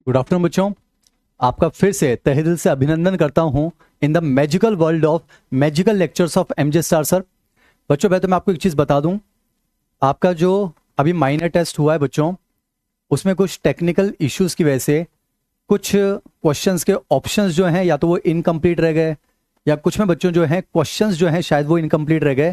Good afternoon बच्चों, आपका फिर से तहे दिल से अभिनंदन करता हूं in the magical world of magical lectures of MJ star sir. बच्चों पहले तो मैं आपको एक चीज बता दूं, आपका जो अभी माइनर टेस्ट हुआ है बच्चों, उसमें कुछ टेक्निकल इश्यूज की वजह से कुछ क्वेश्चंस के ऑप्शंस जो हैं या तो वो इनकम्प्लीट रह गए, या कुछ में बच्चों जो हैं क्वेश्चंस जो हैं शायद वो इनकम्प्लीट रह गए।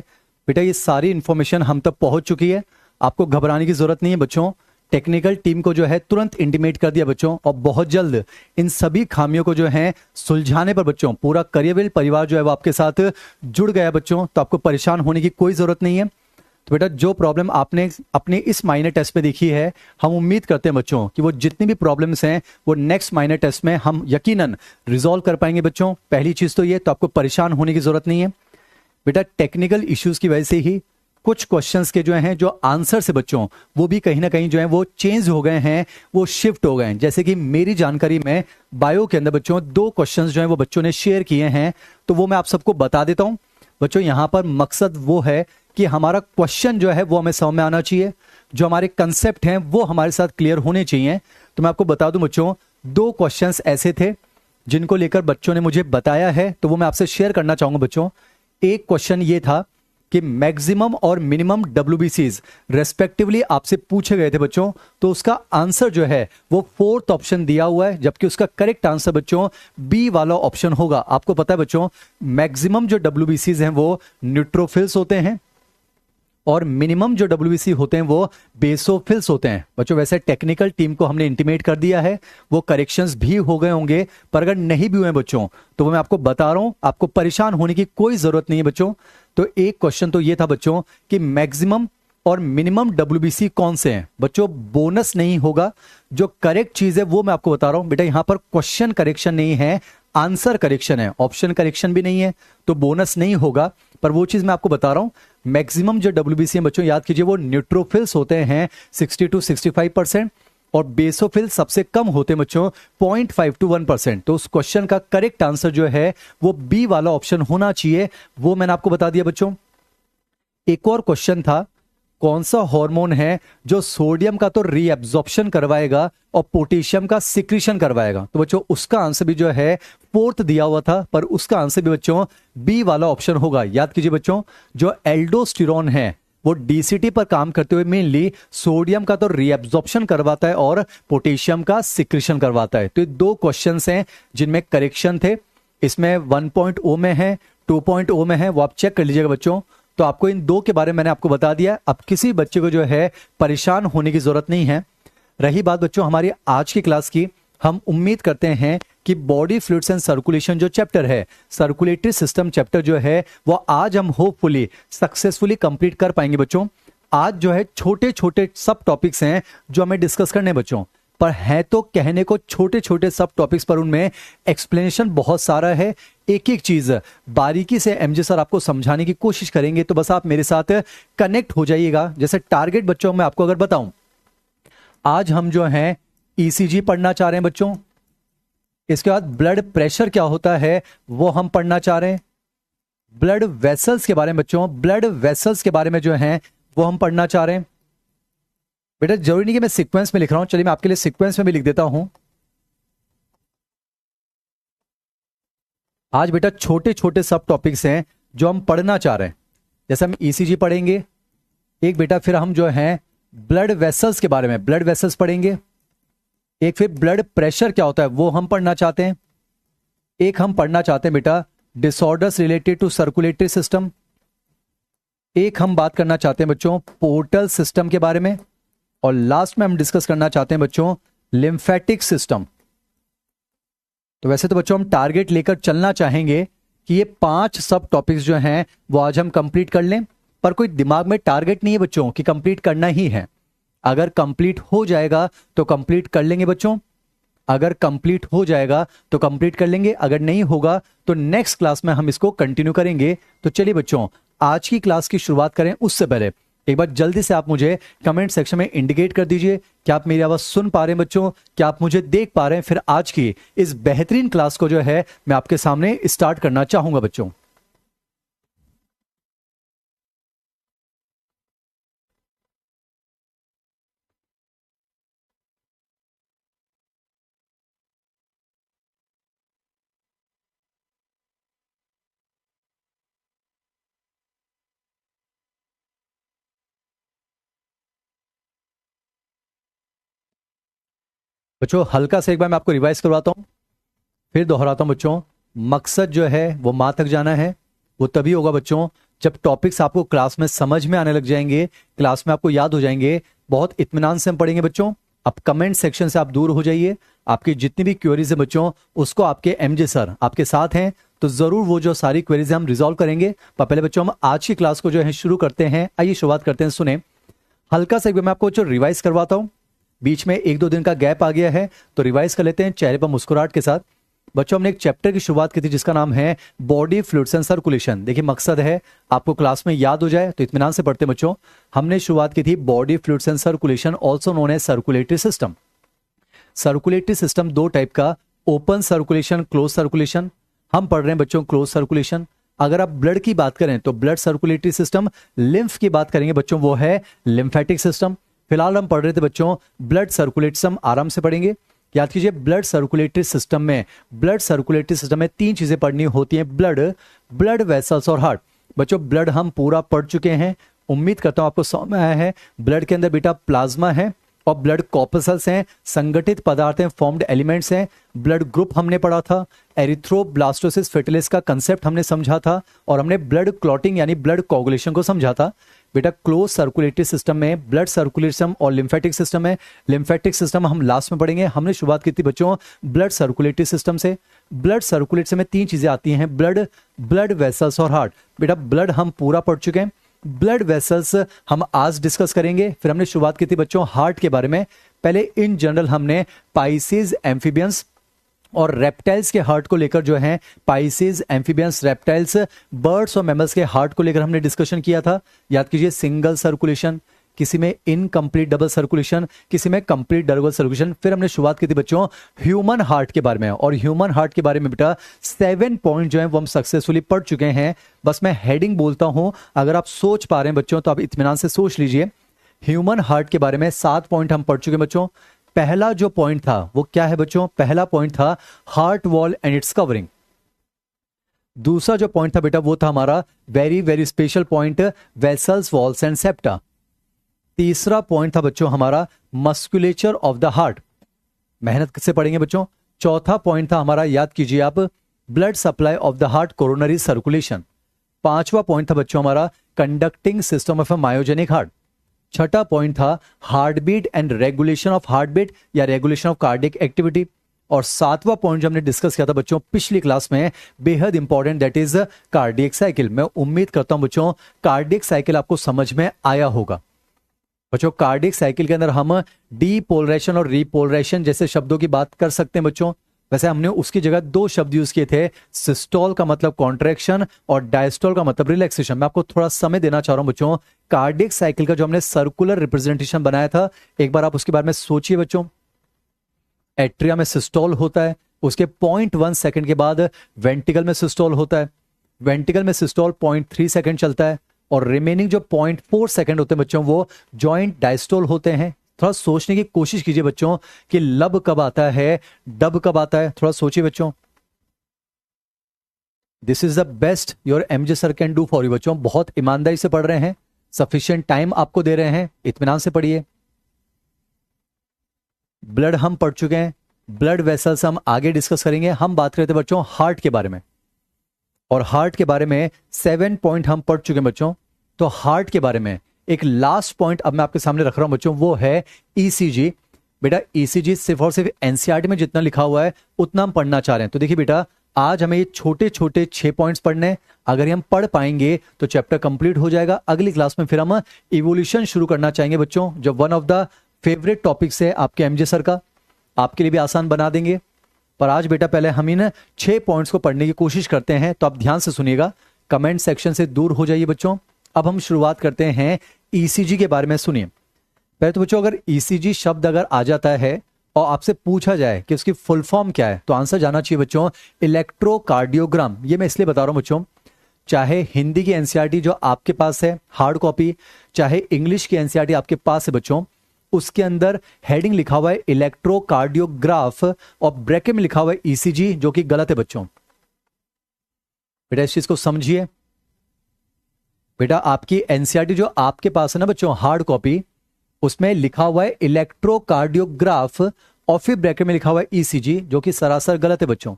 बेटा ये सारी इंफॉर्मेशन हम तक पहुंच चुकी है, आपको घबराने की जरूरत नहीं है बच्चों। टेक्निकल टीम को जो है तुरंत इंटीमेट कर दिया बच्चों, और बहुत जल्द इन सभी खामियों को जो है सुलझाने पर बच्चों पूरा करियरवेल परिवार जो है वो आपके साथ जुड़ गया बच्चों। तो आपको परेशान होने की कोई जरूरत नहीं है। तो बेटा जो प्रॉब्लम आपने अपने इस माइनर टेस्ट में देखी है, हम उम्मीद करते हैं बच्चों कि वो जितनी भी प्रॉब्लम्स हैं वो नेक्स्ट माइनर टेस्ट में हम यकीनन रिजॉल्व कर पाएंगे बच्चों। पहली चीज तो ये, तो आपको परेशान होने की जरूरत नहीं है बेटा। टेक्निकल इश्यूज की वजह से ही कुछ क्वेश्चंस के जो हैं जो आंसर से बच्चों वो भी कहीं ना कहीं जो है वो चेंज हो गए हैं, वो शिफ्ट हो गए हैं। जैसे कि मेरी जानकारी में बायो के अंदर बच्चों 2 क्वेश्चंस जो हैं वो बच्चों ने शेयर किए हैं, तो वो मैं आप सबको बता देता हूं बच्चों। यहां पर मकसद वो है कि हमारा क्वेश्चन जो है वो हमें समझ में आना चाहिए, जो हमारे कंसेप्ट हैं वो हमारे साथ क्लियर होने चाहिए। तो मैं आपको बता दूं बच्चों, 2 क्वेश्चंस ऐसे थे जिनको लेकर बच्चों ने मुझे बताया है, तो वो मैं आपसे शेयर करना चाहूंगा बच्चों। एक क्वेश्चन ये था कि मैक्सिमम और मिनिमम डब्ल्यूबीसीज रेस्पेक्टिवली आपसे पूछे गए थे बच्चों, तो उसका आंसर जो है वो 4th ऑप्शन दिया हुआ है, जबकि उसका करेक्ट आंसर बच्चों बी वाला ऑप्शन होगा। आपको पता है बच्चों, मैक्सिमम जो डब्ल्यूबीसीज हैं वो न्यूट्रोफिल्स होते हैं, और मिनिमम जो डब्ल्यूबीसी होते हैं वो बेसोफिल्स होते हैं बच्चों। वैसे टेक्निकल टीम को हमने इंटीमेट कर दिया है, वो करेक्शंस भी हो गए होंगे, पर अगर नहीं भी हुए बच्चों तो वो मैं आपको बता रहा हूं, आपको परेशान होने की कोई जरूरत नहीं है बच्चों। तो एक क्वेश्चन तो ये था बच्चों कि मैक्सिमम और मिनिमम डब्ल्यूबीसी कौन से हैं बच्चों। बोनस नहीं होगा, जो करेक्ट चीज है वो मैं आपको बता रहा हूं बेटा। यहां पर क्वेश्चन करेक्शन नहीं है, आंसर करेक्शन है, ऑप्शन करेक्शन भी नहीं है, तो बोनस नहीं होगा। पर वो चीज मैं आपको बता रहा हूं, मैक्सिमम जो डब्ल्यूबीसी है बच्चों याद कीजिए वो न्यूट्रोफिल्स होते हैं 60 to 65%, और बेसोफिल सबसे कम होते हैं बच्चों 0.5 to 1%। तो उस क्वेश्चन का करेक्ट आंसर जो है वो बी वाला ऑप्शन होना चाहिए, वो मैंने आपको बता दिया बच्चों। एक और क्वेश्चन था, कौन सा हार्मोन है जो सोडियम का तो रीएब्जॉर्प्शन करवाएगा और पोटेशियम का सिक्रीशन करवाएगा। तो बच्चों उसका आंसर भी जो है 4th दिया हुआ था, पर उसका आंसर भी बच्चों बी वाला ऑप्शन होगा। याद कीजिए बच्चों, जो एल्डोस्टेरोन है वो डीसीटी पर काम करते हुए मेनली सोडियम का तो रीएब्जॉर्प्शन करवाता है और पोटेशियम का सिक्रीशन करवाता है। तो ये 2 क्वेश्चंस हैं जिनमें करेक्शन थे। इसमें 1.0 में है, 2.0 में है, वो आप चेक कर लीजिएगा बच्चों। तो आपको इन 2 के बारे में मैंने आपको बता दिया। अब किसी बच्चे को जो है परेशान होने की जरूरत नहीं है। रही बात बच्चों हमारी आज की क्लास की, हम उम्मीद करते हैं कि बॉडी फ्लूइड्स एंड सर्कुलेशन जो चैप्टर है, सर्कुलेटरी सिस्टम चैप्टर जो है वो आज हम होपफुली सक्सेसफुली कंप्लीट कर पाएंगे बच्चों। आज जो है छोटे छोटे सब टॉपिक्स हैं जो हमें डिस्कस करने हैं बच्चों, पर है तो कहने को छोटे छोटे सब टॉपिक्स, पर उनमें एक्सप्लेनेशन बहुत सारा है। एक एक चीज बारीकी से एमजे सर आपको समझाने की कोशिश करेंगे, तो बस आप मेरे साथ कनेक्ट हो जाइएगा। जैसे टारगेट बच्चों मैं आपको अगर बताऊं, आज हम जो हैं ईसीजी पढ़ना चाह रहे हैं बच्चों, इसके बाद ब्लड प्रेशर क्या होता है वो हम पढ़ना चाह रहे हैं, ब्लड वेसल्स के बारे में बच्चों, ब्लड वेसल्स के बारे में जो है वो हम पढ़ना चाह रहे हैं। बेटा जरूरी नहीं कि मैं सीक्वेंस में लिख रहा हूं, चलिए मैं आपके लिए सीक्वेंस में भी लिख देता हूं। आज बेटा छोटे छोटे सब टॉपिक्स हैं जो हम पढ़ना चाह रहे हैं। जैसे हम ईसीजी पढ़ेंगे, एक बेटा फिर हम जो है ब्लड वेसल्स के बारे में, ब्लड वेसल्स पढ़ेंगे, एक फिर ब्लड प्रेशर क्या होता है वो हम पढ़ना चाहते हैं, एक हम पढ़ना चाहते हैं बेटा disorders related to circulatory system, एक हम बात करना चाहते हैं बच्चों पोर्टल सिस्टम के बारे में, और लास्ट में हम डिस्कस करना चाहते हैं बच्चों लिम्फेटिक सिस्टम। तो वैसे तो बच्चों हम टारगेट लेकर चलना चाहेंगे कि ये 5 सब टॉपिक्स जो हैं वो आज हम कंप्लीट कर लें, पर कोई दिमाग में टारगेट नहीं है बच्चों कि कंप्लीट करना ही है। अगर कंप्लीट हो जाएगा तो कंप्लीट कर लेंगे बच्चों, अगर कंप्लीट हो जाएगा तो कंप्लीट कर लेंगे, अगर नहीं होगा तो नेक्स्ट क्लास में हम इसको कंटिन्यू करेंगे। तो चलिए बच्चों आज की क्लास की शुरुआत करें उससे पहले एक बार जल्दी से आप मुझे कमेंट सेक्शन में इंडिकेट कर दीजिए कि आप मेरी आवाज सुन पा रहे हैं बच्चों, क्या आप मुझे देख पा रहे हैं। फिर आज की इस बेहतरीन क्लास को जो है मैं आपके सामने स्टार्ट करना चाहूंगा बच्चों। बच्चों हल्का से एक बार मैं आपको रिवाइज करवाता हूँ, फिर दोहराता हूँ बच्चों। मकसद जो है वो माँ तक जाना है, वो तभी होगा बच्चों जब टॉपिक्स आपको क्लास में समझ में आने लग जाएंगे, क्लास में आपको याद हो जाएंगे, बहुत इत्मीनान से हम पढ़ेंगे बच्चों। अब कमेंट सेक्शन से आप दूर हो जाइए, आपकी जितनी भी क्वेरीज है बच्चों उसको आपके एमजे सर आपके साथ हैं, तो जरूर वो जो सारी क्वेरीज हम रिजॉल्व करेंगे। पर पहले बच्चों हम आज की क्लास को जो है शुरू करते हैं। आइए शुरुआत करते हैं, सुने हल्का सा एक बार मैं आपको जो रिवाइज करवाता हूँ। बीच में 1-2 दिन का गैप आ गया है तो रिवाइज कर लेते हैं चेहरे पर मुस्कुराहट के साथ। बच्चों हमने एक चैप्टर की शुरुआत की थी जिसका नाम है बॉडी फ्लूइड्स एंड सर्कुलेशन। देखिए मकसद है आपको क्लास में याद हो जाए, तो इत्मीनान से पढ़ते हैं बच्चों। हमने शुरुआत की थी body fluids and circulation, also known as circulatory system. Circulatory system दो टाइप का, ओपन सर्कुलेशन, क्लोज सर्कुलेशन। हम पढ़ रहे हैं बच्चों क्लोज सर्कुलेशन। अगर आप ब्लड की बात करें तो ब्लड सर्कुलेटरी सिस्टम, लिम्फ की बात करेंगे बच्चों वो है लिम्फेटिक सिस्टम। फिलहाल हम पढ़ रहे थे बच्चों ब्लड सर्कुलेटरी सिस्टम, आराम से पढ़ेंगे। याद कीजिए ब्लड सर्कुलेटरी सिस्टम में, ब्लड सर्कुलेटरी सिस्टम में 3 चीजें पढ़नी होती हैं, ब्लड, ब्लड वेसल्स और हार्ट। बच्चों ब्लड हम पूरा पढ़ चुके हैं, उम्मीद करता हूं आपको समझ में आया है। ब्लड के अंदर बेटा प्लाज्मा है और ब्लड कॉर्पसल्स हैं, संगठित पदार्थ हैं, फॉर्म्ड एलिमेंट्स हैं। ब्लड ग्रुप हमने पढ़ा था, एरिथ्रोब्लास्टोसिस फेटिलिस का कंसेप्ट हमने समझा था, और हमने ब्लड क्लॉटिंग यानी ब्लड कोगुलेशन को समझा था। बेटा क्लोज सर्कुलेटरी सिस्टम में ब्लड सर्कुलेशन और लिम्फेटिक सिस्टम है। लिम्फेटिक सिस्टम हम लास्ट में पढ़ेंगे। हमने शुरुआत की थी बच्चों ब्लड सर्कुलेटरी सिस्टम से। ब्लड सर्कुलेटरी में 3 चीजें आती हैं, ब्लड, ब्लड वेसल्स और हार्ट। बेटा ब्लड हम पूरा पढ़ चुके हैं, ब्लड वेसल्स हम आज डिस्कस करेंगे। फिर हमने शुरुआत की थी बच्चों हार्ट के बारे में। पहले इन जनरल हमने पाइसेस, एम्फीबियंस और रेप्टाइल्स के हार्ट को लेकर जो है, पाइसेस, एम्फीबियंस, रेप्टाइल्स, बर्ड्स और मैमल्स के हार्ट को लेकर हमने डिस्कशन किया था। याद कीजिए सिंगल सर्कुलेशन, किसी में इनकम्प्लीट डबल सर्कुलेशन, किसी में कंप्लीट डबल सर्कुलेशन। फिर हमने शुरुआत की थी बच्चों ह्यूमन हार्ट के बारे में, और ह्यूमन हार्ट के बारे में बेटा 7 पॉइंट जो है वो हम सक्सेसफुली पढ़ चुके हैं। बस मैं हेडिंग बोलता हूं, अगर आप सोच पा रहे हैं बच्चों तो आप इत्मीनान से सोच लीजिए। ह्यूमन हार्ट के बारे में 7 पॉइंट हम पढ़ चुके हैं बच्चों। पहला जो पॉइंट था वो क्या है बच्चों? पहला पॉइंट था heart wall and it's covering. दूसरा जो पॉइंट था बेटा वो था हमारा very very special point, vessels, walls and septa. तीसरा पॉइंट था बच्चों हमारा मस्कुलेचर ऑफ द हार्ट, मेहनत से पढ़ेंगे बच्चों। चौथा पॉइंट था हमारा, याद कीजिए आप, blood supply of the heart, coronary circulation. पांचवा पॉइंट था बच्चों हमारा conducting system of a myogenic heart. छठा पॉइंट था heart beat and regulation of heart beat या रेगुलेशन ऑफ कार्डियक एक्टिविटी। और सातवां पॉइंट जो हमने डिस्कस किया था बच्चों पिछली क्लास में, बेहद important, that is cardiac cycle. मैं उम्मीद करता हूं बच्चों कार्डियक साइकिल आपको समझ में आया होगा। बच्चों कार्डियक साइकिल के अंदर हम डीपोलराइजेशन और रीपोलराइजेशन जैसे शब्दों की बात कर सकते हैं बच्चों। वैसे हमने उसकी जगह 2 शब्द यूज किए थे, सिस्टोल का मतलब कॉन्ट्रैक्शन और डायस्टोल का मतलब रिलैक्सेशन। मैं आपको थोड़ा समय देना चाह रहा हूं बच्चों। कार्डियक साइकिल का जो हमने सर्कुलर रिप्रेजेंटेशन बनाया था, एक बार आप उसके बारे में सोचिए बच्चों। एट्रिया में सिस्टोल होता है, उसके 0.1 सेकंड के बाद वेंटिकल में सिस्टोल होता है। वेंटिकल में सिस्टोल 0.3 सेकंड चलता है, और रिमेनिंग जो 0.4 सेकंड होते हैं बच्चों वो जॉइंट डायस्टोल होते हैं। थोड़ा सोचने की कोशिश कीजिए बच्चों कि लब कब आता है, डब कब आता है, थोड़ा सोचिए बच्चों। This is the best your MJ sir can do for you बच्चों। बहुत ईमानदारी से पढ़ रहे हैं, सफिशिएंट टाइम आपको दे रहे हैं, इत्मीनान से पढ़िए। ब्लड हम पढ़ चुके हैं, ब्लड वेसल्स हम आगे डिस्कस करेंगे। हम बात करते हैं बच्चों हार्ट के बारे में, और हार्ट के बारे में 7 पॉइंट हम पढ़ चुके हैं बच्चों। तो हार्ट के बारे में एक लास्ट पॉइंट अब मैं आपके सामने रख रहा हूं बच्चों, वो है ईसीजी। बेटा ईसीजी सिर्फ और सिर्फ एनसीईआरटी में जितना लिखा हुआ है उतना हम पढ़ना चाह रहे हैं। तो देखिए बेटा आज हमें ये छोटे छोटे 6 पॉइंट्स पढ़ने हैं। अगर हम पढ़ पाएंगे तो चैप्टर कंप्लीट हो जाएगा। अगली क्लास में फिर हम इवोल्यूशन शुरू करना चाहेंगे बच्चों, जो one of the favourite topics है आपके एमजे सर का, आपके लिए भी आसान बना देंगे। पर आज बेटा पहले हम इन 6 पॉइंट्स को पढ़ने की कोशिश करते हैं, तो आप ध्यान से सुनिएगा, कमेंट सेक्शन से दूर हो जाइए बच्चों। अब हम शुरुआत करते हैं ईसीजी के बारे में। सुनिए पहले तो बच्चों, अगर ईसीजी शब्द अगर आ जाता है और आपसे पूछा जाए कि उसकी फुल फॉर्म क्या है, तो आंसर जाना चाहिए बच्चों इलेक्ट्रोकार्डियोग्राम। ये मैं इसलिए बता रहा हूं बच्चों, चाहे हिंदी की एनसीईआरटी जो आपके पास है हार्ड कॉपी, चाहे इंग्लिश की एनसीईआरटी आपके पास है बच्चों, उसके अंदर हेडिंग लिखा हुआ है इलेक्ट्रोकार्डियोग्राफ और ब्रैकेट में लिखा हुआ है ईसीजी, जो कि गलत है बच्चों। बेटा इस चीज को समझिए। बेटा आपकी एनसीईआरटी जो आपके पास है ना बच्चों हार्ड कॉपी, उसमें लिखा हुआ है इलेक्ट्रोकार्डियोग्राफ और फिर ब्रैकेट में लिखा हुआ है ईसीजी, जो कि सरासर गलत है बच्चों।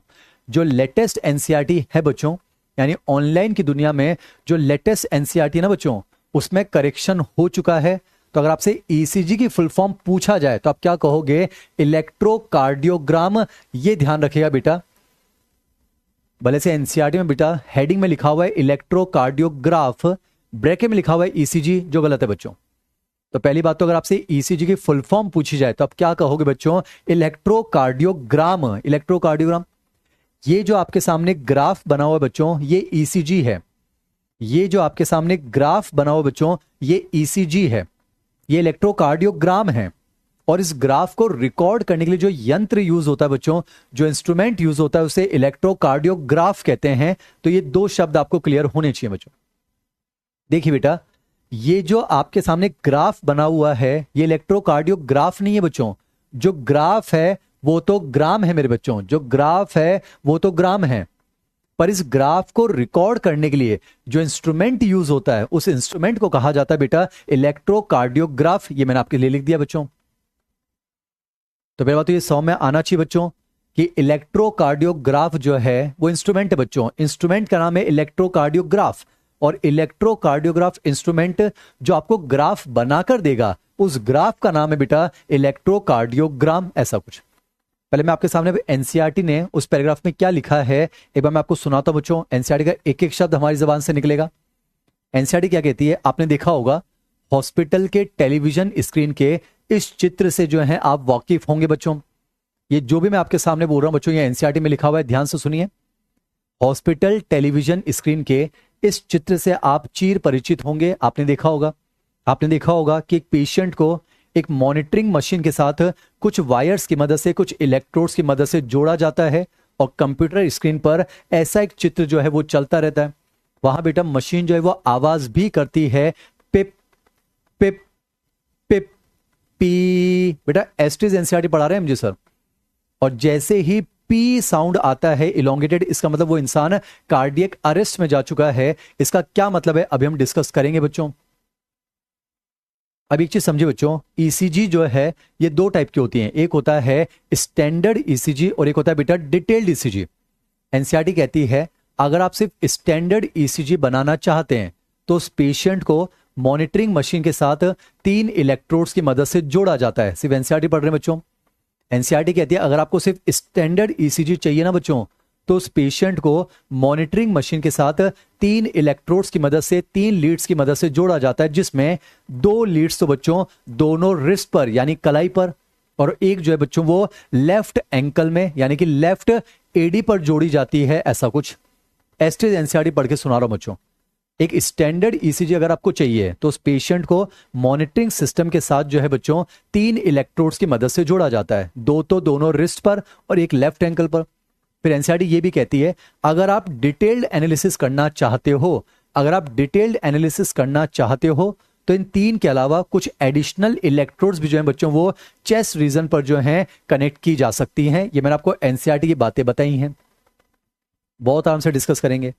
जो लेटेस्ट एनसीईआरटी है बच्चों, यानी ऑनलाइन की दुनिया में जो लेटेस्ट एनसीईआरटी है ना बच्चों, उसमें करेक्शन हो चुका है। तो अगर आपसे ईसीजी की फुल फॉर्म पूछा जाए तो आप क्या कहोगे? इलेक्ट्रोकार्डियोग्राम। ये ध्यान रखिएगा बेटा, भले से एनसीईआरटी में बेटा हेडिंग में लिखा हुआ है इलेक्ट्रोकार्डियोग्राफ, ब्रैकेट में लिखा हुआ है ईसीजी, जो गलत है बच्चों। तो पहली बात तो अगर आपसे ईसीजी की फुल फॉर्म पूछी जाए तो आप क्या कहोगे बच्चों? इलेक्ट्रोकार्डियोग्राम। इलेक्ट्रोकार्डियोग्राम, ये जो आपके सामने ग्राफ बना हुआ है बच्चों, ये ईसीजी है। ये जो आपके सामने ग्राफ बना हुआ बच्चों, ये ईसीजी है, ये इलेक्ट्रोकार्डियोग्राम है। और इस ग्राफ को रिकॉर्ड करने के लिए जो यंत्र यूज होता है बच्चों, जो इंस्ट्रूमेंट यूज होता है, उसे इलेक्ट्रोकार्डियोग्राफ कहते हैं। तो ये दो शब्द आपको क्लियर होने चाहिए बच्चों। देखिए बेटा, ये जो आपके सामने ग्राफ बना हुआ है, ये इलेक्ट्रोकार्डियोग्राफ नहीं है बच्चों। जो ग्राफ है वो तो ग्राम है मेरे बच्चों, जो ग्राफ है वो तो ग्राम है। पर इस ग्राफ को रिकॉर्ड करने के लिए जो इंस्ट्रूमेंट यूज होता है, उस इंस्ट्रूमेंट को कहा जाता है बेटा इलेक्ट्रोकार्डियोग्राफ। ये मैंने आपके लिए लिख दिया बच्चों। तो पहले बात तो ये 100 में आना चाहिए बच्चों कि इलेक्ट्रोकार्डियोग्राफ जो है वो इंस्ट्रूमेंट है बच्चों। इंस्ट्रूमेंट का नाम है इलेक्ट्रोकार्डियोग्राफ, और इलेक्ट्रोकार्डियोग्राफ इंस्ट्रूमेंट जो आपको ग्राफ बनाकर देगा, उस ग्राफ का नाम है बेटा इलेक्ट्रोकार्डियोग्राम। ऐसा कुछ। पहले मैं आपके सामने एनसीईआरटी ने उस पैराग्राफ में क्या लिखा है एक बार मैं आपको सुनाता हूं बच्चों। एनसीईआरटी का एक एक शब्द हमारी जबान से निकलेगा। एनसीईआरटी क्या कहती है? आपने देखा होगा हॉस्पिटल के टेलीविजन स्क्रीन के इस चित्र से जो है आप वाकिफ होंगे बच्चों। ये जो भी मैं आपके सामने बोल रहा हूं बच्चों, ये एनसीईआरटी में लिखा हुआ है, ध्यान से सुनिए। हॉस्पिटल टेलीविजन स्क्रीन के इस चित्र से आप चिर परिचित होंगे। आपने देखा होगा कि एक पेशेंट को एक मॉनिटरिंग मशीन के साथ कुछ वायर्स की मदद से, कुछ इलेक्ट्रोड्स की मदद से जोड़ा जाता है, और कंप्यूटर स्क्रीन पर ऐसा एक चित्र जो है वो चलता रहता है। वहां बेटा मशीन जो है वो आवाज भी करती है, पिप पिप पिप पी। बेटा एस्ट्रीज एनसीईआरटी पढ़ा रहे हैं मुझे सर। और जैसे ही पी साउंड आता है इलोंगेटेड, इसका मतलब वो इंसान कार्डियक अरेस्ट में जा चुका है। इसका क्या मतलब है अभी हम डिस्कस करेंगे बच्चों। अब एक चीज समझिए बच्चों, ईसीजी जो है ये दो टाइप की होती हैं। एक होता है स्टैंडर्ड ईसीजी और एक होता है बेटा डिटेल्ड ईसीजी। एनसीईआरटी कहती है अगर आप सिर्फ स्टैंडर्ड ईसीजी बनाना चाहते हैं तो उस पेशेंट को मॉनिटरिंग मशीन के साथ 3 इलेक्ट्रोड्स की मदद से जोड़ा जाता है। सिर्फ एनसीईआरटी पढ़ रहे हैं बच्चों। एनसीईआरटी कहती है अगर आपको सिर्फ स्टैंडर्ड ईसीजी चाहिए ना बच्चों, तो उस पेशेंट को मॉनिटरिंग मशीन के साथ 3 इलेक्ट्रोड्स की मदद से, 3 लीड्स की मदद से जोड़ा जाता है, जिसमें 2 लीड्स तो बच्चों दोनों रिस्ट पर यानी कलाई पर, और एक जो है बच्चों वो लेफ्ट एंकल में यानी कि लेफ्ट एडी पर जोड़ी जाती है। ऐसा कुछ एस्ट्रीज एनसीईआरटी पढ़ के सुना रहा हूं बच्चों। एक स्टैंडर्ड ईसीजी अगर आपको चाहिए तो उस पेशेंट को मॉनिटरिंग सिस्टम के साथ जो है बच्चों 3 इलेक्ट्रोड्स की मदद से जोड़ा जाता है, 2 तो दोनों रिस्ट पर और एक लेफ्ट एंकल पर। फिर एनसीईआरटी ये भी कहती है अगर आप डिटेल्ड एनालिसिस करना चाहते हो, तो इन 3 के अलावा कुछ एडिशनल इलेक्ट्रोड्स भी जो है बच्चों वो चेस्ट रीजन पर जो है कनेक्ट की जा सकती हैं। ये मैंने आपको एनसीईआरटी की बातें बताई हैं, बहुत आराम से डिस्कस करेंगे।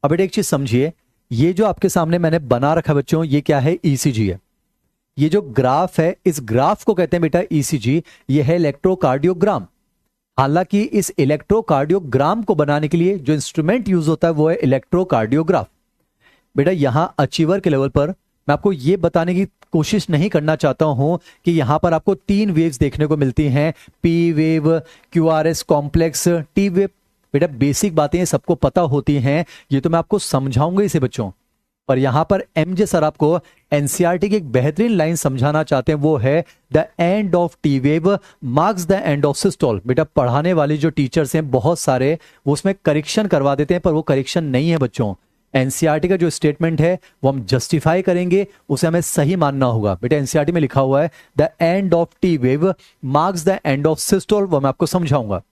अब बेटा एक चीज समझिए, ये जो आपके सामने मैंने बना रखा बच्चों, ये क्या है? ईसीजी है। ये जो ग्राफ है, इस ग्राफ को कहते हैं बेटा ईसीजी। ये है इलेक्ट्रोकार्डियोग्राम। हालांकि इस इलेक्ट्रोकार्डियोग्राम को बनाने के लिए जो इंस्ट्रूमेंट यूज होता है वो है इलेक्ट्रोकार्डियोग्राफ। बेटा यहां अचीवर के लेवल पर मैं आपको यह बताने की कोशिश नहीं करना चाहता हूं कि यहां पर आपको 3 वेव्स देखने को मिलती हैं, P wave, QRS complex, T wave. बेटा बेसिक बातें सबको पता होती हैं, ये तो मैं आपको समझाऊंगा इसे बच्चों। पर यहां पर एमजे सर आपको एनसीईआरटी की एक बेहतरीन लाइन समझाना चाहते हैं, वो है the end of T wave marks the end of systole. बेटा पढ़ाने वाले जो टीचर्स हैं बहुत सारे, वो उसमें करेक्शन करवा देते हैं, पर वो करेक्शन नहीं है बच्चों। एनसीईआरटी का जो स्टेटमेंट है वो हम जस्टिफाई करेंगे, उसे हमें सही मानना होगा। बेटा एनसीईआरटी में लिखा हुआ है the end of T wave marks the end of systole, वो मैं आपको समझाऊंगा।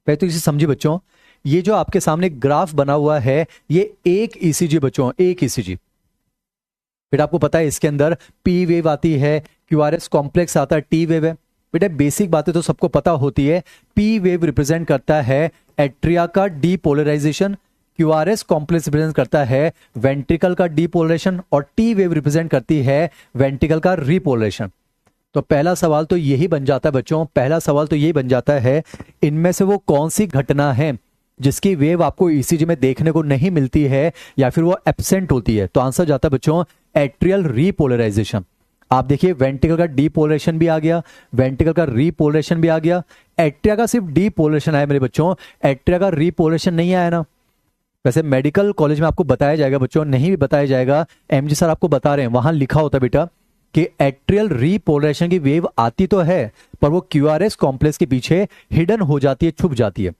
पहले तो इसे समझिए बच्चों, ये जो आपके सामने ग्राफ बना हुआ है ये एक ईसीजी बच्चों, एक ईसीजी। बेटा आपको पता है इसके अंदर पी वेव आती है, क्यूआरएस कॉम्प्लेक्स आता है, टी वेव है। बेटा बेसिक बातें तो सबको पता होती है। पी वेव रिप्रेजेंट करता है एट्रिया का डीपोलराइजेशन, क्यूआरएस कॉम्प्लेक्स रिप्रेजेंट करता है वेंट्रिकल का डीपोलराइजेशन, और टी वेव रिप्रेजेंट करती है वेंट्रिकल का रीपोलराइजेशन। तो पहला सवाल तो यही बन जाता है बच्चों, पहला सवाल तो यही बन जाता है, इनमें से वो कौन सी घटना है जिसकी वेव आपको ईसीजी में देखने को नहीं मिलती है या फिर वो एब्सेंट होती है। तो आंसर जाता है बच्चों एट्रियल रीपोलराइजेशन। आप देखिए वेंट्रिकल का डीपोलराइजेशन भी आ गया, वेंट्रिकल का रीपोलराइजेशन भी आ गया, एट्रिया का सिर्फ डीपोलराइजेशन आया मेरे बच्चों, एट्रिया का रीपोलराइजेशन नहीं आया ना। वैसे मेडिकल कॉलेज में आपको बताया जाएगा बच्चों, नहीं भी बताया जाएगा, एमजी सर आपको बता रहे हैं, वहां लिखा होता है बेटा कि एट्रियल रीपोलराइजेशन की वेव आती तो है पर वो क्यूआरएस कॉम्प्लेक्स के पीछे हिडन हो जाती है, छुप जाती है।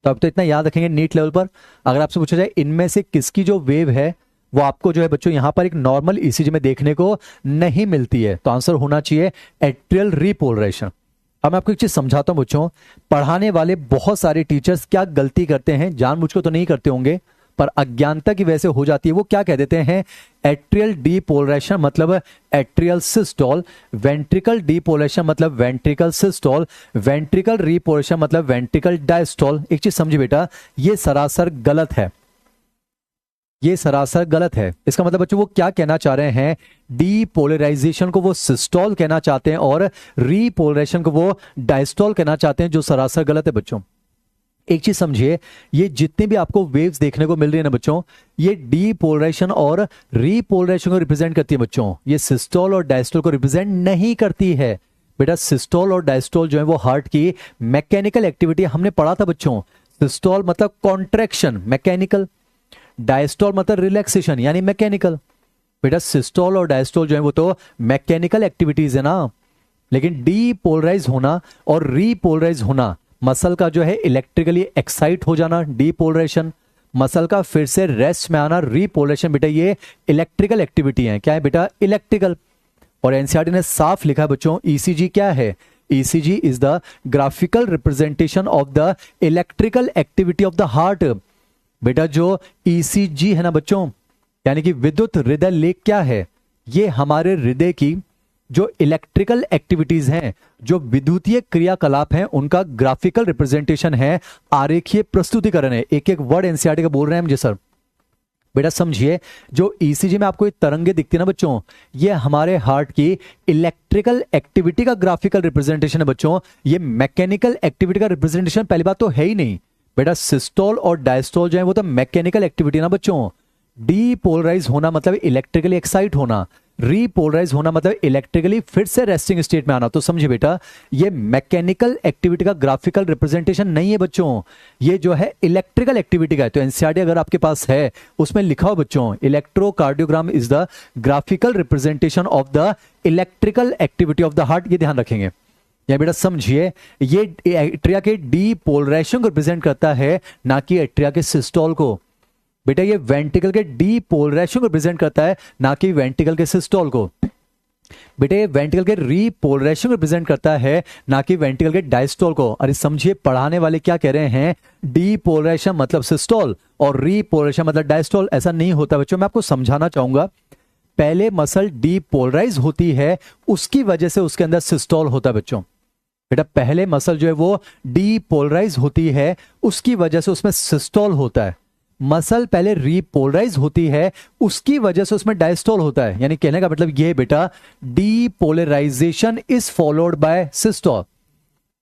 तो अब तो इतना याद रखेंगे नीट लेवल पर, अगर आपसे पूछा जाए इनमें से किसकी जो वेव है वो आपको जो है बच्चों यहां पर एक नॉर्मल ईसीजी में देखने को नहीं मिलती है, तो आंसर होना चाहिए एट्रियल रीपोलराइजेशन। अब मैं आपको एक चीज समझाता हूं बच्चों, पढ़ाने वाले बहुत सारे टीचर्स क्या गलती करते हैं, जानबूझ के तो नहीं करते होंगे पर अज्ञानता की वजह से हो जाती है। वो क्या कह देते हैं, एट्रियल डीपोलराइजेशन मतलब एट्रियल सिस्टोल, वेंट्रिकल डीपोलराइजेशन मतलब वेंट्रिकल सिस्टोल, वेंट्रिकल रीपोलराइजेशन मतलब वेंट्रिकल डायस्टोल। एक चीज समझिए बेटा, ये सरासर गलत है, ये सरासर गलत है। इसका मतलब बच्चों वो क्या कहना चाह रहे हैं, डीपोलराइजेशन को वो सिस्टोल कहना चाहते हैं और रीपोलराइजेशन को वो डायस्टोल कहना चाहते हैं, जो सरासर गलत है बच्चों। एक चीज समझिए, ये जितने भी आपको वेव्स देखने को मिल रही है ना बच्चों, ये डीपोलराइजेशन और रीपोलराइजेशन को रिप्रेजेंट करती है बच्चों, ये सिस्टोल और डायस्टोल को रिप्रेजेंट नहीं करती है। बेटा सिस्टोल और डायस्टोल जो है वो हार्ट की मैकेनिकल एक्टिविटी, हमने पढ़ा था बच्चों, सिस्टोल मतलब कॉन्ट्रैक्शन मैकेनिकल, डायस्टोल मतलब रिलैक्सेशन यानी मैकेनिकल। बेटा सिस्टोल और डायस्टोल जो है वो तो मैकेनिकल एक्टिविटीज है ना, लेकिन डीपोलराइज होना और रीपोलराइज होना, मसल का जो है इलेक्ट्रिकली एक्साइट हो जाना डीपोलराइजेशन, मसल का फिर से रेस्ट में आना रीपोलराइजेशन, बेटा ये इलेक्ट्रिकल एक्टिविटी है। क्या है बेटा, इलेक्ट्रिकल। और एनसीईआरटी ने साफ लिखा है बच्चों, ईसीजी क्या है, ECG is the graphical representation of the electrical activity of the heart. बेटा जो ईसीजी है ना बच्चों, यानी कि विद्युत हृदय लेख क्या है, ये हमारे हृदय की जो इलेक्ट्रिकल एक्टिविटीज हैं, जो विद्युतीय क्रियाकलाप हैं, उनका ग्राफिकल रिप्रेजेंटेशन है, आरेखीय प्रस्तुतिकरण है। एक एक वर्ड एनसीईआरटी का बोल रहे हैं मुझे सर। बेटा समझिए, जो ईसीजी में आपको ये तरंगे दिखती है ना बच्चों, ये हमारे हार्ट की इलेक्ट्रिकल एक्टिविटी का ग्राफिकल रिप्रेजेंटेशन है बच्चों, ये मैकेनिकल एक्टिविटी का रिप्रेजेंटेशन पहली बात तो है ही नहीं। बेटा सिस्टोल और डायस्टोल जो है वो तो मैकेनिकल एक्टिविटी ना बच्चों, डीपोलराइज होना मतलब इलेक्ट्रिकली एक्साइट होना, रीपोलराइज होना मतलब इलेक्ट्रिकली फिर से रेस्टिंग स्टेट में आना। तो समझिए बेटा, ये मैकेनिकल एक्टिविटी का ग्राफिकल रिप्रेजेंटेशन नहीं है बच्चों, ये जो है इलेक्ट्रिकल एक्टिविटी का है। तो एनसीईआरटी अगर आपके पास है उसमें लिखा हो बच्चों, electrocardiogram is the graphical representation of the electrical activity of the heart, ये ध्यान रखेंगे। या बेटा समझिए, ये एट्रिया के डीपोलराइजेशन को रिप्रेजेंट करता है, ना कि एट्रिया के सिस्टोल को। बेटा ये वेंट्रिकल के डीपोलराइजेशन को रिप्रेजेंट करता है, ना कि वेंट्रिकल के सिस्टोल को। बेटा ये वेंट्रिकल के रीपोलराइजेशन को रिप्रेजेंट करता है, ना कि वेंट्रिकल के डायस्टोल को। अरे समझिए, पढ़ाने वाले क्या कह रहे हैं, डीपोलराइजेशन मतलब सिस्टोल और रीपोलराइजेशन मतलब डायस्टोल। ऐसा नहीं होता बच्चों, मैं आपको समझाना चाहूंगा। पहले मसल डीपोलराइज होती है, उसकी वजह से उसके अंदर सिस्टोल होता है बच्चों। बेटा पहले मसल जो है वो डीपोलराइज होती है, उसकी वजह से उसमें सिस्टोल होता है। मसल पहले रीपोलराइज होती है, उसकी वजह से उसमें डायस्टोल होता है। यानी कहने का मतलब ये है बेटा, depolarisation is followed by systole,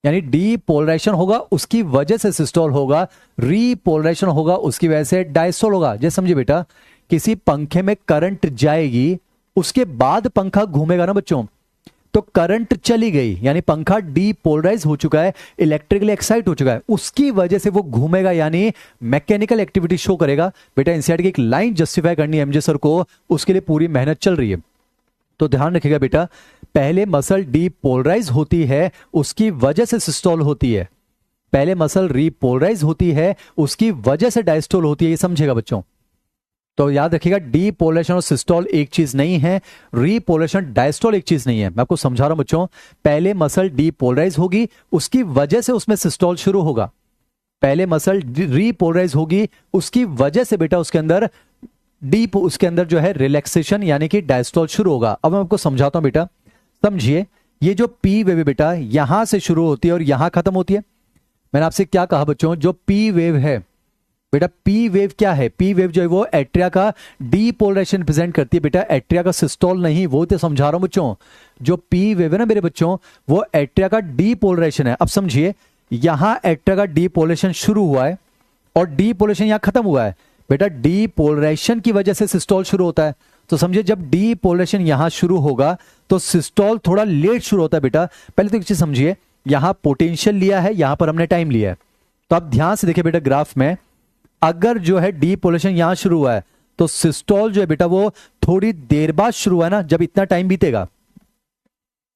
यानी डीपोलराइजेशन होगा उसकी वजह से सिस्टोल होगा, रीपोलराइजेशन होगा उसकी वजह से डायस्टोल होगा। जैसे समझिए बेटा, किसी पंखे में करंट जाएगी, उसके बाद पंखा घूमेगा ना बच्चों, तो करंट चली गई यानी पंखा डीपोलराइज हो चुका है, इलेक्ट्रिकली एक्साइट हो चुका है, उसकी वजह से वो घूमेगा यानी मैकेनिकल एक्टिविटी शो करेगा। बेटा एनसीईआरटी की एक लाइन जस्टिफाई करनी है एमजे सर को, उसके लिए पूरी मेहनत चल रही है। तो ध्यान रखिएगा बेटा, पहले मसल डीपोलराइज होती है, उसकी वजह से सिस्टोल होती है। पहले मसल रीपोलराइज होती है, उसकी वजह से डायस्टोल होती है, ये समझेगा बच्चों। तो याद रखिएगा, डीपोलराइजेशन और सिस्टोल एक चीज नहीं है, रीपोलराइजेशन डायस्टोल एक चीज नहीं है। मैं आपको समझा रहा हूं बच्चों, पहले मसल डीपोलराइज होगी, उसकी वजह से उसमें सिस्टोल शुरू होगा। पहले मसल रीपोलराइज होगी, उसकी वजह से बेटा उसके अंदर उसके अंदर जो है रिलैक्सेशन यानी कि डायस्टोल शुरू होगा। अब मैं आपको समझाता हूं बेटा, समझिए, ये जो पी वेव है बेटा, यहां से शुरू होती है और यहां खत्म होती है। मैंने आपसे क्या कहा बच्चों, जो पी वेव है बेटा पी वेव क्या है? पी वेव जो है वो एट्रिया का डीपोलराइजेशन प्रेजेंट करती है बेटा, एट्रिया का सिस्टोल नहीं, वो तो समझा रहा हूं बच्चों। जो पी वेव है ना मेरे बच्चों, वो एट्रिया का डीपोलराइजेशन है। अब समझिए, यहां एट्रिया का डीपोलराइजेशन शुरू हुआ है और डीपोलराइजेशन यहां खत्म हुआ है। बेटा डीपोलराइजेशन की वजह से सिस्टोल शुरू होता है, तो समझिए जब डीपोलराइजेशन यहां शुरू होगा तो सिस्टोल थोड़ा लेट शुरू होता है बेटा। पहले तो एक चीज समझिए, यहां पोटेंशियल लिया है, यहां पर हमने टाइम लिया है। तो आप ध्यान से देखिए बेटा ग्राफ में, अगर जो है डीपोलराइजेशन यहां शुरू हुआ है तो सिस्टोल जो है बेटा वो थोड़ी देर बाद शुरू हुआ है ना, जब इतना टाइम बीतेगा।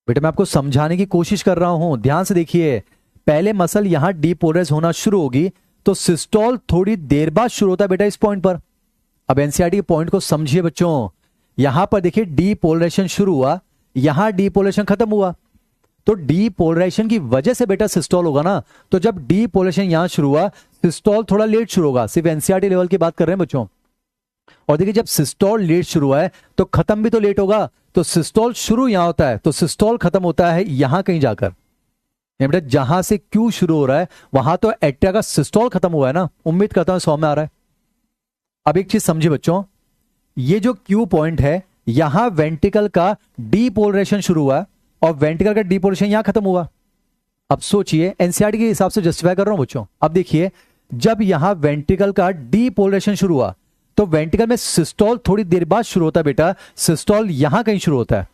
बेटा मैं आपको समझाने की कोशिश कर रहा हूं, ध्यान से देखिए। पहले मसल यहां डीपोलराइज होना शुरू होगी तो सिस्टोल थोड़ी देर बाद शुरू होता है बेटा इस पॉइंट पर। अब एनसीईआरटी के पॉइंट को समझिए बच्चों, यहां पर देखिए डीपोलराइजेशन शुरू हुआ, यहां डीपोलराइजेशन खत्म हुआ, तो डीपोलराइजेशन की वजह से बेटा सिस्टोल होगा ना। तो जब डीपोलराइजेशन यहां शुरू हुआ, सिस्टोल थोड़ा लेट शुरू होगा। सिर्फ एनसीईआरटी लेवल की बात कर रहे हैं बच्चों। और देखिए जब सिस्टोल लेट शुरू हुआ है तो खत्म भी तो लेट होगा। तो सिस्टोल शुरू यहां होता है तो सिस्टोल खत्म होता है यहां कहीं जाकर। बेटा जहां से क्यू शुरू हो रहा है वहां तो एट्रिया का सिस्टोल खत्म हुआ है ना। उम्मीद करता हूं समझ में आ रहा है। अब एक चीज समझिए बच्चों, ये जो क्यू पॉइंट है, यहां वेंट्रिकल का डीपोलराइजेशन शुरू हुआ और वेंट्रिकल का डीपोलराइजेशन यहां खत्म हुआ। अब सोचिए, एनसीईआरटी के हिसाब से जस्टिफाई कर रहा हूं बच्चों। अब देखिए, जब यहां वेंट्रिकल का डीपोलराइजेशन शुरू हुआ तो वेंट्रिकल में सिस्टोल थोड़ी देर बाद शुरू होता है बेटा। सिस्टोल यहां कहीं शुरू होता है।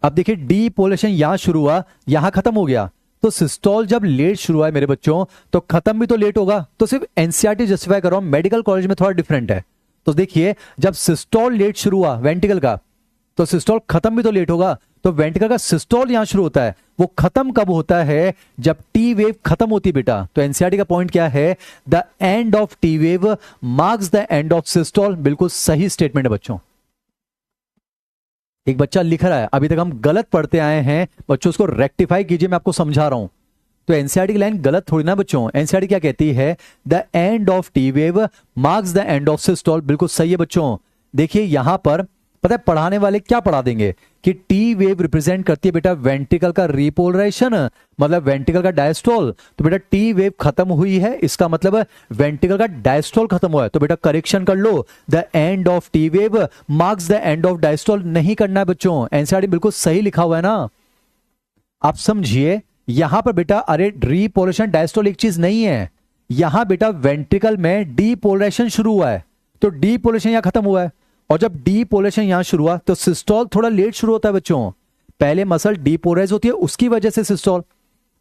अब देखिए डीपोलराइजेशन यहां शुरू हुआ, यहां खत्म हो गया, तो सिस्टोल जब लेट शुरू हुआ है मेरे बच्चों तो खत्म भी तो लेट होगा। तो सिर्फ एनसीईआरटी जस्टिफाई कर रहा हूं, मेडिकल कॉलेज में थोड़ा डिफरेंट है। तो देखिए जब सिस्टोल लेट शुरू हुआ वेंट्रिकल का, तो सिस्टोल खत्म भी तो लेट होगा। तो वेंट्रिकल का सिस्टोल यहां शुरू होता है, वो खत्म कब होता है? जब टी वेव खत्म होती है बेटा। तो एनसीईआरटी का पॉइंट क्या है? The end of T wave marks the end of systole. बिल्कुल सही स्टेटमेंट है बच्चों। एक बच्चा लिख रहा है अभी तक हम गलत पढ़ते आए हैं, बच्चों उसको रेक्टिफाई कीजिए, मैं आपको समझा रहा हूं। तो एनसीईआरटी की लाइन गलत थोड़ी ना बच्चों। एनसीईआरटी क्या कहती है? The end of T wave marks the end of systole. बिल्कुल सही है बच्चों। देखिए यहां पर पता है पढ़ाने वाले क्या पढ़ा देंगे कि टी वेव रिप्रेजेंट करती है बेटा वेंट्रिकल का रिपोलराइजेशन, मतलब वेंट्रिकल का डायस्टोल। तो बेटा टी वेव खत्म हुई है, इसका मतलब वेंट्रिकल का डायस्टोल खत्म हुआ है। तो बेटा करेक्शन कर लो, the end of T wave marks the end of diastole नहीं करना है बच्चों। एनसीईआरटी बिल्कुल सही लिखा हुआ है ना। आप समझिए यहां पर बेटा, अरे रिपोलराइजेशन डायस्टोल एक चीज नहीं है। यहां बेटा वेंट्रिकल में डीपोलराइजेशन शुरू हुआ है तो डीपोलराइजेशन यहां खत्म हुआ है। और जब डीपोलराइजेशन यहां शुरू हुआ तो सिस्टोल थोड़ा लेट शुरू होता है बच्चों। पहले मसल डीपोलराइज होती है, उसकी वजह से सिस्टोल।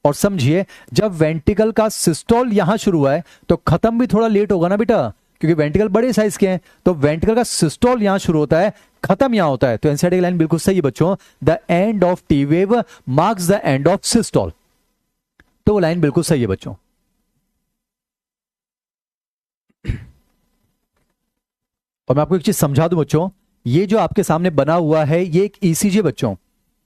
और समझिए जब वेंट्रिकल का सिस्टोल यहां शुरू हुआ है तो खत्म भी थोड़ा लेट होगा ना बेटा, क्योंकि वेंट्रिकल बड़े साइज के हैं। तो वेंट्रिकल का सिस्टोल यहां शुरू होता है, खत्म यहां होता है। तो एनसीईआरटी की लाइन बिल्कुल सही है बच्चों, the end of T wave marks the end of systole. तो वो लाइन बिल्कुल सही है बच्चों। और मैं आपको एक चीज समझा दूं बच्चों, ये जो आपके सामने बना हुआ है ये एक ईसीजी बच्चों।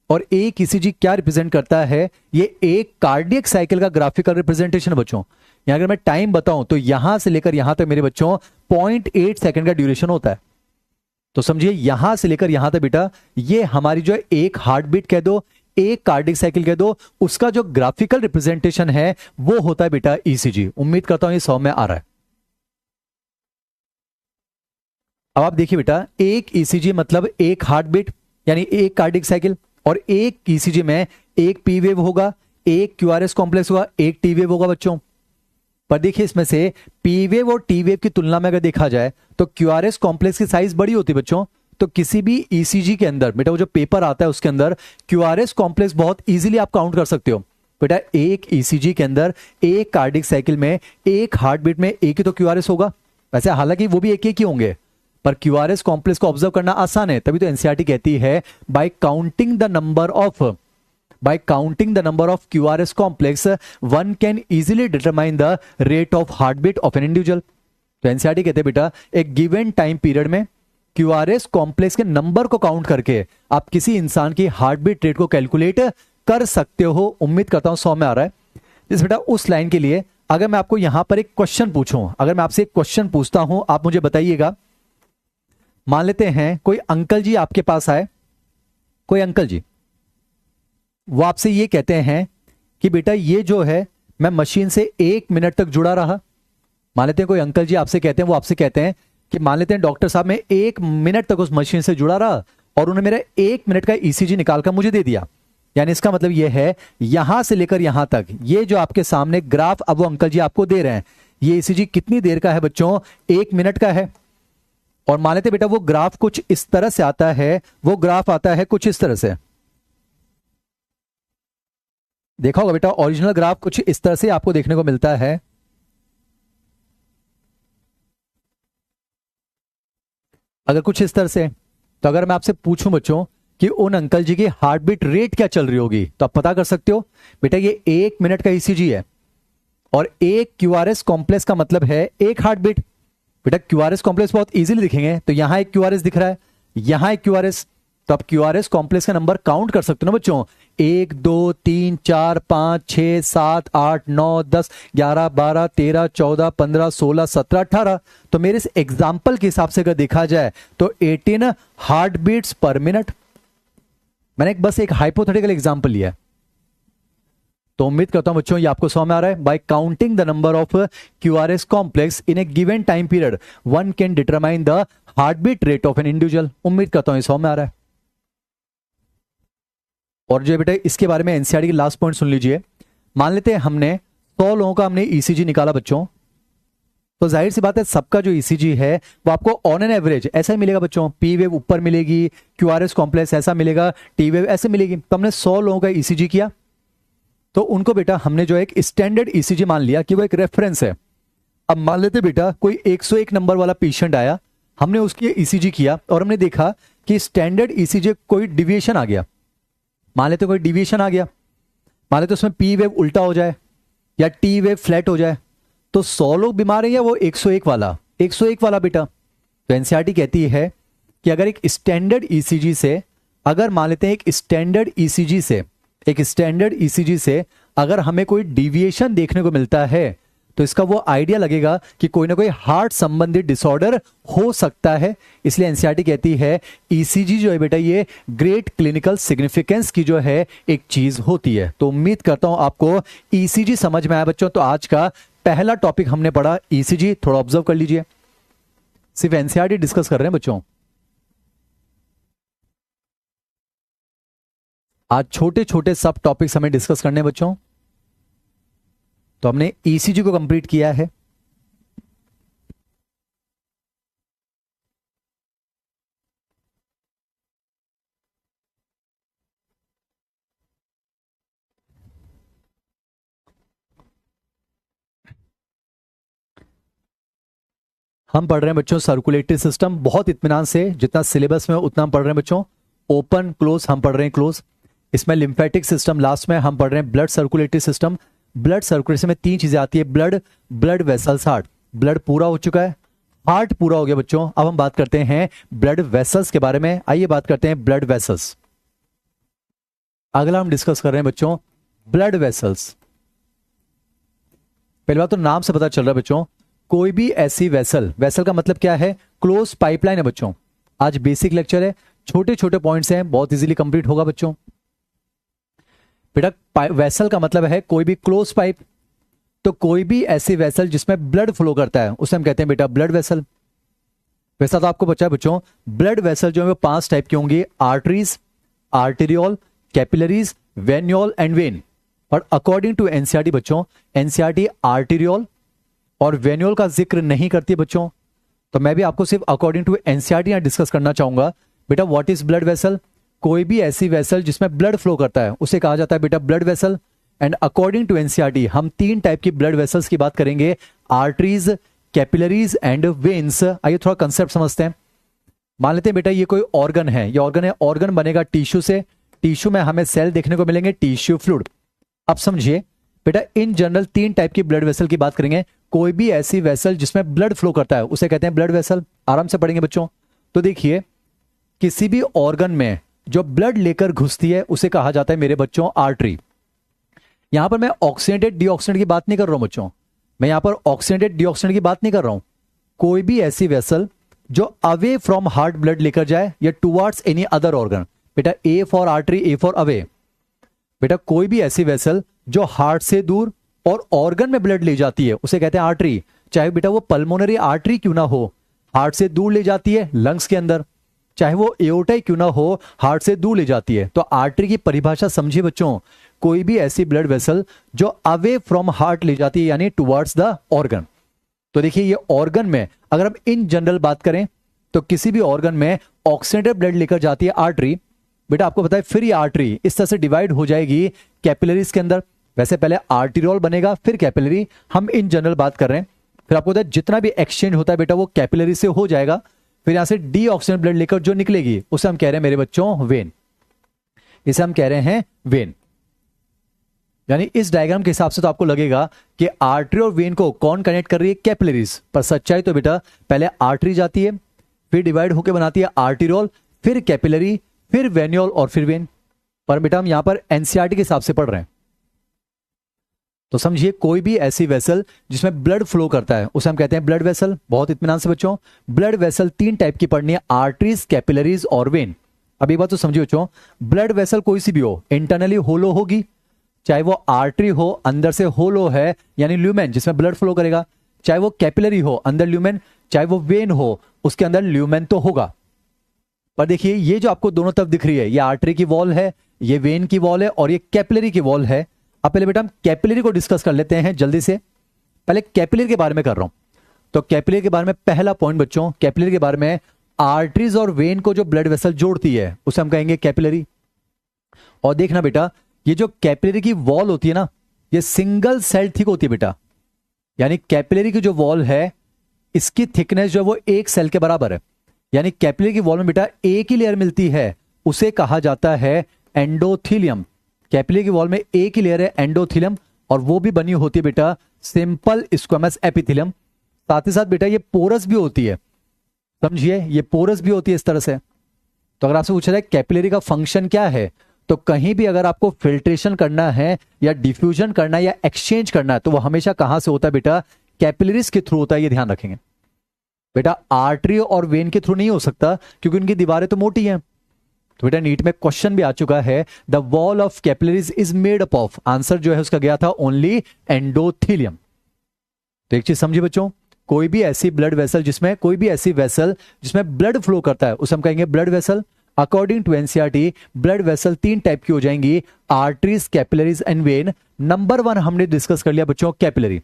और एक ईसीजी क्या रिप्रेजेंट करता है? ये एक कार्डियक साइकिल का ग्राफिकल रिप्रेजेंटेशन है बच्चों। यहां अगर मैं टाइम बताऊं तो यहां से लेकर यहां तक मेरे बच्चों 0.8 सेकंड का ड्यूरेशन होता है। तो समझिए यहां से लेकर यहां तक बेटा, ये हमारी जो है एक हार्ट बीट कह दो, एक कार्डियक साइकिल कह दो, उसका जो ग्राफिकल रिप्रेजेंटेशन है वो होता है बेटा ईसीजी। उम्मीद करता हूं ये समझ में आ रहा है। अब आप देखिए बेटा, एक ईसीजी मतलब एक हार्ट बीट यानी एक कार्डियक साइकिल, और एक ईसीजी में एक पी वेव होगा, एक क्यूआरएस कॉम्प्लेक्स होगा, एक टी वेव होगा बच्चों। पर देखिए इसमें से पी वेव और टी वेव की तुलना में अगर देखा जाए तो क्यूआरएस कॉम्प्लेक्स की साइज बड़ी होती है बच्चों। तो किसी भी ईसीजी के अंदर बेटा वो जो पेपर आता है उसके अंदर क्यूआरएस कॉम्प्लेक्स बहुत इजीली आप काउंट कर सकते हो बेटा। एक ईसीजी के अंदर एक कार्डियक साइकिल में एक हार्ट बीट में एक ही तो क्यूआरएस होगा। वैसे हालांकि वो भी एक ही होंगे, पर क्यूआरएस कॉम्प्लेक्स को ऑब्जर्व करना आसान है। तभी तो एनसीईआरटी कहती है by counting the number of QRS complex one can easily determine the rate of heart beat of an individual. तो एनसीईआरटी कहते हैं बेटा एक गिवन टाइम पीरियड में क्यूआरएस कॉम्प्लेक्स के नंबर को काउंट करके आप किसी इंसान की हार्ट बीट रेट को कैलकुलेट कर सकते हो। उम्मीद करता हूं समझ में आ रहा है। इस बेटा उस लाइन के लिए अगर मैं आपको यहां पर एक क्वेश्चन पूछूं, अगर मैं आपसे एक क्वेश्चन पूछता हूं, आप मुझे बताइएगा। मान लेते हैं कोई अंकल जी आपके पास आए, कोई अंकल जी, वो आपसे ये कहते हैं कि बेटा ये जो है मैं मशीन से 1 मिनट तक जुड़ा रहा, मान लेते हैं कोई अंकल जी आपसे कहते हैं, वो आपसे कहते हैं कि मान लेते हैं डॉक्टर साहब मैं 1 मिनट तक उस मशीन से जुड़ा रहा और उन्होंने मेरा 1 मिनट का ईसीजी निकाल कर मुझे दे दिया। यानी इसका मतलब ये है यहां से लेकर यहां तक, ये जो आपके सामने ग्राफ अब वो अंकल जी आपको दे रहे हैं, ये ईसीजी कितनी देर का है बच्चों? 1 मिनट का है। और मान लेते बेटा वो ग्राफ कुछ इस तरह से आता है, वो ग्राफ आता है कुछ इस तरह से। देखा होगा बेटा ओरिजिनल ग्राफ कुछ इस तरह से आपको देखने को मिलता है। अगर कुछ इस तरह से, तो अगर मैं आपसे पूछूं बच्चों कि उन अंकल जी की हार्ट बीट रेट क्या चल रही होगी, तो आप पता कर सकते हो बेटा ये 1 मिनट का ईसीजी है और एक क्यूआरएस कॉम्प्लेक्स का मतलब है एक हार्ट बीट। बेटा क्यूआरएस कॉम्प्लेक्स बहुत इजीली दिखेंगे, तो यहां एक क्यूआरएस दिख रहा है, यहां एक क्यूआरएस, तो आप क्यूआरएस कॉम्प्लेक्स का नंबर काउंट कर सकते हो ना बच्चों, 1 2 3 4 5 6 7 8 9 10 11 12 13 14 15 16 17 18। तो मेरे इस एग्जाम्पल के हिसाब से अगर देखा जाए तो 18 हार्ट बीट्स पर मिनट। मैंने बस एक हाइपोथेटिकल एग्जाम्पल लिया है, तो उम्मीद करता हूं बच्चों ये आपको समझ में आ रहा है। By counting the number of QRS complex in a given time period one can determine the heart beat rate of an individual. उम्मीद करता हूं ये समझ में आ रहा है। और जो बेटा इसके बारे में एनसीईआरटी की लास्ट पॉइंट सुन लीजिए। मान लेते हैं हमने 100 लोगों का हमने ईसीजी निकाला बच्चों, तो जाहिर सी बात है सबका जो ईसीजी है वो आपको ऑन एन एवरेज ऐसा ही मिलेगा बच्चों। पी वेव ऊपर मिलेगी, क्यूआरएस कॉम्प्लेक्स ऐसा मिलेगा, टी वेव ऐसे मिलेगी। तो हमने 100 लोगों का ईसीजी किया, तो उनको बेटा हमने जो एक स्टैंडर्ड ईसीजी मान लिया कि वो एक रेफरेंस है। अब मान लेते बेटा कोई 101 नंबर वाला पेशेंट आया, हमने उसकी ईसीजी किया और हमने देखा कि स्टैंडर्ड ईसीजी कोई डिविएशन आ गया। मान लेते कोई डिविएशन आ गया, मान लेते उसमें पी वेव उल्टा हो जाए या टी वेव फ्लैट हो जाए, तो 100 लोग बीमार हैं या वो 101 वाला? 101 वाला बेटा। तो एनसीईआरटी कहती है कि अगर एक स्टैंडर्ड ईसीजी से, अगर मान लेते हैं एक स्टैंडर्ड ईसीजी से अगर हमें कोई डिविएशन देखने को मिलता है, तो इसका वो आइडिया लगेगा कि कोई ना कोई हार्ट संबंधित डिसऑर्डर हो सकता है। इसलिए एनसीईआरटी कहती है ईसीजी जो है बेटा ये ग्रेट क्लिनिकल सिग्निफिकेंस की जो है एक चीज होती है। तो उम्मीद करता हूं आपको ईसीजी समझ में आया बच्चों। तो आज का पहला टॉपिक हमने पढ़ा ईसीजी, थोड़ा ऑब्जर्व कर लीजिए। सिर्फ एनसीईआरटी डिस्कस कर रहे हैं बच्चों। आज छोटे छोटे सब टॉपिक्स हमें डिस्कस करने हैं बच्चों। तो हमने ईसीजी को कंप्लीट किया है। हम पढ़ रहे हैं बच्चों सर्कुलेटरी सिस्टम, बहुत इत्मीनान से, जितना सिलेबस में उतना हम पढ़ रहे हैं बच्चों। ओपन क्लोज हम पढ़ रहे हैं क्लोज। इसमें लिम्फेटिक सिस्टम, लास्ट में हम पढ़ रहे हैं blood circulatory system. Blood circulation में 3 चीजें आती है, ब्लड वेसल्स, हार्ट। ब्लड पूरा हो चुका है, हार्ट पूरा हो गया बच्चों। अब हम बात करते हैं ब्लड वेसल्स के बारे में। आइए बात करते हैं ब्लड वेसल्स। अगला हम डिस्कस कर रहे हैं बच्चों ब्लड वेसल्स। पहली बात तो नाम से पता चल रहा है बच्चों, कोई भी ऐसी वेसल का मतलब क्या है? क्लोज पाइपलाइन है बच्चों। आज बेसिक लेक्चर है, छोटे छोटे पॉइंट्स हैं, बहुत इजीली कंप्लीट होगा बच्चों। बेटा वेसल का मतलब है कोई भी क्लोज पाइप, तो कोई भी ऐसी वेसल जिसमें ब्लड फ्लो करता है उसे हम कहते हैं बेटा ब्लड वेसल। वैसा तो आपको बच्चा है बच्चों, ब्लड वेसल जो है वो 5 टाइप की होंगी, arteries, arteriole, capillaries, venule and when. और अकॉर्डिंग टू एनसीईआरटी बच्चों, एनसीईआरटी आर्टेरियोल और वेन्यूल का जिक्र नहीं करती बच्चों। तो मैं भी आपको सिर्फ अकॉर्डिंग टू एनसीईआरटी यहां डिस्कस करना चाहूंगा। बेटा व्हाट इज ब्लड वेसल? कोई भी ऐसी वेसल जिसमें ब्लड फ्लो करता है उसे कहा जाता है बेटा blood vessel. And according to NCERT हम 3 टाइप की ब्लड वेसल्स की बात करेंगे, आर्टरीज, कैपिलरीज एंड वेन्स। आइए थोड़ा कंसेप्ट समझते हैं। मान लेते हैं बेटा ये कोई ऑर्गन है, ये ऑर्गन है, ऑर्गन बनेगा टिश्यू से, टिश्यू में हमें सेल देखने को मिलेंगे, टिश्यू फ्लूइड। अब समझिए बेटा इन जनरल 3 टाइप की ब्लड वेसल की बात करेंगे। कोई भी ऐसी वेसल जिसमें ब्लड फ्लो करता है उसे कहते हैं ब्लड वेसल। आराम से पढ़ेंगे बच्चों। तो देखिए किसी भी ऑर्गन में जो ब्लड लेकर घुसती है उसे कहा जाता है मेरे बच्चों आर्टरी। यहां पर मैं ऑक्सीडेटेड डीऑक्सीडेंट की बात नहीं कर रहा हूं बच्चों, मैं यहां पर ऑक्सीडेटेड डीऑक्सीडेंट की बात नहीं कर रहा हूं। कोई भी ऐसी वेसल जो अवे फ्रॉम हार्ट ब्लड लेकर जाए या टुवर्ड्स एनी अदर ऑर्गन। बेटा A for artery, A for away. बेटा कोई भी ऐसी वेसल जो हार्ट से दूर और ऑर्गन में ब्लड ले जाती है उसे कहते हैं आर्टरी। चाहे बेटा वो पल्मोनरी आर्टरी क्यों ना हो, हार्ट से दूर ले जाती है लंग्स के अंदर, चाहे वो एओर्टा क्यों ना हो, हार्ट से दूर ले जाती है। तो आर्टरी की परिभाषा समझिए बच्चों, कोई भी ऐसी ब्लड वेसल जो अवे फ्रॉम हार्ट ले जाती है, यानी टुवर्ड्स द ऑर्गन। तो देखिए ये ऑर्गन में अगर हम इन जनरल बात करें तो किसी भी ऑर्गन में ऑक्सीडेटेड ब्लड लेकर जाती है आर्टरी। बेटा आपको पता है फिर ये आर्टरी इस तरह से डिवाइड हो जाएगी कैपिलरीज के अंदर। वैसे पहले आर्टेरियोल बनेगा फिर कैपिलरी, हम इन जनरल बात कर रहे हैं। फिर आपको पता है जितना भी एक्सचेंज होता है बेटा वो कैपिलरी से हो जाएगा। फिर यहां से डीऑक्सीजन ब्लड लेकर जो निकलेगी उसे हम कह रहे हैं मेरे बच्चों वेन, इसे हम कह रहे हैं वेन। यानी इस डायग्राम के हिसाब से तो आपको लगेगा कि आर्टरी और वेन को कौन कनेक्ट कर रही है, कैपिलरीज। पर सच्चाई तो बेटा पहले आर्टरी जाती है, फिर डिवाइड होकर बनाती है आर्टेरियोल, फिर कैपिलरी, फिर वेन्यूल और फिर वेन। पर बेटा हम यहां पर एनसीईआरटी के हिसाब से पढ़ रहे हैं। तो समझिए कोई भी ऐसी वेसल जिसमें ब्लड फ्लो करता है उसे हम कहते हैं ब्लड वेसल। बहुत इत्मीनान से बच्चों, ब्लड वेसल 3 टाइप की पढ़नी है, आर्टरीज, कैपिलरीज और वेन। अब एक बात तो समझिए बच्चों, ब्लड वेसल कोई सी भी हो, इंटरनली होलो होगी, चाहे वो आर्टरी हो अंदर से होलो है यानी ल्यूमेन जिसमें ब्लड फ्लो करेगा, चाहे वो कैपिलरी हो अंदर ल्यूमेन, चाहे वो वेन हो उसके अंदर ल्यूमेन तो होगा। पर देखिए ये जो आपको दोनों तरफ दिख रही है, ये आर्टरी की वॉल है, ये वेन की वॉल है और ये कैपिलरी की वॉल है। अब पहले बेटा हम कैपिलरी को डिस्कस कर लेते हैं जल्दी से। पहले कैपिलरी के बारे में कर रहा हूं। तो कैपिलरी के बारे में पहला पॉइंट बच्चों, कैपिलरी के बारे में आर्टरीज और वेन को जो ब्लड वेसल जोड़ती है उसे हम कहेंगे कैपिलरी। और देखना बेटा ये जो कैपिलरी की वॉल होती है ना, ये सिंगल सेल थिक होती है बेटा। यानी कैपिलरी की जो वॉल है इसकी थिकनेस जो है वो एक सेल के बराबर है। यानी कैपिलरी की वॉल में बेटा एक ही लेयर मिलती है, उसे कहा जाता है एंडोथीलियम। कैपिलरी की वॉल में एक ही लेयर है एंडोथीलियम, और वो भी बनी होती है बेटा सिंपल स्क्वेमस एपिथेलियम। साथ ही साथ बेटा ये पोरस भी होती है, समझिए ये पोरस भी होती है इस तरह से। तो अगर आपसे पूछा जाए कैपिलरी का फंक्शन क्या है, तो कहीं भी अगर आपको फिल्ट्रेशन करना है या डिफ्यूजन करना है या एक्सचेंज करना है तो वो हमेशा कहां से होता है बेटा, कैपिलरीज के थ्रू होता है। ये ध्यान रखेंगे बेटा, आर्टरी और वेन के थ्रू नहीं हो सकता क्योंकि उनकी दीवारें तो मोटी हैं। तो बेटा नीट में क्वेश्चन भी आ चुका है, the wall of capillaries is made up of, answer जो है उसका गया था ओनली एंडोथीलियम। तो एक चीज समझिए बच्चों, कोई भी ऐसी ब्लड वेसल जिसमें कोई भी ऐसी वेसल जिसमें ब्लड फ्लो करता है उसे हम कहेंगे blood vessel. According to NCERT blood vessel 3 type की हो जाएंगी, arteries, capillaries and vein. Number 1 हमने डिस्कस कर लिया बच्चों कैपिलरी।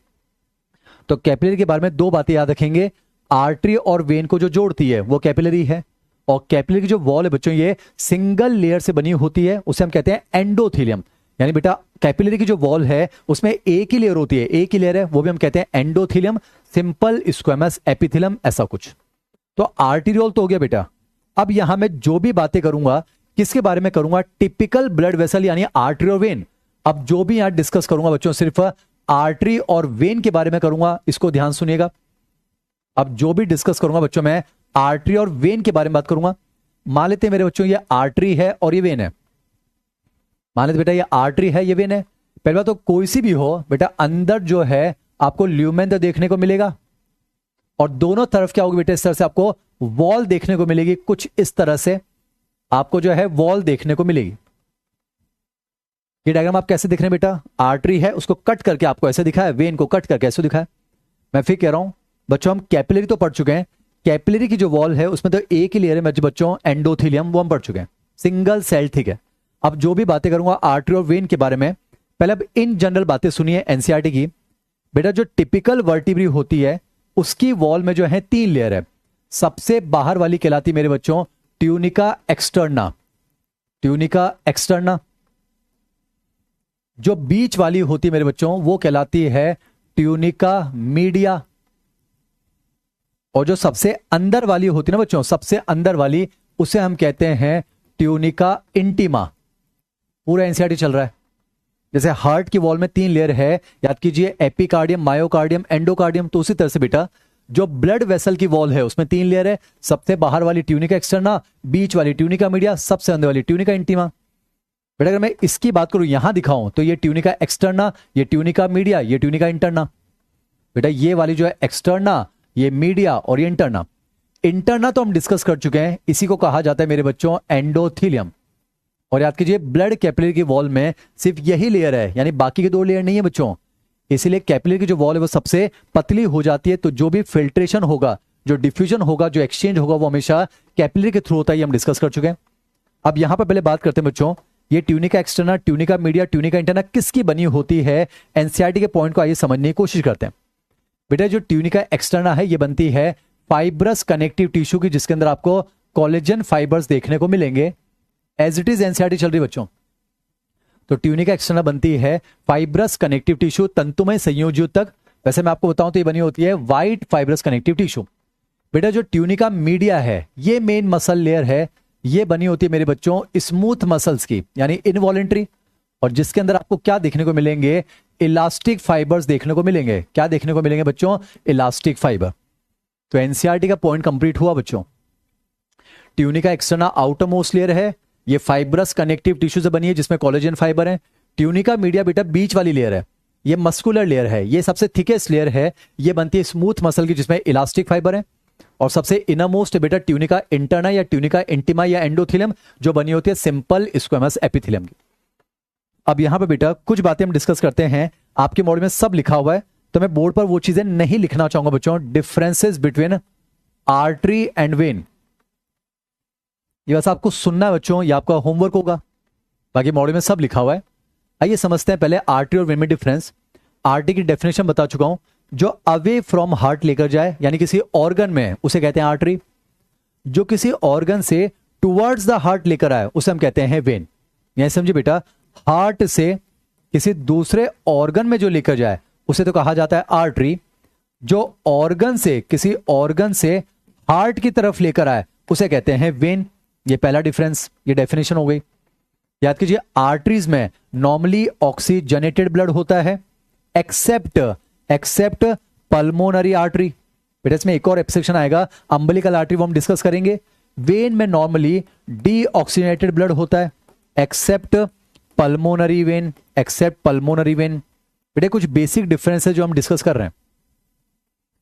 तो कैपिलरी के बारे में 2 बातें याद रखेंगे, आर्टरी और वेन को जो जोड़ती है वो कैपिलरी है, और कैपिलरी की जो वॉल है बच्चों ये सिंगल लेयर से बनी होती है, उसे हम कहते हैं एंडोथीलियम। यानी बेटा कैपिलरी की जो वॉल है उसमें एक ही लेयर होती है, एक ही लेयर है, वो भी हम कहते हैं एंडोथीलियम, सिंपल स्क्वेमस एपिथेलियम ऐसा कुछ। तो आर्टेरियोल तो हो गया बेटा। अब यहां मैं जो भी बातें करूंगा किसके बारे में करूंगा, टिपिकल ब्लड वेसल यानी आर्टरी और वेन। अब जो भी यहां डिस्कस करूंगा बच्चों सिर्फ आर्टरी और वेन के बारे में करूंगा, इसको ध्यान सुनिएगा। अब जो भी डिस्कस करूंगा बच्चों मैं आर्टरी और वेन के बारे में बात करूंगा। मान लेते हैं मेरे बच्चों ये आर्टरी है और ये वेन है, मान लेते बेटा ये आर्टरी है ये वेन है। पहली बात तो कोई सी भी हो बेटा अंदर जो है आपको ल्यूमेन देखने को मिलेगा, और दोनों तरफ क्या होगी बेटा, इस तरह से आपको वॉल देखने को मिलेगी, कुछ इस तरह से आपको जो है वॉल देखने को मिलेगी। ये डायग्राम आप कैसे दिख रहे हैं बेटा, आर्टरी है उसको कट करके आपको ऐसे दिखा है, वेन को कट करके ऐसे दिखा है। मैं फिर कह रहा हूं बच्चों हम कैपिलरी तो पढ़ चुके हैं, कैपिलरी की जो वॉल है उसमें तो एक ही लेयर है बच्चों एंडोथीलियम, वो हम पढ़ चुके हैं, सिंगल सेल ठीक है। अब जो भी बातें करूंगा आर्टरी और वेन के बारे में, पहले अब इन जनरल बातें सुनिए एनसीईआरटी की। बेटा जो टिपिकल वर्टिब्री होती है उसकी वॉल में जो है 3 लेयर है। सबसे बाहर वाली कहलाती मेरे बच्चों ट्यूनिका एक्सटर्ना, ट्यूनिका एक्सटर्ना। जो बीच वाली होती है मेरे बच्चों वो कहलाती है ट्यूनिका मीडिया, और जो सबसे अंदर वाली होती है ना बच्चों, सबसे अंदर वाली उसे हम कहते हैं ट्यूनिका इंटीमा। पूरा एनसीईआरटी चल रहा है। जैसे हार्ट की वॉल में 3 लेयर है, याद कीजिए एपिकार्डियम, मायोकार्डियम, एंडोकार्डियम। तो उसी तरह से बेटा जो ब्लड वेसल की वॉल है उसमें 3 लेयर है, सबसे बाहर वाली ट्यूनिका एक्सटर्ना, बीच वाली ट्यूनिका मीडिया, सबसे अंदर वाली ट्यूनिका इंटीमा। बेटा अगर मैं इसकी बात करूं यहां दिखाऊं तो ये ट्यूनिका एक्सटर्ना, ये ट्यूनिका मीडिया, ये ट्यूनिका इंटरना। बेटा ये वाली जो है एक्सटर्ना, ये मीडिया और ये इंटरना। इंटरना तो हम डिस्कस कर चुके हैं, इसी को कहा जाता है मेरे बच्चों एंडोथीलियम। और याद कीजिए ब्लड कैपिलरी की वॉल में सिर्फ यही लेयर है, यानी बाकी के 2 लेयर नहीं है बच्चों। इसीलिए कैपिलरी की जो वॉल है वो सबसे पतली हो जाती है। तो जो भी फिल्ट्रेशन होगा, जो डिफ्यूजन होगा, जो एक्सचेंज होगा, वो हमेशा कैपिलरी के थ्रू होता है। ये हम डिस्कस कर चुके हैं। अब यहां पर पहले बात करते हैं बच्चों, ये tunica externa, tunica media, tunica interna किसकी बनी होती है? एनसीईआरटी के पॉइंट को आइए समझने की कोशिश करते हैं। बेटा जो ट्यूनिका एक्सटर्ना है ये बनती है फाइब्रस कनेक्टिव टिश्यू की, जिसके अंदर आपको कोलेजन फाइबर्स देखने को मिलेंगे। एज इट इज एनसीईआरटी चल रही बच्चों। तो ट्यूनिका एक्सटर्ना बनती है फाइब्रस कनेक्टिव टिश्यू, तंतुमय संयोजी तक। वैसे मैं आपको बताऊं तो ये बनी होती है वाइट फाइब्रस कनेक्टिव टिश्यू। बेटा जो ट्यूनिका मीडिया है ये मेन मसल लेयर है, ये बनी होती है मेरे बच्चों स्मूथ मसल्स की, यानी इनवॉलेंट्री, और जिसके अंदर आपको क्या देखने को मिलेंगे? इलास्टिक फाइबर्स देखने को मिलेंगे। क्या देखने को मिलेंगे बच्चों? Elastic fibre. तो एनसीईआरटी का पॉइंट कंप्लीट हुआ बच्चों। Tunica externa outer most layer है, ये फाइब्रस कनेक्टिव टिश्यू से बनी है जिसमें कोलेजन फाइबर है। ट्यूनिका मीडिया बेटा बीच वाली लेयर है, ये मस्कुलर लेयर है, ये सबसे थिकेस्ट लेयर है, ये बनती है स्मूथ मसल की जिसमें इलास्टिक फाइबर है। और सबसे इनरमोस्ट बेटा ट्यूनिका इंटरना या ट्यूनिका इंटिमा या एंडोथेलियम, जो बनी होती है सिंपल स्क्वेमस एपिथेलियम की। अब यहां पे बेटा कुछ बातें हम डिस्कस करते हैं। आपके मॉडल में सब लिखा हुआ है, तो मैं बोर्ड पर वो चीजें नहीं लिखना चाहूंगा बच्चों। Differences between artery and when, ये बस आपको सुनना है बच्चों, ये आपका होमवर्क होगा। बाकी मॉडल में सब लिखा हुआ है। आइए समझते हैं पहले आर्टरी और वेन में डिफरेंस। आर्टरी की डेफिनेशन बता चुका हूं, जो अवे फ्रॉम हार्ट लेकर जाए, यानी किसी ऑर्गन में, उसे कहते हैं आर्टरी। जो किसी ऑर्गन से टुवर्ड्स द हार्ट लेकर आए उसे हम कहते हैं वेन। यह समझिए बेटा, हार्ट से किसी दूसरे ऑर्गन में जो लेकर जाए उसे तो कहा जाता है आर्टरी। जो ऑर्गन से, किसी ऑर्गन से हार्ट की तरफ लेकर आए उसे कहते हैं वेन। ये पहला डिफरेंस, ये डेफिनेशन हो गई। याद कीजिए, आर्टरीज में नॉर्मली ऑक्सीजनेटेड ब्लड होता है, एक्सेप्ट पल्मोनरी आर्टरी। बेटा इसमें एक और एक्सेप्शन आएगा, अम्बिलिकल आर्टरी, वो हम डिस्कस करेंगे। वेन में नॉर्मली डीऑक्सीजनेटेड ब्लड होता है, accept pulmonary vein, accept pulmonary vein. बेटा कुछ बेसिक डिफरेंस है जो हम डिस्कस कर रहे हैं।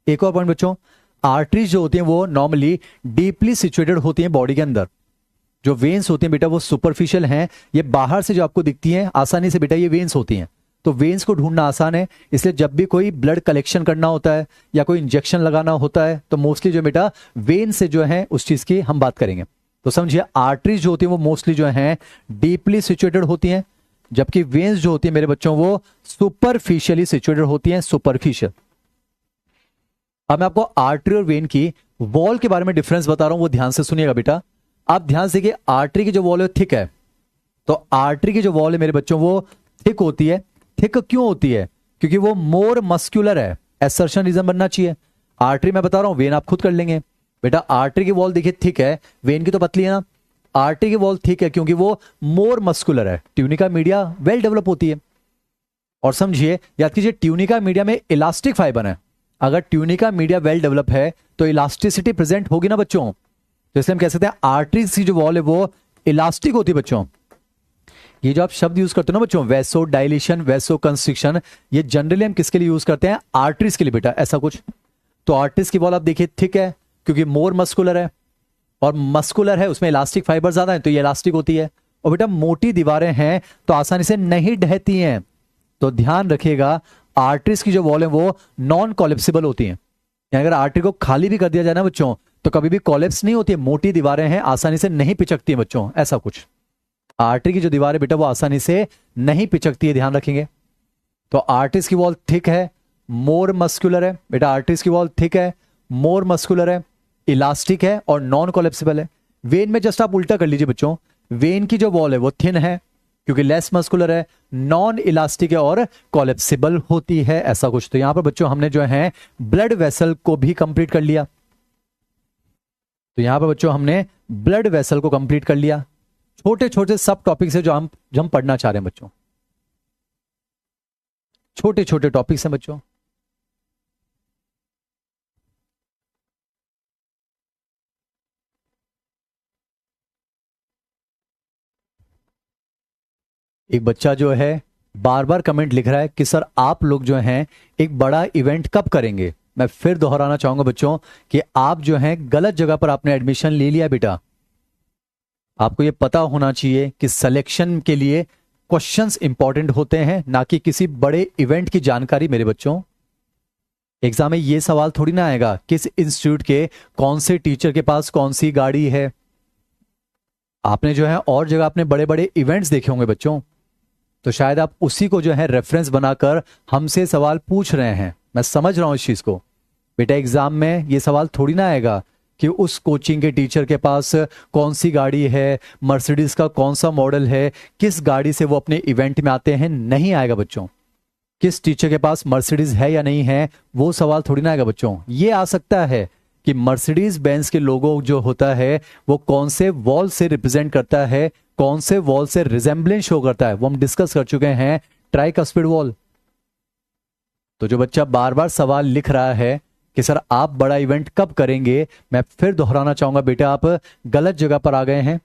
एक और पॉइंट बच्चों, आर्टरीज जो होती हैं वो नॉर्मली डीपली सिचुएटेड होती हैं बॉडी के अंदर। जो वेन्स होती हैं बेटा वो सुपरफिशियल हैं, ये बाहर से जो आपको दिखती हैं आसानी से बेटा ये वेन्स होती हैं। तो वेन्स को ढूंढना आसान है, इसलिए जब भी कोई ब्लड कलेक्शन करना होता है या कोई इंजेक्शन लगाना होता है तो मोस्टली जो बेटा वेन से जो है उस चीज की हम बात करेंगे। तो समझिए, आर्टरीज जो होती है वो मोस्टली जो है डीपली सिचुएटेड होती हैं, जबकि वेन्स जो होती है मेरे बच्चों वो सुपरफिशियली सिचुएटेड होती हैं, सुपरफिशियल। अब मैं आपको आर्टरी और वेन की वॉल के बारे में डिफरेंस बता रहा हूं, वो ध्यान से सुनिएगा बेटा। आप ध्यान से देखिए, आर्टरी की जो वॉल है थिक है, तो आर्टरी की जो वॉल है मेरे बच्चों वो थिक होती है। थिक क्यों होती है? क्योंकि वो मोर मस्कुलर है। एसर्शन रीजन बनना चाहिए। आर्टरी मैं बता रहा हूं, वेन आप खुद कर लेंगे। बेटा आर्टरी की वॉल देखिए थिक है, वेन की तो पतली है ना। आर्टरी की वॉल थिक है क्योंकि वो मोर मस्कुलर है। ट्यूनिका मीडिया वेल डेवलप होती है। और समझिए, याद कीजिए, ट्यूनिका मीडिया में इलास्टिक फाइबर है। अगर ट्यूनिका मीडिया वेल डेवलप है तो इलास्टिसिटी प्रेजेंट होगी ना बच्चों। तो इसलिए हम कह सकते हैं आर्टरीज की जो वॉल है वो इलास्टिक होती है बच्चों। ये जो आप शब्द यूज करते हो ना बच्चों, वैसो डायलेशन, वैसो कंस्ट्रिक्शन, ये जनरली हम किसके लिए यूज करते हैं? आर्टरीज के लिए बेटा, ऐसा कुछ। तो आर्टरीज की वॉल आप देखिए थिक है क्योंकि मोर मस्कुलर है, और मस्कुलर है उसमें इलास्टिक फाइबर ज्यादा है तो ये इलास्टिक होती है। और बेटा मोटी दीवारें हैं तो आसानी से नहीं ढहती हैं। तो ध्यान रखिएगा, आर्टरीज की जो वॉल है वो नॉन कोलेप्सिबल होती हैं। यानी अगर आर्टरी को खाली भी कर दिया जाए ना बच्चों तो कभी भी कोलेप्स नहीं होती है। मोटी दीवारें हैं, आसानी से नहीं पिचकती है बच्चों, ऐसा कुछ। आर्टरी की जो दीवार है बेटा वो आसानी से नहीं पिचकती है, ध्यान रखेंगे। तो आर्टरीज की वॉल थिक है, मोर मस्कुलर है। बेटा आर्टरीज की वॉल थिक है, मोर मस्कुलर है, इलास्टिक है और नॉन कोलेप्सिबल है। वेन में जस्ट आप उल्टा कर लीजिए बच्चों, वेन की जो वॉल है वो थिन है क्योंकि लेस मस्कुलर है, नॉन इलास्टिक है और कोलेप्सिबल होती है, ऐसा कुछ। तो यहां पर बच्चों हमने जो है ब्लड वेसल को भी कंप्लीट कर लिया। तो यहां पर बच्चों हमने ब्लड वेसल को कंप्लीट कर लिया। छोटे छोटे सब टॉपिक्स है जो हम पढ़ना चाह रहे हैं बच्चों, छोटे छोटे टॉपिक्स हैं बच्चों। एक बच्चा जो है बार बार कमेंट लिख रहा है कि सर आप लोग जो हैं एक बड़ा इवेंट कब करेंगे। मैं फिर दोहराना चाहूंगा बच्चों कि आप जो हैं गलत जगह पर आपने एडमिशन ले लिया बेटा। आपको ये पता होना चाहिए कि सिलेक्शन के लिए क्वेश्चंस इंपॉर्टेंट होते हैं, ना कि किसी बड़े इवेंट की जानकारी। मेरे बच्चों, एग्जाम में ये सवाल थोड़ी ना आएगा किस इंस्टीट्यूट के कौन से टीचर के पास कौन सी गाड़ी है। आपने जो है और जगह अपने बड़े बड़े इवेंट्स देखे होंगे बच्चों, तो शायद आप उसी को जो है रेफरेंस बनाकर हमसे सवाल पूछ रहे हैं। मैं समझ रहा हूं इस चीज को। बेटा, एग्जाम में ये सवाल थोड़ी ना आएगा कि उस कोचिंग के टीचर के पास कौन सी गाड़ी है, मर्सिडीज का कौन सा मॉडल है, किस गाड़ी से वो अपने इवेंट में आते हैं। नहीं आएगा बच्चों। किस टीचर के पास मर्सिडीज है या नहीं है, वो सवाल थोड़ी ना आएगा बच्चों। ये आ सकता है कि मर्सिडीज बेंज के लोगो जो होता है वो कौन से वॉल से रिप्रेजेंट करता है, कौन से वॉल से रिजेंबलेंस शो करता है, वो हम डिस्कस कर चुके हैं, ट्राइकस्पिड वॉल। तो जो बच्चा बार बार सवाल लिख रहा है कि सर आप बड़ा इवेंट कब करेंगे, मैं फिर दोहराना चाहूंगा, बेटा आप गलत जगह पर आ गए हैं।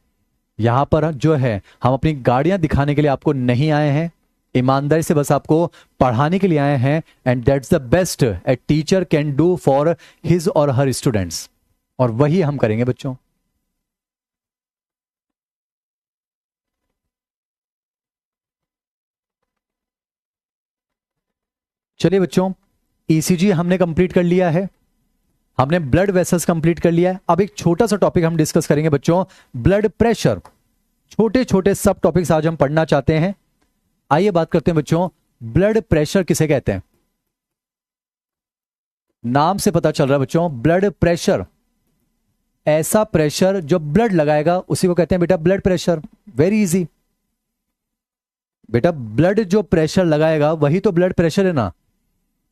यहां पर जो है हम अपनी गाड़ियां दिखाने के लिए आपको नहीं आए हैं, ईमानदारी से बस आपको पढ़ाने के लिए आए हैं। And that's the best a teacher can do for his और हर स्टूडेंट्स, और वही हम करेंगे बच्चों। चलिए बच्चों, ईसीजी हमने कंप्लीट कर लिया है, हमने ब्लड वेसल्स कंप्लीट कर लिया है। अब एक छोटा सा टॉपिक हम डिस्कस करेंगे बच्चों, ब्लड प्रेशर। छोटे छोटे सब टॉपिक्स आज हम पढ़ना चाहते हैं। आइए बात करते हैं बच्चों, ब्लड प्रेशर किसे कहते हैं। नाम से पता चल रहा है बच्चों, ब्लड प्रेशर, ऐसा प्रेशर जो ब्लड लगाएगा उसी को कहते हैं बेटा ब्लड प्रेशर। वेरी इजी बेटा, ब्लड जो प्रेशर लगाएगा वही तो ब्लड प्रेशर है ना।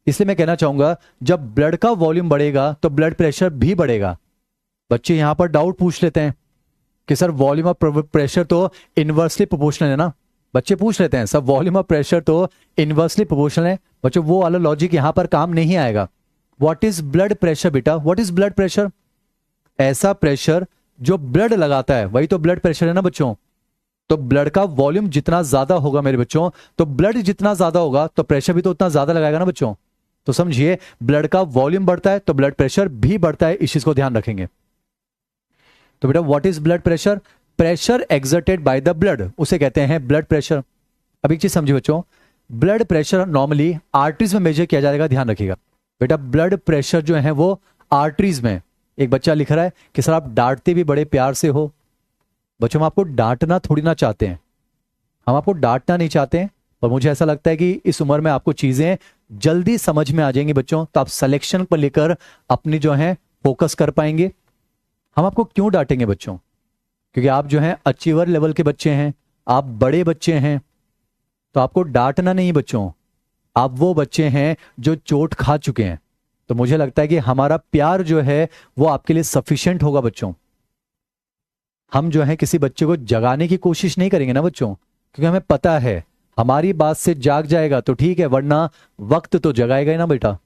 इसलिए मैं कहना चाहूंगा जब ब्लड का वॉल्यूम बढ़ेगा तो ब्लड प्रेशर भी बढ़ेगा। बच्चे यहां पर डाउट पूछ लेते हैं कि सर वॉल्यूम ऑफ प्रेशर तो इनवर्सली प्रोपोर्शनल है ना। बच्चे पूछ लेते हैं सर वॉल्यूम ऑफ प्रेशर तो इनवर्सली प्रोपोर्शनल है। बच्चों, वो वाला लॉजिक यहां पर काम नहीं आएगा। व्हाट इज ब्लड प्रेशर बेटा, व्हाट इज ब्लड प्रेशर? ऐसा प्रेशर जो ब्लड लगाता है वही तो ब्लड प्रेशर है ना बच्चों। तो ब्लड का वॉल्यूम जितना ज्यादा होगा मेरे बच्चों, तो ब्लड जितना ज्यादा होगा तो प्रेशर भी तो उतना ज्यादा लगाएगा ना बच्चों। तो समझिए, ब्लड का वॉल्यूम बढ़ता है तो ब्लड प्रेशर भी बढ़ता है, इस चीज को ध्यान रखेंगे। तो बेटा what is blood pressure? Pressure exerted by the blood, उसे कहते हैं ब्लड प्रेशर। अब एक चीज समझिए बच्चों, ब्लड प्रेशर नॉर्मली आर्टरीज में मेजर किया जाएगा, ध्यान रखिएगा बेटा। ब्लड प्रेशर जो है वो आर्टरीज में। एक बच्चा लिख रहा है कि सर आप डांटते भी बड़े प्यार से हो। बच्चों, हम आपको डांटना थोड़ी ना चाहते हैं, हम आपको डांटना नहीं चाहते हैं, पर मुझे ऐसा लगता है कि इस उम्र में आपको चीजें जल्दी समझ में आ जाएंगी बच्चों, तो आप सिलेक्शन पर लेकर अपनी जो है फोकस कर पाएंगे। हम आपको क्यों डांटेंगे बच्चों? क्योंकि आप जो है अचीवर लेवल के बच्चे हैं, आप बड़े बच्चे हैं, तो आपको डांटना नहीं बच्चों। आप वो बच्चे हैं जो चोट खा चुके हैं, तो मुझे लगता है कि हमारा प्यार जो है वो आपके लिए सफिशिएंट होगा बच्चों। हम जो है किसी बच्चे को जगाने की कोशिश नहीं करेंगे ना बच्चों, क्योंकि हमें पता है हमारी बात से जाग जाएगा तो ठीक है, वरना वक्त तो जगाएगा ही ना बेटा।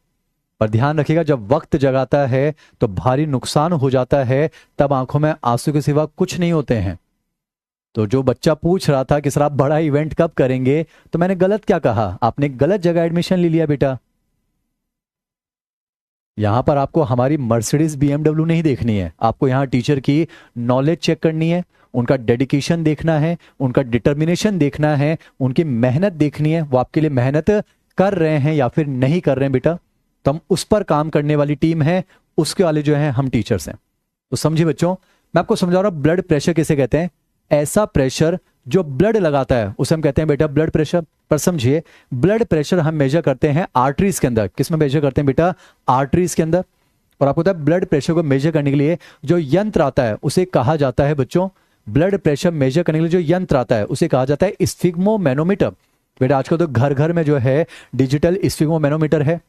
पर ध्यान रखिएगा, जब वक्त जगाता है तो भारी नुकसान हो जाता है, तब आंखों में आंसू के सिवा कुछ नहीं होते हैं। तो जो बच्चा पूछ रहा था कि सर आप बड़ा इवेंट कब करेंगे, तो मैंने गलत क्या कहा? आपने गलत जगह एडमिशन ले लिया बेटा। यहां पर आपको हमारी मर्सिडीज बीएमडब्ल्यू नहीं देखनी है, आपको यहां टीचर की नॉलेज चेक करनी है, उनका डेडिकेशन देखना है, उनका डिटर्मिनेशन देखना है, उनकी मेहनत देखनी है, वो आपके लिए मेहनत कर रहे हैं या फिर नहीं कर रहे हैं बेटा। तो हम उस पर काम करने वाली टीम है, उसके वाले जो है हम टीचर्स हैं। तो समझिए बच्चों, मैं आपको समझा रहा हूं ब्लड प्रेशर किसे कहते हैं। ऐसा प्रेशर जो ब्लड लगाता है उसे हम कहते हैं बेटा ब्लड प्रेशर। पर समझिए, ब्लड प्रेशर हम मेजर करते हैं आर्टरीज के अंदर। किस में मेजर करते हैं बेटा? आर्टरीज के अंदर। और आपको पता है ब्लड प्रेशर को मेजर करने के लिए जो यंत्र आता है उसे कहा जाता है बच्चों, ब्लड प्रेशर मेजर करने के लिए जो यंत्र आता है उसे कहा जाता है स्फिग्मोमैनोमीटर। बेटा आजकल तो घर घर में जो है डिजिटल स्फिग्मोमैनोमीटर है।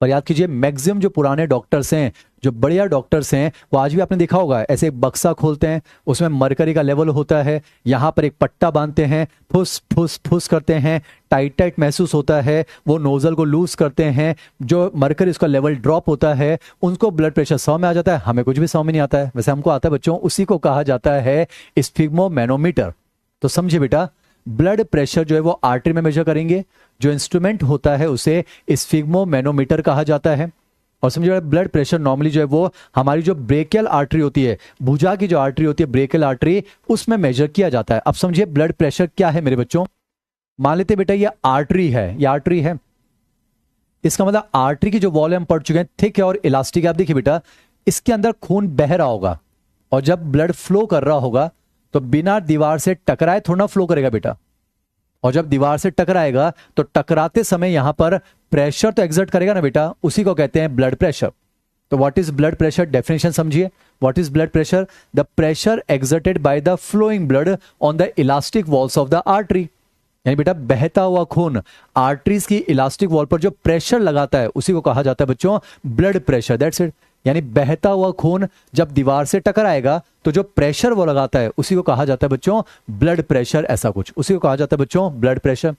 पर याद कीजिए, मैक्सिमम जो पुराने डॉक्टर्स हैं, जो बढ़िया डॉक्टर्स हैं, वो आज भी आपने देखा होगा ऐसे एक बक्सा खोलते हैं, उसमें मरकरी का लेवल होता है, यहां पर एक पट्टा बांधते हैं, फुस फुस फुस करते हैं, टाइट टाइट महसूस होता है, वो नोजल को लूज करते हैं, जो मरकरी उसका लेवल ड्रॉप होता है, उनको ब्लड प्रेशर 100 में आ जाता है। हमें कुछ भी 100 में नहीं आता है, वैसे हमको आता है बच्चों, उसी को कहा जाता है स्फिग्मोमैनोमीटर। तो समझिए बेटा, ब्लड प्रेशर जो है वो आर्टरी में मेजर करेंगे, जो इंस्ट्रूमेंट होता है उसे स्फिग्मोमैनोमीटर कहा जाता है। और समझिए ब्लड प्रेशर नॉर्मली जो है वो हमारी जो ब्रेकियल आर्टरी होती है, भुजा की जो आर्टरी होती है ब्रेकियल आर्टरी, उसमें मेजर किया जाता है। अब समझिए ब्लड प्रेशर क्या है मेरे बच्चों। मान लेते बेटा ये आर्टरी है, ये आर्टरी है, इसका मतलब आर्टरी की जो वॉल हम पढ़ चुके हैं थिक है और इलास्टिक है। आप देखिए बेटा इसके अंदर खून बह रहा होगा और जब ब्लड फ्लो कर रहा होगा तो बिना दीवार से टकराए थोड़ा फ्लो करेगा बेटा, और जब दीवार से टकराएगा तो टकराते समय यहां पर प्रेशर तो एग्जर्ट करेगा ना बेटा, उसी को कहते हैं ब्लड प्रेशर। तो what is blood pressure, definition समझिए। What is blood pressure? The pressure exerted by the flowing blood on the elastic walls of the artery. यानी बेटा बहता हुआ खून आर्टरीज की इलास्टिक वॉल पर जो प्रेशर लगाता है उसी को कहा जाता है बच्चों ब्लड प्रेशर। That's it. यानी बहता हुआ खून जब दीवार से टकराएगा तो जो प्रेशर वो लगाता है उसी को कहा जाता है बच्चों ब्लड प्रेशर, ऐसा कुछ, उसी को कहा जाता है बच्चों ब्लड प्रेशर।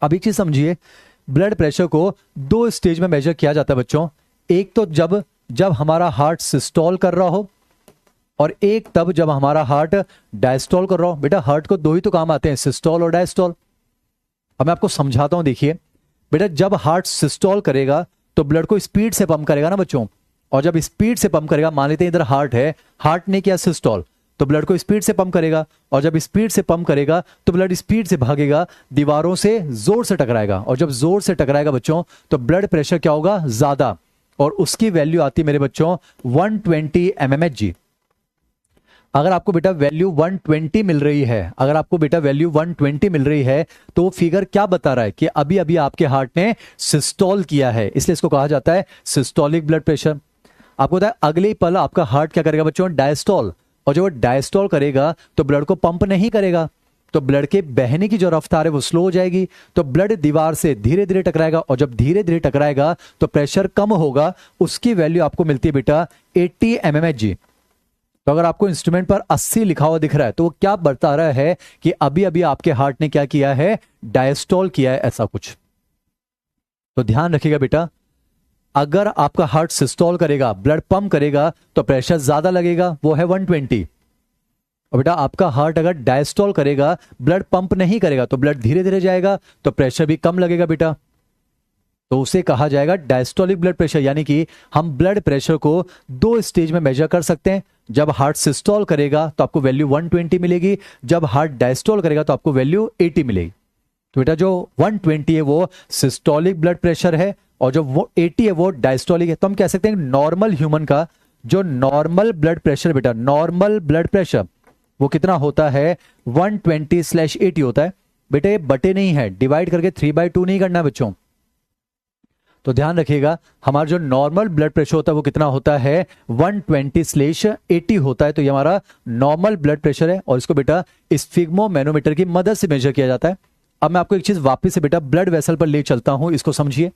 अब एक चीज समझिए, ब्लड प्रेशर को दो स्टेज में मेजर किया जाता है बच्चों। एक तो जब हमारा हार्ट सिस्टोल कर रहा हो, और एक तब जब हमारा हार्ट डायस्टोल कर रहा हो। बेटा हार्ट को दो ही तो काम आते हैं, सिस्टोल और डायस्टोल। अब मैं आपको समझाता हूं, देखिए बेटा जब हार्ट सिस्टोल करेगा तो ब्लड को स्पीड से पंप करेगा ना बच्चों, और जब स्पीड से पंप करेगा, मान लेते हैं इधर हार्ट है, हार्ट ने किया सिस्टोल तो ब्लड को स्पीड से पंप करेगा, और जब स्पीड से पंप करेगा तो ब्लड स्पीड से भागेगा, दीवारों से जोर से टकराएगा, और जब जोर से टकराएगा बच्चों तो ब्लड प्रेशर क्या होगा, ज्यादा, और उसकी वैल्यू आती है मेरे बच्चों 120 mmHg। अगर आपको बेटा वैल्यू 120 मिल रही है, अगर आपको बेटा वैल्यू 120 मिल रही है तो फिगर क्या बता रहा है कि अभी अभी आपके हार्ट ने सिस्टोल किया है, इसलिए इसको कहा जाता है सिस्टोलिक ब्लड प्रेशर। आपको पता है अगले ही पल आपका हार्ट क्या करेगा बच्चों, डायस्टोल, और जब वो डायस्टोल करेगा तो ब्लड को पंप नहीं करेगा, तो ब्लड के बहने की जो रफ्तार है वो स्लो हो जाएगी, तो ब्लड दीवार से धीरे धीरे टकराएगा, और जब धीरे धीरे टकराएगा तो प्रेशर कम होगा, उसकी वैल्यू आपको मिलती है बेटा 80 mmHg। तो अगर आपको इंस्ट्रूमेंट पर 80 लिखा हुआ दिख रहा है तो वो क्या बता रहा है कि अभी अभी आपके हार्ट ने क्या किया है, डायस्टोल किया है, ऐसा कुछ। तो ध्यान रखिएगा बेटा, अगर आपका हार्ट सिस्टोल करेगा, ब्लड पंप करेगा तो प्रेशर ज्यादा लगेगा, वो है 120। और बेटा आपका हार्ट अगर डायस्टोल करेगा, ब्लड पंप नहीं करेगा तो ब्लड धीरे धीरे जाएगा तो प्रेशर भी कम लगेगा बेटा, तो उसे कहा जाएगा डायस्टोलिक ब्लड प्रेशर। यानी कि हम ब्लड प्रेशर को दो स्टेज में मेजर कर सकते हैं। जब हार्ट सिस्टोल करेगा तो आपको वैल्यू 120 मिलेगी, जब हार्ट डायस्टोल करेगा तो आपको वैल्यू 80 मिलेगी। तो बेटा जो 120 है वो सिस्टोलिक ब्लड प्रेशर है, और जो वो 80 है वो डायस्टोलिक है। तो हम कह सकते हैं नॉर्मल ह्यूमन का जो नॉर्मल ब्लड प्रेशर, बेटा नॉर्मल ब्लड प्रेशर वो कितना होता है, 120/80 होता है। बेटा ये बटे नहीं है, डिवाइड करके 3/2 नहीं करना है बच्चों। तो ध्यान रखिएगा हमारा जो नॉर्मल ब्लड प्रेशर होता है वो कितना होता है, 120/80 होता है। तो ये हमारा नॉर्मल ब्लड प्रेशर है, और इसको बेटा स्फिग्मोमैनोमीटर की मदद से मेजर किया जाता है। अब मैं आपको एक चीज वापस से बेटा ब्लड वेसल पर ले चलता हूं, इसको समझिए,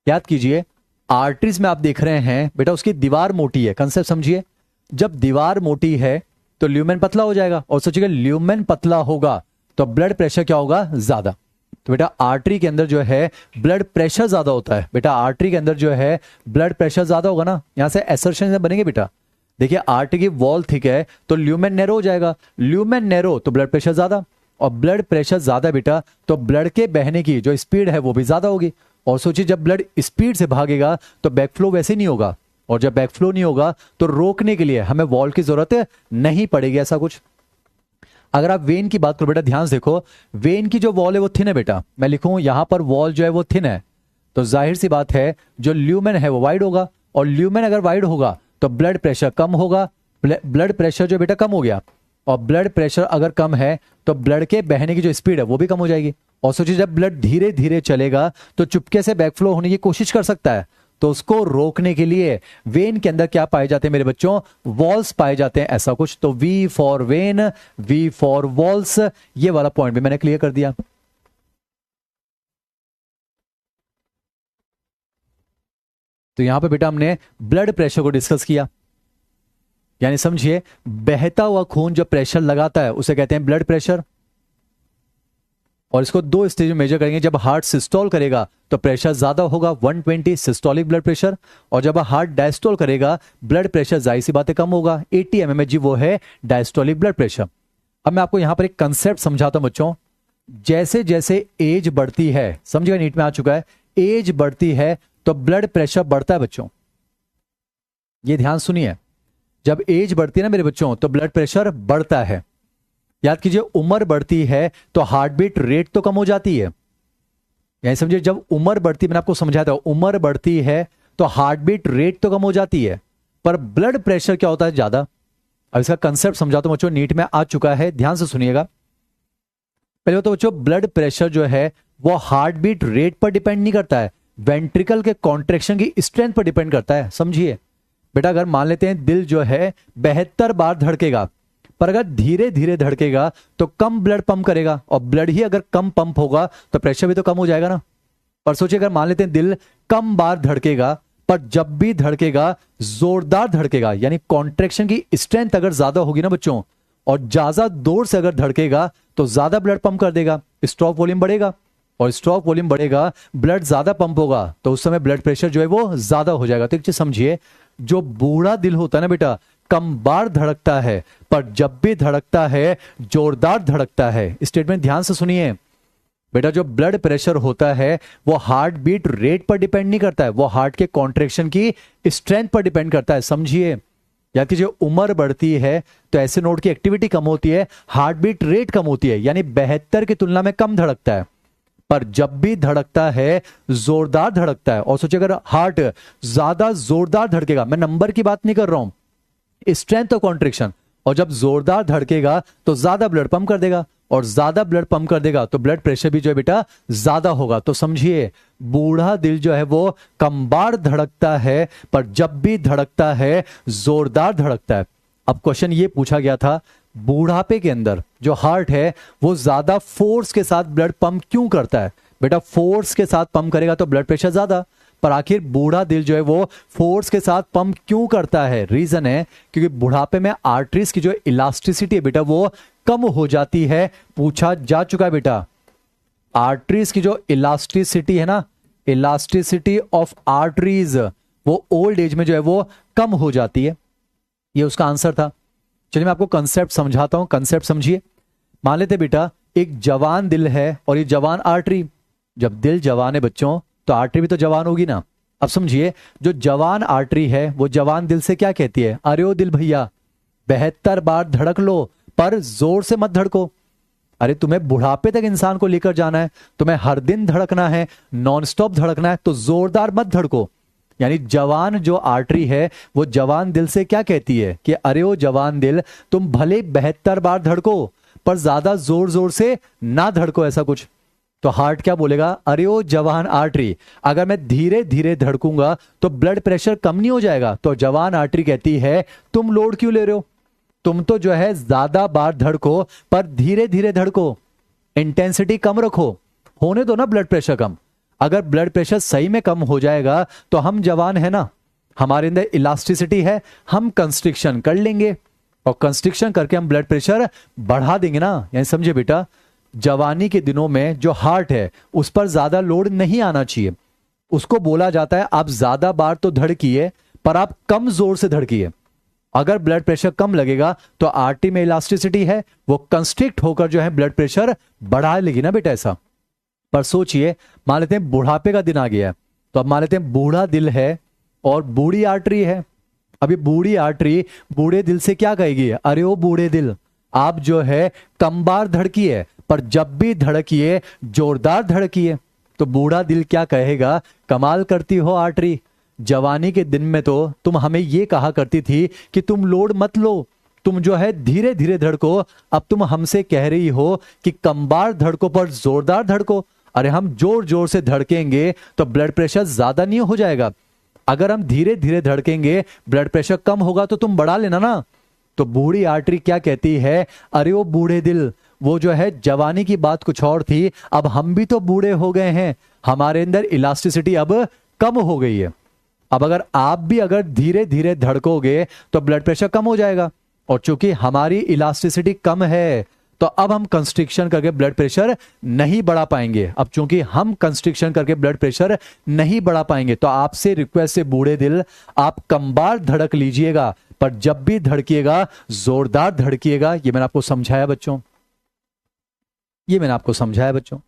याद कीजिए। आर्टरीज में आप देख रहे हैं बेटा उसकी दीवार मोटी है, कंसेप्ट समझिए। जब दीवार मोटी है तो ल्यूमेन पतला हो जाएगा, और सोचिएगा ल्यूमेन पतला होगा तो ब्लड प्रेशर क्या होगा, ज्यादा। तो बेटा आर्टरी के अंदर जो है ब्लड प्रेशर ज्यादा होता है, बेटा आर्टरी के अंदर जो है ब्लड प्रेशर ज्यादा होगा ना, यहां से असर्शन बनेंगे बेटा। देखिए आर्टरी की वॉल थिक है तो ल्यूमेन नैरो हो जाएगा, ल्यूमेन नैरो तो ब्लड प्रेशर ज्यादा, और ब्लड प्रेशर ज्यादा बेटा तो ब्लड के बहने की जो स्पीड है वो भी ज्यादा होगी। और सोचिए जब ब्लड स्पीड से भागेगा तो बैकफ्लो वैसे नहीं होगा, और जब बैकफ्लो नहीं होगा तो रोकने के लिए हमें वॉल की जरूरत नहीं पड़ेगी, ऐसा कुछ। अगर आप वेन की बात करो बेटा, ध्यान से देखो, वेन की जो वॉल है वो थिन है बेटा, मैं लिखूं यहां पर वॉल जो है वो थिन है, तो जाहिर सी बात है जो ल्यूमेन है वो वाइड होगा, और ल्यूमेन अगर वाइड होगा तो ब्लड प्रेशर कम होगा, ब्लड प्रेशर जो बेटा कम हो गया, और ब्लड प्रेशर अगर कम है तो ब्लड के बहने की जो स्पीड है वो भी कम हो जाएगी। और सोचिए जब ब्लड धीरे धीरे चलेगा तो चुपके से बैकफ्लो होने की कोशिश कर सकता है, तो उसको रोकने के लिए वेन के अंदर क्या पाए जाते हैं मेरे बच्चों, वॉल्स पाए जाते हैं, ऐसा कुछ। तो V for vein, V for walls, ये वाला पॉइंट भी मैंने क्लियर कर दिया। तो यहां पे बेटा हमने ब्लड प्रेशर को डिस्कस किया, यानी समझिए बहता हुआ खून जो प्रेशर लगाता है उसे कहते हैं ब्लड प्रेशर, और इसको दो स्टेज में मेजर करेंगे। जब हार्ट सिस्टोल करेगा तो प्रेशर ज्यादा होगा, 120 सिस्टोलिक ब्लड प्रेशर, और जब हार्ट डायस्टोल करेगा ब्लड प्रेशर जाहिर सी बात है कम होगा, 80 mmHg वो है डायस्टोलिक ब्लड प्रेशर। अब मैं आपको यहां पर एक कंसेप्ट समझाता हूं बच्चों। जैसे जैसे एज बढ़ती है, समझिएगा नीट में आ चुका है, एज बढ़ती है तो ब्लड प्रेशर बढ़ता है बच्चों। ये ध्यान सुनिए, जब एज बढ़ती है ना मेरे बच्चों तो ब्लड प्रेशर बढ़ता है। याद कीजिए, उम्र बढ़ती है तो हार्ट बीट रेट तो कम हो जाती है। यानी समझिए, जब उम्र बढ़ती है, मैंने आपको समझाया था, उम्र बढ़ती है तो हार्ट बीट रेट तो कम हो जाती है, पर ब्लड प्रेशर क्या होता है ज्यादा। अब इसका कंसेप्ट समझाता हूं बच्चों, नीट में आ चुका है, ध्यान से सुनिएगा। पहले तो बच्चों, ब्लड प्रेशर जो है वो हार्ट बीट रेट पर डिपेंड नहीं करता है, वेंट्रिकल के कॉन्ट्रेक्शन की स्ट्रेंथ पर डिपेंड करता है। समझिए बेटा, अगर मान लेते हैं दिल जो है 72 बार धड़केगा, पर अगर धीरे धीरे धड़केगा तो कम ब्लड पंप करेगा, और ब्लड ही अगर कम पंप होगा तो प्रेशर भी तो कम हो जाएगा ना। पर सोचिए, अगर मान लेते हैं दिल कम बार धड़केगा, पर जब भी धड़केगा जोरदार धड़केगा, यानी कॉन्ट्रेक्शन की स्ट्रेंथ अगर ज्यादा होगी ना बच्चों, और ज्यादा जोर से अगर धड़केगा तो ज्यादा ब्लड पंप कर देगा, स्ट्रोक वॉल्यूम बढ़ेगा, और स्ट्रोक वॉल्यूम बढ़ेगा, ब्लड ज्यादा पंप होगा, तो उस समय ब्लड प्रेशर जो है वो ज्यादा हो जाएगा। तो एक चीज समझिए, जो बूढ़ा दिल होता है ना बेटा, कम बार धड़कता है, पर जब भी धड़कता है जोरदार धड़कता है। स्टेटमेंट ध्यान से सुनिए बेटा, जो ब्लड प्रेशर होता है वो हार्ट बीट रेट पर डिपेंड नहीं करता है, वो हार्ट के कॉन्ट्रेक्शन की स्ट्रेंथ पर डिपेंड करता है। समझिए, याद कीजिए, उम्र बढ़ती है तो ऐसे नोड की एक्टिविटी कम होती है, हार्ट बीट रेट कम होती है, यानी 72 की तुलना में कम धड़कता है, पर जब भी धड़कता है जोरदार धड़कता है। और सोचिए, अगर हार्ट ज्यादा जोरदार धड़केगा, मैं नंबर की बात नहीं कर रहा हूं, स्ट्रेंथ ऑफ कॉन्ट्रेक्शन, और जब जोरदार धड़केगा तो ज्यादा ब्लड पंप कर देगा, और ज्यादा ब्लड पंप कर देगा तो ब्लड प्रेशर भी जो है बेटा ज्यादा होगा। तो समझिए, बूढ़ा दिल जो है वो कम बार धड़कता है, पर जब भी धड़कता है जोरदार धड़कता है। अब क्वेश्चन ये पूछा गया था, बूढ़ापे के अंदर जो हार्ट है वो ज्यादा फोर्स के साथ ब्लड पंप क्यों करता है। बेटा, फोर्स के साथ पंप करेगा तो ब्लड प्रेशर ज्यादा, पर आखिर बूढ़ा दिल जो है वो फोर्स के साथ पंप क्यों करता है। रीजन है क्योंकि बुढ़ापे में आर्टरीज की जो इलास्टिसिटी है बेटा वो कम हो जाती है। पूछा जा चुका है बेटा, आर्टरीज की जो इलास्टिसिटी है ना, इलास्टिसिटी ऑफ आर्टरीज, वो ओल्ड एज में जो है वो कम हो जाती है। ये उसका आंसर था। चलिए मैं आपको कंसेप्ट समझाता हूं, कंसेप्ट समझिए। मान लेते बेटा, एक जवान दिल है और ये जवान आर्टरी। जब दिल जवान है बच्चों तो आर्टरी भी तो जवान होगी ना। अब समझिए, जो जवान आर्टरी है वो जवान दिल से क्या कहती है, अरे ओ दिल भैया 72 बार धड़क लो, पर जोर से मत धड़को। अरे तुम्हें बुढ़ापे तक इंसान को लेकर जाना है, तुम्हें हर दिन धड़कना है, नॉनस्टॉप धड़कना है, तो जोरदार मत धड़को। यानी जवान जो आर्टरी है वो जवान दिल से क्या कहती है कि अरे ओ जवान दिल, तुम भले 72 बार धड़को, पर ज्यादा जोर जोर से ना धड़को, ऐसा कुछ। तो हार्ट क्या बोलेगा, अरे ओ जवान आर्टरी, अगर मैं धीरे धीरे धड़कूंगा तो ब्लड प्रेशर कम नहीं हो जाएगा। तो जवान आर्टरी कहती है तुम लोड क्यों ले रहे हो, तुम तो जो है ज्यादा बार धड़को, पर धीरे धीरे धड़को, इंटेंसिटी कम रखो, होने दो ना ब्लड प्रेशर कम। अगर ब्लड प्रेशर सही में कम हो जाएगा तो हम जवान है ना, हमारे अंदर इलास्टिसिटी है, हम कंस्ट्रिक्शन कर लेंगे, और कंस्ट्रिक्शन करके हम ब्लड प्रेशर बढ़ा देंगे ना। यानी समझे बेटा, जवानी के दिनों में जो हार्ट है उस पर ज्यादा लोड नहीं आना चाहिए। उसको बोला जाता है आप ज्यादा बार तो धड़किए, पर आप कम जोर से धड़किए। अगर ब्लड प्रेशर कम लगेगा तो आर्टरी में इलास्टिसिटी है, वो कंस्ट्रिक्ट होकर जो है ब्लड प्रेशर बढ़ा लेगी ना बेटा, ऐसा। पर सोचिए, मान लेते हैं बुढ़ापे का दिन आ गया है, तो अब मान लेते हैं बूढ़ा दिल है और बूढ़ी आर्टरी है। अभी बूढ़ी आर्टरी बूढ़े दिल से क्या कहेगी, अरे ओ बूढ़े दिल, आप जो है कम बार धड़किए, पर जब भी धड़किए जोरदार धड़किए। तो बूढ़ा दिल क्या कहेगा, कमाल करती हो आर्टरी, जवानी के दिन में तो तुम हमें ये कहा करती थी कि तुम लोड मत लो, तुम जो है धीरे धीरे धड़को, अब तुम हमसे कह रही हो कि कम बार धड़को पर जोरदार धड़को। अरे हम जोर जोर से धड़केंगे तो ब्लड प्रेशर ज्यादा नहीं हो जाएगा, अगर हम धीरे धीरे धड़केंगे ब्लड प्रेशर कम होगा तो तुम बढ़ा लेना ना। तो बूढ़ी आर्टरी क्या कहती है, अरे वो बूढ़े दिल, वो जो है जवानी की बात कुछ और थी, अब हम भी तो बूढ़े हो गए हैं, हमारे अंदर इलास्टिसिटी अब कम हो गई है। अब अगर आप भी अगर धीरे धीरे धड़कोगे तो ब्लड प्रेशर कम हो जाएगा, और चूंकि हमारी इलास्टिसिटी कम है तो अब हम कंस्ट्रिक्शन करके ब्लड प्रेशर नहीं बढ़ा पाएंगे। अब चूंकि हम कंस्ट्रिक्शन करके ब्लड प्रेशर नहीं बढ़ा पाएंगे, तो आपसे रिक्वेस्ट है बूढ़े दिल, आप कम बार धड़क लीजिएगा, पर जब भी धड़किएगा जोरदार धड़किएगा। ये मैंने आपको समझाया बच्चों, ये मैंने आपको समझाया बच्चों।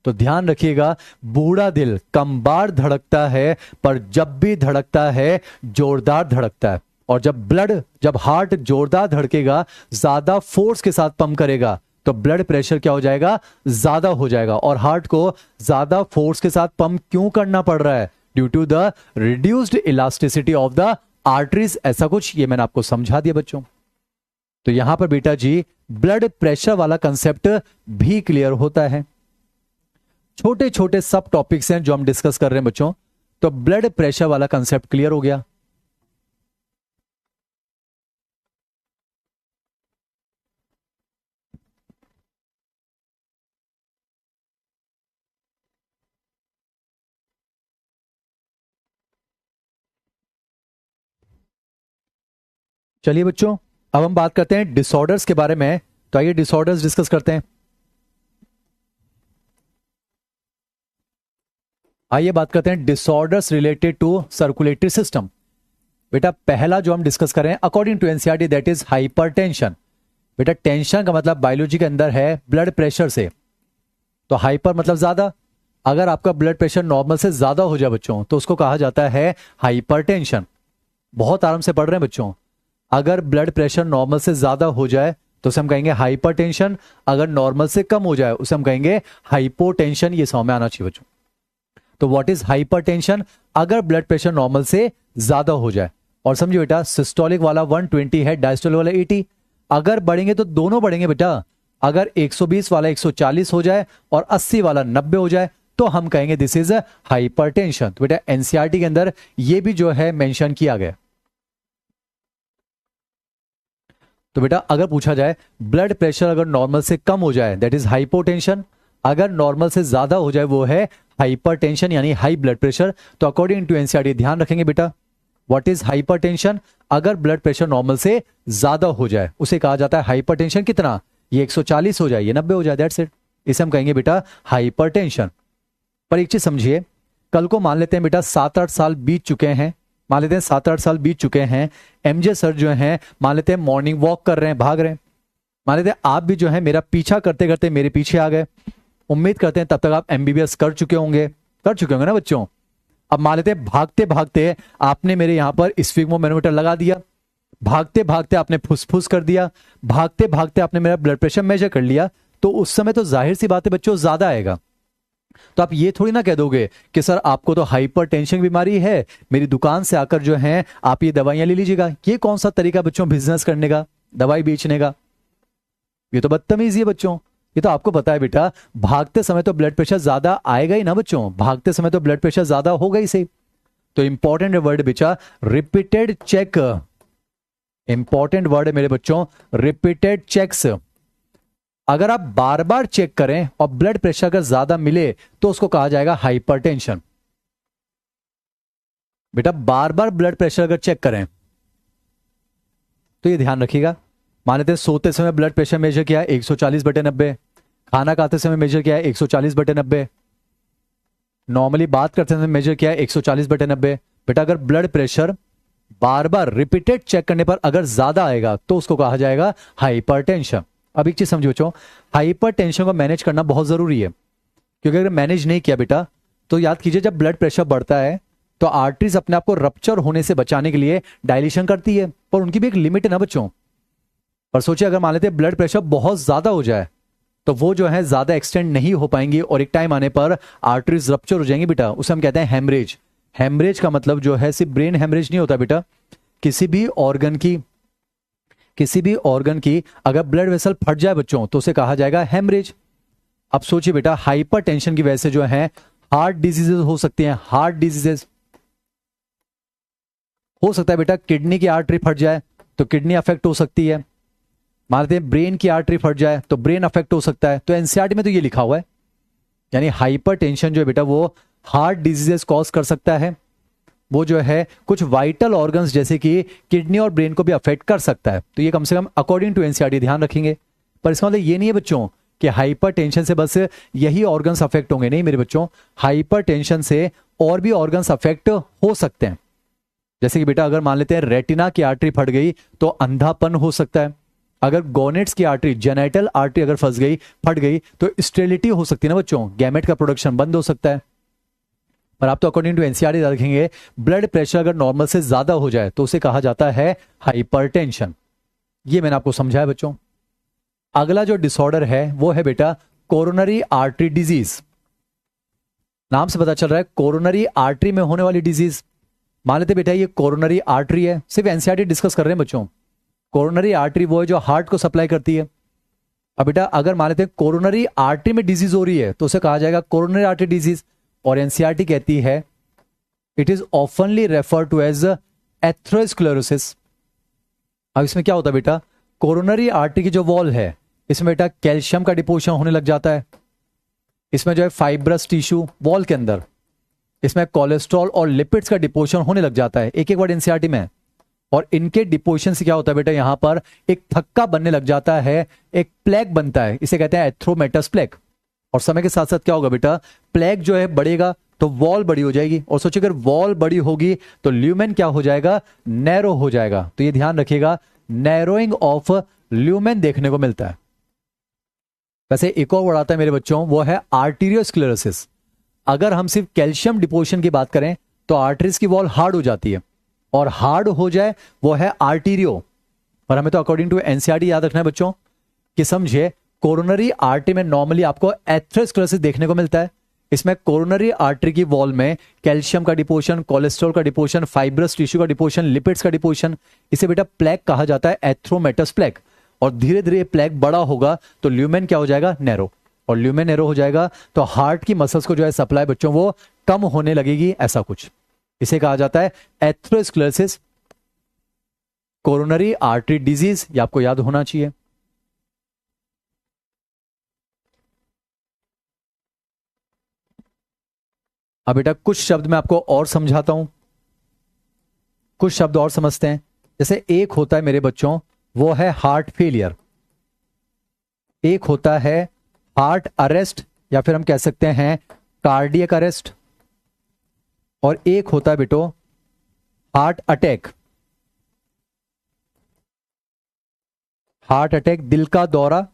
तो ध्यान रखिएगा, बूढ़ा दिल कम बार धड़कता है, पर जब भी धड़कता है जोरदार धड़कता है। और जब हार्ट जोरदार धड़केगा, ज्यादा फोर्स के साथ पंप करेगा, तो ब्लड प्रेशर क्या हो जाएगा, ज्यादा हो जाएगा। और हार्ट को ज्यादा फोर्स के साथ पंप क्यों करना पड़ रहा है? Due to the reduced elasticity of the arteries, ऐसा कुछ, ये मैंने आपको समझा दिया बच्चों। तो यहां पर बेटा जी ब्लड प्रेशर वाला कंसेप्ट भी क्लियर होता है। छोटे छोटे सब टॉपिक्स हैं जो हम डिस्कस कर रहे हैं बच्चों। तो ब्लड प्रेशर वाला कंसेप्ट क्लियर हो गया। चलिए बच्चों, अब हम बात करते हैं डिसऑर्डर्स के बारे में। तो आइए डिसऑर्डर्स डिस्कस करते हैं। आइए बात करते हैं disorders related to circulatory system. बेटा पहला जो हम डिस्कस करें according to NCERT, that is hypertension. बेटा टेंशन का मतलब बायोलॉजी के अंदर है ब्लड प्रेशर से। तो हाइपर मतलब ज्यादा। अगर आपका ब्लड प्रेशर नॉर्मल से ज्यादा हो जाए बच्चों, तो उसको कहा जाता है हाइपरटेंशन। बहुत आराम से पढ़ रहे हैं बच्चों। अगर ब्लड प्रेशर नॉर्मल से ज्यादा हो जाए तो उसे हम कहेंगे हाइपरटेंशन। अगर नॉर्मल से कम हो जाए उसे हम कहेंगे हाइपोटेंशन। ये समझ में आना चाहिए बच्चों। तो व्हाट इज हाइपरटेंशन? अगर ब्लड प्रेशर नॉर्मल से ज्यादा हो जाए। और समझिए बेटा, सिस्टोलिक वाला 120 है, डायस्टोलिक वाला 80। अगर बढ़ेंगे तो दोनों बढ़ेंगे बेटा। अगर 120 वाला 140 हो जाए और 80 वाला 90 हो जाए तो हम कहेंगे दिस इज हाइपरटेंशन। तो बेटा एनसीईआरटी के अंदर ये भी जो है मेंशन किया गया। तो बेटा अगर पूछा जाए ब्लड प्रेशर अगर नॉर्मल से कम हो जाए दैट इज हाइपोटेंशन, अगर नॉर्मल से ज्यादा हो जाए वो है हाइपरटेंशन यानी हाई ब्लड प्रेशर। तो अकॉर्डिंग टू एनसीईआरटी ध्यान रखेंगे बेटा, व्हाट इज हाइपरटेंशन? अगर ब्लड प्रेशर नॉर्मल से ज्यादा हो जाए उसे कहा जाता है हाइपरटेंशन। कितना? ये 140 हो जाए, ये 90 हो जाए, दैट्स इट। इसे हम कहेंगे बेटा हाइपरटेंशन। पर एक चीज समझिए, कल को मान लेते हैं बेटा 7-8 साल बीत चुके हैं, मान लेते हैं 7-8 साल बीत चुके हैं, एमजे सर जो हैं मान लेते हैं मॉर्निंग वॉक कर रहे हैं, भाग रहे हैं। मान लेते हैं आप भी जो है मेरा पीछा करते करते मेरे पीछे आ गए। उम्मीद करते हैं तब तक आप एमबीबीएस कर चुके होंगे ना बच्चों। अब मान लेते हैं भागते भागते आपने मेरे यहां पर स्फिग्मोमेनोमीटर लगा दिया, भागते भागते आपने फुसफुस कर दिया, भागते भागते आपने मेरा ब्लड प्रेशर मेजर कर लिया। तो उस समय तो जाहिर सी बात है बच्चों ज्यादा आएगा। तो आप ये थोड़ी ना कह दोगे कि सर आपको तो हाइपरटेंशन बीमारी है, मेरी दुकान से आकर जो है आप ये दवाइयां ले लीजिएगा। ये कौन सा तरीका बच्चों बिजनेस करने का, दवाई बेचने का? ये तो बदतमीजी है बच्चों। ये तो आपको पता है बेटा, भागते समय तो ब्लड प्रेशर ज्यादा आएगा ही ना बच्चों, भागते समय तो ब्लड प्रेशर ज्यादा होगा ही सही। तो इंपॉर्टेंट वर्ड बेटा रिपीटेड चेक, इंपॉर्टेंट वर्ड है मेरे बच्चों रिपीटेड चेक्स। अगर आप बार बार चेक करें और ब्लड प्रेशर अगर ज्यादा मिले तो उसको कहा जाएगा हाइपरटेंशन। बेटा बार बार ब्लड प्रेशर अगर चेक करें तो ये ध्यान रखिएगा, मान लेते हैं सोते समय ब्लड प्रेशर मेजर किया 140/90, खाना खाते समय मेजर किया 140/90, नॉर्मली बात करते समय मेजर किया 140/90। बेटा अगर ब्लड प्रेशर बार बार रिपीटेड चेक करने पर अगर ज्यादा आएगा तो उसको कहा जाएगा हाइपरटेंशन। अब एक चीज समझो बच्चों, हाइपरटेंशन को मैनेज करना बहुत जरूरी है, क्योंकि अगर मैनेज नहीं किया बेटा तो याद कीजिए जब ब्लड प्रेशर बढ़ता है तो आर्टरीज अपने आप को रप्चर होने से बचाने के लिए डायलेशन करती है, पर उनकी भी एक लिमिट है ना बच्चों। पर सोचिए अगर मान लेते हैं ब्लड प्रेशर बहुत ज्यादा हो जाए तो वो जो है ज्यादा एक्सटेंड नहीं हो पाएंगी और एक टाइम आने पर आर्टरीज रप्चर हो जाएंगी बेटा, उसे हम कहते हैं हेमरेज। हेमरेज का मतलब जो है सिर्फ ब्रेन हेमरेज नहीं होता बेटा, किसी भी ऑर्गन की अगर ब्लड वेसल फट जाए बच्चों तो उसे कहा जाएगा हेमरेज। अब सोचिए बेटा हाइपरटेंशन की वजह से जो है हार्ट डिजीजेस हो सकती हैं, हार्ट डिजीजेस हो सकता है बेटा, किडनी की आर्टरी फट जाए तो किडनी अफेक्ट हो सकती है, मान लेते हैं ब्रेन की आर्टरी फट जाए तो ब्रेन अफेक्ट हो सकता है। तो एनसीईआरटी में तो ये लिखा हुआ है, यानी हाइपरटेंशन जो है बेटा वो हार्ट डिजीजेस कॉज कर सकता है, वो जो है कुछ वाइटल ऑर्गन्स जैसे कि किडनी और ब्रेन को भी अफेक्ट कर सकता है। तो ये कम से कम अकॉर्डिंग टू एनसीईआरटी ध्यान रखेंगे। पर इसका मतलब ये नहीं है बच्चों कि हाइपरटेंशन से बस यही ऑर्गन्स अफेक्ट होंगे, नहीं मेरे बच्चों, हाइपरटेंशन से और भी ऑर्गन्स अफेक्ट हो सकते हैं। जैसे कि बेटा अगर मान लेते हैं रेटिना की आर्टरी फट गई तो अंधापन हो सकता है, अगर गोनेट्स की आर्टरी, जेनाइटल आर्टरी अगर फंस गई, फट गई, तो स्टेरिलिटी हो सकती है ना बच्चों, गैमेट का प्रोडक्शन बंद हो सकता है। पर आप तो अकॉर्डिंग टू एनसीईआरटी रखेंगे, ब्लड प्रेशर अगर नॉर्मल से ज्यादा हो जाए तो उसे कहा जाता है हाइपरटेंशन। ये मैंने आपको समझाया बच्चों। अगला जो डिसऑर्डर है वो है बेटा कोरोनरी आर्टरी डिजीज। नाम से पता चल रहा है कोरोनरी आर्टरी में होने वाली डिजीज। मान लेते बेटा ये कोरोनरी आर्टरी है, सिर्फ एनसीईआरटी डिस्कस कर रहे हैं बच्चों। कोरोनरी आर्टरी वो है जो हार्ट को सप्लाई करती है। अब बेटा अगर मान लेते हैं कोरोनरी आर्टरी में डिजीज हो रही है तो उसे कहा जाएगा कोरोनरी आर्टरी डिजीज। और एनसीईआरटी कहती है इट इज ऑफनली रेफर टू एज एथेरोस्क्लेरोसिस। अब इसमें क्या होता है बेटा, कोरोनरी आर्टरी की जो वॉल है इसमें बेटा कैल्शियम का डिपोजिशन होने लग जाता है। इसमें जो है फाइब्रस टिश्यू वॉल के अंदर, इसमें कोलेस्ट्रॉल और लिपिड्स का डिपोजिशन होने लग जाता है, एक एक वर्ड एनसीईआरटी में। और इनके डिपोजिशन से क्या होता है बेटा, यहां पर एक थक्का बनने लग जाता है, एक प्लेग बनता है, इसे कहते हैं एथ्रोमेटस प्लेग। और समय के साथ साथ क्या होगा बेटा, प्लेग जो है बढ़ेगा तो वॉल बड़ी हो जाएगी। और सोचिए अगर वॉल बड़ी होगी तो ल्यूमेन क्या हो जाएगा, नैरो हो जाएगा। तो ये ध्यान रखिएगा, नैरोइंग ऑफ ल्यूमेन देखने को मिलता है। वैसे एक और वर्ड आता है मेरे बच्चों, वो है आर्टीरियोस्क्लेरोसिस। अगर हम सिर्फ कैल्शियम डिपोजिशन की बात करें तो आर्टरीज की वॉल हार्ड हो जाती है, और हार्ड हो जाए वो है आर्टीरियो। और हमें तो अकॉर्डिंग टू एनसीईआरटी याद रखना है बच्चों कि समझे कोरोनरी आर्टरी में नॉर्मली आपको एथेरोस्क्लेरोसिस देखने को मिलता है। इसमें कोरोनरी आर्टरी की वॉल में कैल्शियम का डिपोजिशन, कोलेस्ट्रॉल का डिपोजिशन, फाइब्रस टिश्यू का डिपोजिशन, लिपिड्स का डिपोजिशन, इसे बेटा प्लेग कहा जाता है, एथ्रोमेटस प्लेग। और धीरे धीरे प्लेग बड़ा होगा तो ल्यूमेन क्या हो जाएगा, नैरो। और ल्यूमेन नैरो हो जाएगा तो हार्ट की मसल्स को जो है सप्लाई बच्चों वो कम होने लगेगी, ऐसा कुछ। इसे कहा जाता है एथेरोस्क्लेरोसिस, कोरोनरी आर्टरी डिजीज। ये आपको याद होना चाहिए। अब बेटा कुछ शब्द मैं आपको और समझाता हूं, कुछ शब्द और समझते हैं। जैसे एक होता है मेरे बच्चों वो है हार्ट फेलियर, एक होता है हार्ट अरेस्ट या फिर हम कह सकते हैं कार्डियक अरेस्ट, और एक होता है बेटो हार्ट अटैक। हार्ट अटैक, दिल का दौरा,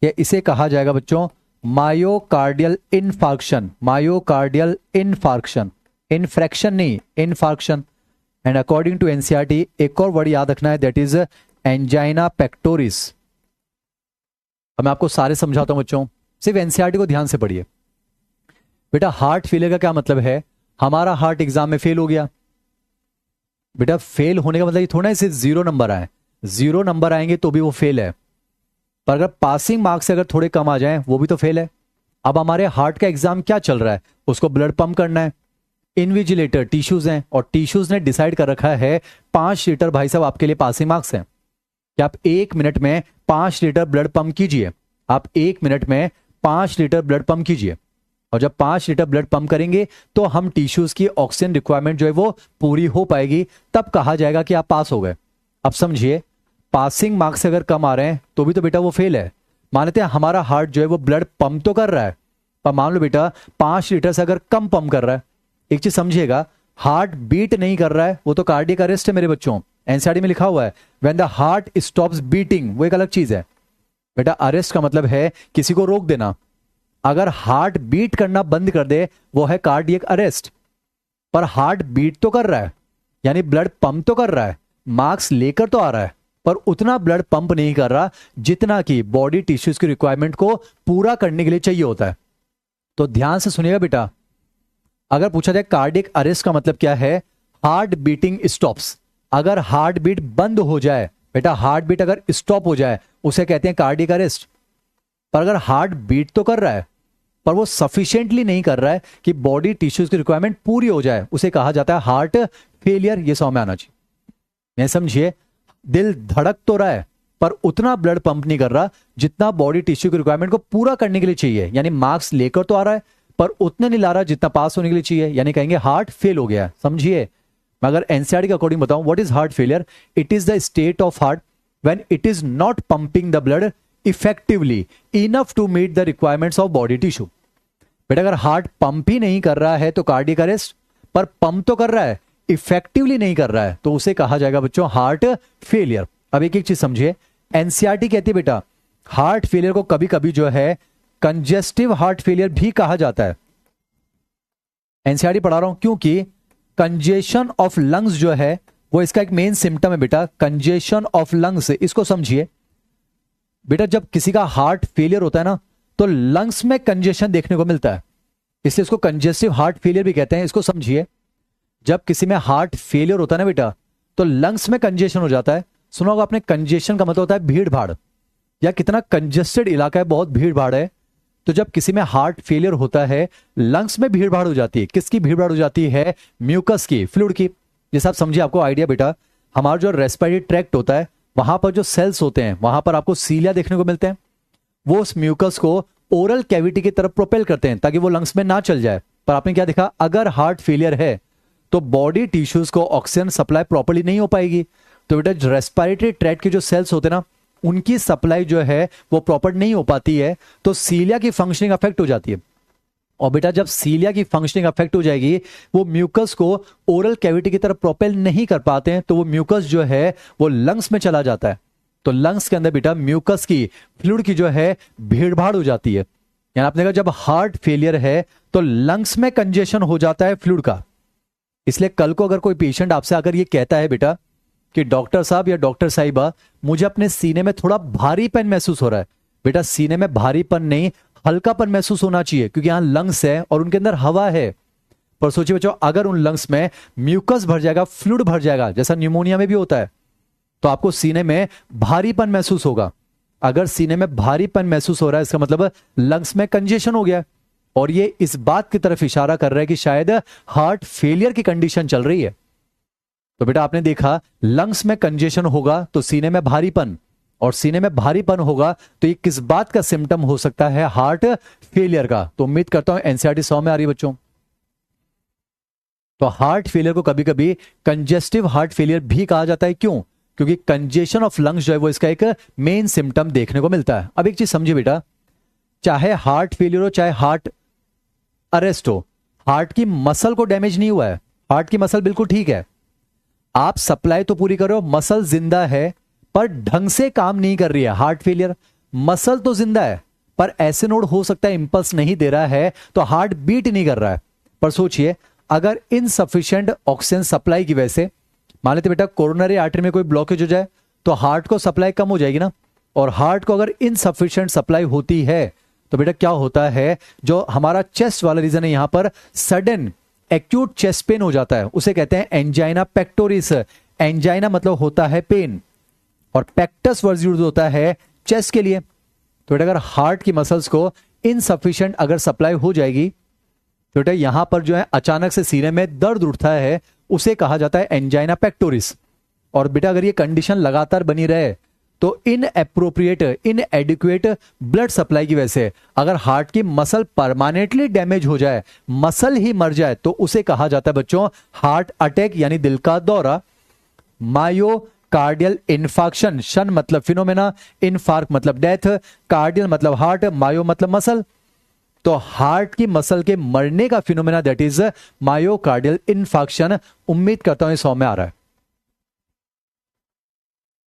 या इसे कहा जाएगा बच्चों मायोकार्डियल इनफार्क्शन। मायोकार्डियल इनफार्क्शन, इनफ्रैक्शन नहीं, इनफार्क्शन। एंड अकॉर्डिंग टू एनसीईआरटी एक और वर्ड याद रखना है, दैट इज एंजाइना पेक्टोरिस। अब मैं आपको सारे समझाता हूं बच्चों, सिर्फ एनसीईआरटी को ध्यान से पढ़िए। बेटा हार्ट फेलियर का क्या मतलब है, हमारा हार्ट एग्जाम में फेल हो गया। बेटा फेल होने का मतलब ये थोड़ा सिर्फ 0 नंबर आए, 0 नंबर आएंगे तो भी वो फेल है। पर अगर पासिंग मार्क्स से अगर थोड़े कम आ जाएं वो भी तो फेल है। अब हमारे हार्ट का एग्जाम क्या चल रहा है, उसको ब्लड पंप करना है। इनविजिलेटर टिश्यूज हैं और टिश्यूज ने डिसाइड कर रखा है 5 लीटर भाई साहब आपके लिए पासिंग मार्क्स हैं कि आप 1 मिनट में 5 लीटर ब्लड पंप कीजिए। आप 1 मिनट में 5 लीटर ब्लड पंप कीजिए, और जब 5 लीटर ब्लड पंप करेंगे तो हम टिश्यूज की ऑक्सीजन रिक्वायरमेंट जो है वो पूरी हो पाएगी, तब कहा जाएगा कि आप पास हो गए। अब समझिए पासिंग मार्क्स अगर कम आ रहे हैं तो भी तो बेटा वो फेल है। मान लेते हैं हमारा हार्ट जो है वो ब्लड पंप तो कर रहा है, पर मान लो बेटा 5 लीटर से अगर कम पंप कर रहा है। एक चीज समझिएगा, हार्ट बीट नहीं कर रहा है वो तो कार्डियक अरेस्ट है मेरे बच्चों। एनसीईआरटी में लिखा हुआ है when the heart stops beating, वो एक अलग चीज है। बेटा अरेस्ट का मतलब है किसी को रोक देना। अगर हार्ट बीट करना बंद कर दे वो है कार्डियक अरेस्ट। पर हार्ट बीट तो कर रहा है, यानी ब्लड पंप तो कर रहा है, मार्क्स लेकर तो आ रहा है, पर उतना ब्लड पंप नहीं कर रहा जितना कि बॉडी टिश्यूज की रिक्वायरमेंट को पूरा करने के लिए चाहिए होता है। तो ध्यान से सुनिएगा बेटा, अगर पूछा जाए कार्डियक अरेस्ट का मतलब क्या है, हार्ट बीटिंग स्टॉप्स। अगर हार्ट बीट बंद हो जाए, बेटा हार्ट बीट अगर स्टॉप हो जाए उसे कहते हैं कार्डियक अरेस्ट। पर अगर हार्ट बीट तो कर रहा है पर वो सफिशिएंटली नहीं कर रहा है कि बॉडी टिश्यूज की रिक्वायरमेंट पूरी हो जाए, उसे कहा जाता है हार्ट फेलियर। ये समझ में आना चाहिए। नहीं समझिए, दिल धड़क तो रहा है पर उतना ब्लड पंप नहीं कर रहा जितना बॉडी टिश्यू की रिक्वायरमेंट को पूरा करने के लिए चाहिए, यानी मार्क्स लेकर तो आ रहा है पर उतने नहीं ला रहा जितना पास होने के लिए चाहिए, यानी कहेंगे हार्ट फेल हो गया। समझिए, मैं अगर एनसीईआरटी के अकॉर्डिंग बताऊं what is heart failure, it is the state of heart when it is not pumping the blood effectively enough to meet the requirements of body tissue. बेटा अगर हार्ट पंप ही नहीं कर रहा है तो कार्डियक अरेस्ट, पर pump तो कर रहा है, इफेक्टिवली नहीं कर रहा है, तो उसे कहा जाएगा बच्चों हार्ट फेलियर। अब एक एक चीज समझिए, एनसीईआरटी कहती है बेटा हार्ट फेलियर को कभी कभी जो है कंजेस्टिव हार्ट फेलियर भी कहा जाता है। एनसीईआरटी पढ़ा रहा हूं क्योंकि कंजेशन ऑफ लंग्स जो है वो इसका एक मेन सिम्टम है बेटा, कंजेशन ऑफ लंग्स। इसको समझिए बेटा, जब किसी का हार्ट फेलियर होता है ना तो लंग्स में कंजेशन देखने को मिलता है, इसलिए इसको कंजेस्टिव हार्ट फेलियर भी कहते हैं। इसको समझिए, जब किसी में हार्ट फेलियर होता है ना बेटा तो लंग्स में कंजेशन हो जाता है। सुना होगा आपने, कंजेशन का मतलब होता है भीड़ भाड़, या कितना कंजेस्टेड इलाका है, बहुत भीड़ भाड़ है। तो जब किसी में हार्ट फेलियर होता है लंग्स में भीड़ भाड़ हो जाती है। किसकी भीड़ भाड़ हो जाती है? म्यूकस की, फ्लूइड की। जैसे आप समझिए, आपको आइडिया बेटा, हमारा जो रेस्पिरेटरी ट्रैक्ट होता है वहां पर जो सेल्स होते हैं वहां पर आपको सीलिया देखने को मिलते हैं। वो उस म्यूकस को ओरल कैविटी की तरफ प्रोपेल करते हैं ताकि वो लंग्स में ना चल जाए। पर आपने क्या देखा, अगर हार्ट फेलियर है तो बॉडी टिश्यूज को ऑक्सीजन सप्लाई प्रॉपर्ली नहीं हो पाएगी। तो बेटा रेस्पिरेटरी ट्रैक्ट के जो सेल्स होते हैं ना उनकी सप्लाई जो है वो प्रॉपर नहीं हो पाती है, तो सीलिया की फंक्शनिंग अफेक्ट हो जाती है। और बेटा जब सीलिया की फंक्शनिंग अफेक्ट हो जाएगी, वो म्यूकस को ओरल कैविटी की तरफ प्रोपेल नहीं कर पाते हैं, तो वो म्यूकस जो है वो लंग्स में चला जाता है। तो लंग्स के अंदर बेटा म्यूकस की, फ्लूइड की जो है भीड़ भाड़ हो जाती है। यानी आपने कहा जब हार्ट फेलियर है तो लंग्स में कंजेशन हो जाता है फ्लूइड का। इसलिए कल को अगर कोई पेशेंट आपसे आकर ये कहता है बेटा कि डॉक्टर साहब या डॉक्टर साहिबा मुझे अपने सीने में थोड़ा भारीपन महसूस हो रहा है, बेटा सीने में भारीपन नहीं हल्कापन महसूस होना चाहिए, क्योंकि यहां लंग्स है और उनके अंदर हवा है। पर सोचिए बच्चों, अगर उन लंग्स में म्यूकस भर जाएगा, फ्लूइड भर जाएगा, जैसा न्यूमोनिया में भी होता है, तो आपको सीने में भारीपन महसूस होगा। अगर सीने में भारीपन महसूस हो रहा है इसका मतलब लंग्स में कंजेशन हो गया, और ये इस बात की तरफ इशारा कर रहा है कि शायद हार्ट फेलियर की कंडीशन चल रही है। तो बेटा आपने देखा लंग्स में कंजेशन होगा तो सीने में भारीपन, और सीने में भारीपन होगा तो ये किस बात का सिम्टम हो सकता है? हार्ट फेलियर का। तो उम्मीद करता हूं एनसीईआरटी 100 में आ रही है बच्चों। तो हार्ट फेलियर को कभी कभी कंजेस्टिव हार्ट फेलियर भी कहा जाता है। क्यों? क्योंकि कंजेशन ऑफ लंग्स जो है वो इसका एक मेन सिम्टम देखने को मिलता है। अब एक चीज समझिए बेटा, चाहे हार्ट फेलियर हो चाहे हार्ट अरेस्ट हो, हार्ट की मसल को डैमेज नहीं हुआ है, हार्ट की मसल बिल्कुल ठीक है। आप सप्लाई तो पूरी करो, मसल जिंदा है पर ढंग से काम नहीं कर रही है। हार्ट फेलियर, मसल तो जिंदा है पर ऐसे नोड हो सकता है इंपल्स नहीं दे रहा है, तो हार्ट बीट नहीं कर रहा है। पर सोचिए अगर इनसफिशिएंट ऑक्सीजन सप्लाई की वजह से, मान लेते बेटा कोरोनरी आर्टरी में कोई ब्लॉकेज हो जाए तो हार्ट को सप्लाई कम हो जाएगी ना, और हार्ट को अगर इनसफिशिएंट सप्लाई होती है तो बेटा क्या होता है, जो हमारा चेस्ट वाला रीजन है यहां पर सडन एक्यूट चेस्ट पेन हो जाता है, उसे कहते हैं एंजाइना पेक्टोरिस। एंजाइना मतलब होता है पेन, और पेक्टस वर्ड यूज होता है चेस्ट के लिए। तो बेटा अगर हार्ट की मसल्स को इनसफिशिएंट अगर सप्लाई हो जाएगी तो बेटा यहां पर जो है अचानक से सीने में दर्द उठता है, उसे कहा जाता है एंजाइना पेक्टोरिस। और बेटा अगर ये कंडीशन लगातार बनी रहे तो इनएप्रोप्रिएट, इनएडिक्वेट ब्लड सप्लाई की वजह से अगर हार्ट की मसल परमानेंटली डैमेज हो जाए, मसल ही मर जाए, तो उसे कहा जाता है बच्चों हार्ट अटैक यानी दिल का दौरा। मायोकार्डियल इन्फार्क्शन, शन मतलब फिनोमेना, इन्फार्क मतलब डेथ, कार्डियल मतलब हार्ट, मायो मतलब मसल। तो हार्ट की मसल के मरने का phenomena that is myocardial infarction. उम्मीद करता हूं 100 में आ रहा है।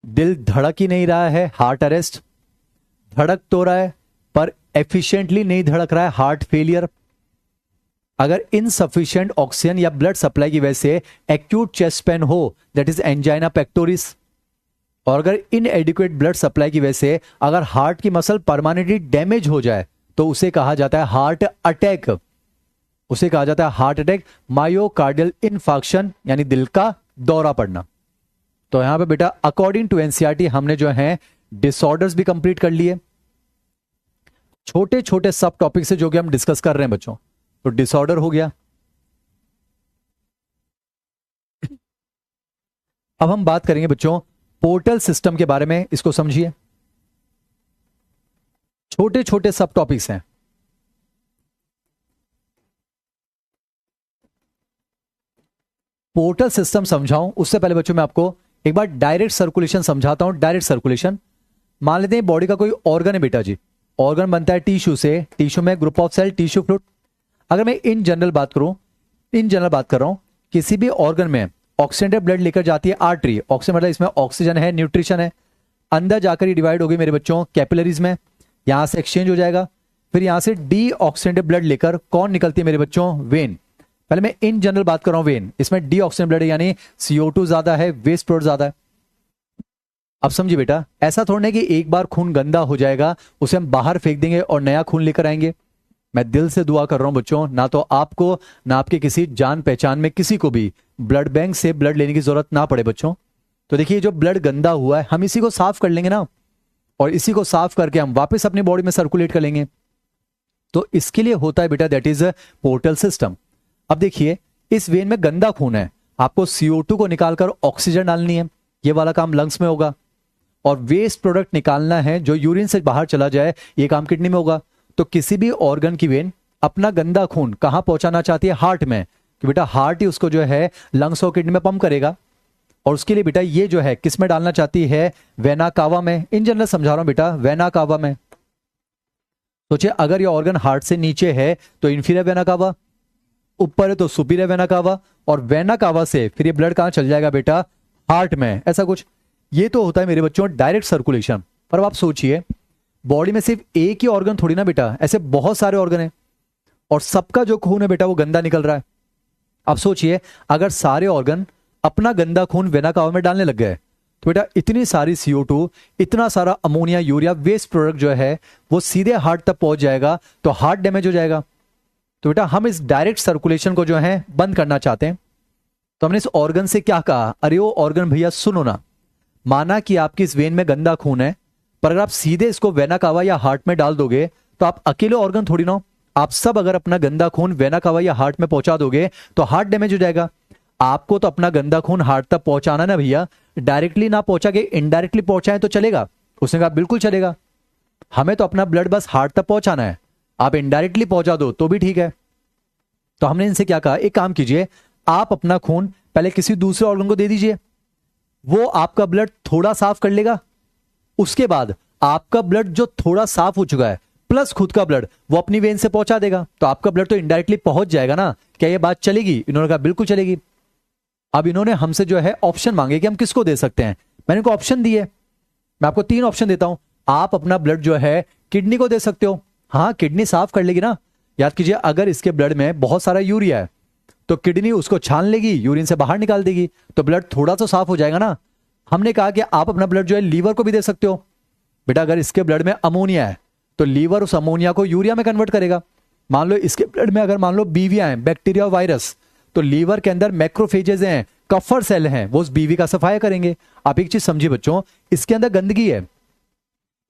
दिल धड़क ही नहीं रहा है, हार्ट अरेस्ट। धड़क तो रहा है पर एफिशिएंटली नहीं धड़क रहा है, हार्ट फेलियर। अगर इनसफिशिएंट ऑक्सीजन या ब्लड सप्लाई की वजह से एक्यूट चेस्ट पेन हो दैट इज एंजाइना पेक्टोरिस। और अगर इनएडिक्वेट ब्लड सप्लाई की वजह से अगर हार्ट की मसल परमानेंटली डैमेज हो जाए तो उसे कहा जाता है हार्ट अटैक। उसे कहा जाता है हार्ट अटैक, मायोकार्डियल इन्फार्क्शन यानी दिल का दौरा पड़ना। तो यहां पे बेटा अकॉर्डिंग टू एनसीईआरटी हमने जो है डिसऑर्डर्स भी कंप्लीट कर लिए, छोटे छोटे सब टॉपिक से जो कि हम डिस्कस कर रहे हैं बच्चों। तो डिसऑर्डर हो गया। अब हम बात करेंगे बच्चों पोर्टल सिस्टम के बारे में, इसको समझिए। छोटे छोटे सब टॉपिक्स हैं। पोर्टल सिस्टम समझाऊं उससे पहले बच्चों मैं आपको एक बार डायरेक्ट सर्कुलेशन समझाता हूं। डायरेक्ट सर्कुलेशन, मान लेते हैं बॉडी का कोई ऑर्गन है बेटा जी, ऑर्गन बनता है टिश्यू से, टिश्यू में group of cell, tissue fluid. अगर मैं इन जनरल बात करूं, इन जनरल बात कर रहा हूं, किसी भी ऑर्गन में ऑक्सीजनेटेड ब्लड लेकर जाती है आर्टरी। ऑक्सीजन मतलब इसमें ऑक्सीजन है, न्यूट्रिशन है। अंदर जाकर ये डिवाइड होगी मेरे बच्चों कैपिलरीज में, यहां से एक्सचेंज हो जाएगा, फिर यहां से डीऑक्सीडेंटेड ब्लड लेकर कौन निकलती है मेरे बच्चों, वेन। पहले मैं इन जनरल बात कर रहा हूं, वेन, इसमें डीऑक्सीडेंटेड ब्लड है यानी CO2 ज्यादा है, वेस्ट प्रोडक्ट ज्यादा है। अब समझिए बेटा, ऐसा थोड़ा नहीं कि एक बार खून गंदा हो जाएगा उसे हम बाहर फेंक देंगे और नया खून लेकर आएंगे। मैं दिल से दुआ कर रहा हूं बच्चों, ना तो आपको ना आपके किसी जान पहचान में किसी को भी ब्लड बैंक से ब्लड लेने की जरूरत ना पड़े बच्चों। तो देखिए जो ब्लड गंदा हुआ है हम इसी को साफ कर लेंगे ना, और इसी को साफ करके हम वापस अपनी बॉडी में सर्कुलेट कर लेंगे। तो इसके लिए होता है बेटा दैट इज पोर्टल सिस्टम। अब देखिए इस वेन में गंदा खून है, आपको CO2 को निकालकर ऑक्सीजन डालनी है, ये वाला काम लंग्स में होगा, और वेस्ट प्रोडक्ट निकालना है जो यूरिन से बाहर चला जाए, ये काम किडनी में होगा। तो किसी भी ऑर्गन की वेन अपना गंदा खून कहां पहुंचाना चाहती है, हार्ट में, कि बेटा हार्ट ही उसको जो है लंग्स और किडनी में पंप करेगा। और उसके लिए बेटा ये जो है किस में डालना चाहती है, वेना कावा में। इन जनरल समझा रहा हूं बेटा, वेना कावा में। सोचिए अगर ये ऑर्गन हार्ट से नीचे है तो इंफीरियर वेना कावा, ऊपर है तो सुपीरियर वेना कावा, और वेना कावा से फिर ये ब्लड कहां चल जाएगा बेटा, हार्ट में, ऐसा कुछ। ये तो होता है मेरे बच्चों डायरेक्ट सर्कुलेशन। पर अब आप सोचिए बॉडी में सिर्फ एक ही ऑर्गन थोड़ी ना बेटा, ऐसे बहुत सारे ऑर्गन हैं और सबका जो खून है बेटा वो गंदा निकल रहा है। अब सोचिए अगर सारे ऑर्गन अपना गंदा खून वेना कावा में डालने लग गए तो बेटा इतनी सारी CO2, इतना सारा अमोनिया, यूरिया, वेस्ट प्रोडक्ट जो है वो सीधे हार्ट तक पहुंच जाएगा, तो हार्ट डैमेज हो जाएगा। तो बेटा हम इस डायरेक्ट सर्कुलेशन को जो है बंद करना चाहते हैं। तो हमने इस ऑर्गन से क्या कहा, अरे वो ऑर्गन भैया सुनो ना, माना कि आपकी इस वेन में गंदा खून है, पर अगर आप सीधे इसको वेना कावा या हार्ट में डाल दोगे तो आप अकेले ऑर्गन थोड़ी ना हो, आप सब अगर अपना गंदा खून वेना कावा या हार्ट में पहुंचा दोगे तो हार्ट डैमेज हो जाएगा। आपको तो अपना गंदा खून हार्ट तक पहुंचाना ना भैया, डायरेक्टली ना पहुंचा के इनडायरेक्टली पहुंचाए तो चलेगा। उसने कहा बिल्कुल चलेगा, हमें तो अपना ब्लड बस हार्ट तक पहुंचाना है, आप इनडायरेक्टली पहुंचा दो तो भी ठीक है। तो हमने इनसे क्या कहा, एक काम कीजिए, आप अपना खून पहले किसी दूसरे ऑर्गन को दे दीजिए, वो आपका ब्लड थोड़ा साफ कर लेगा, उसके बाद आपका ब्लड जो थोड़ा साफ हो चुका है प्लस खुद का ब्लड वो अपनी वेन से पहुंचा देगा, तो आपका ब्लड तो इनडायरेक्टली पहुंच जाएगा ना। क्या ये बात चलेगी? इन्होंने कहा बिल्कुल चलेगी। अब इन्होंने हमसे जो है ऑप्शन मांगे कि हम किसको दे सकते हैं। मैंने इनको ऑप्शन दिए, मैं आपको 3 ऑप्शन देता हूं। आप अपना ब्लड जो है किडनी को दे सकते हो, हाँ किडनी साफ कर लेगी ना। याद कीजिए अगर इसके ब्लड में बहुत सारा यूरिया है तो किडनी उसको छान लेगी, यूरिन से बाहर निकाल देगी, तो ब्लड थोड़ा तो साफ हो जाएगा ना। हमने कहा कि आप अपना ब्लड जो है लीवर को भी दे सकते हो। बेटा अगर इसके ब्लड में अमोनिया है तो लीवर उस अमोनिया को यूरिया में कन्वर्ट करेगा। मान लो इसके ब्लड में अगर मान लो बीवियां हैं, बैक्टीरिया वायरस, तो लीवर के अंदर मैक्रोफेजेस हैं, कफर सेल हैं, वो उस बीवी का सफाया करेंगे। आप एक चीज समझिए बच्चों, इसके अंदर गंदगी है,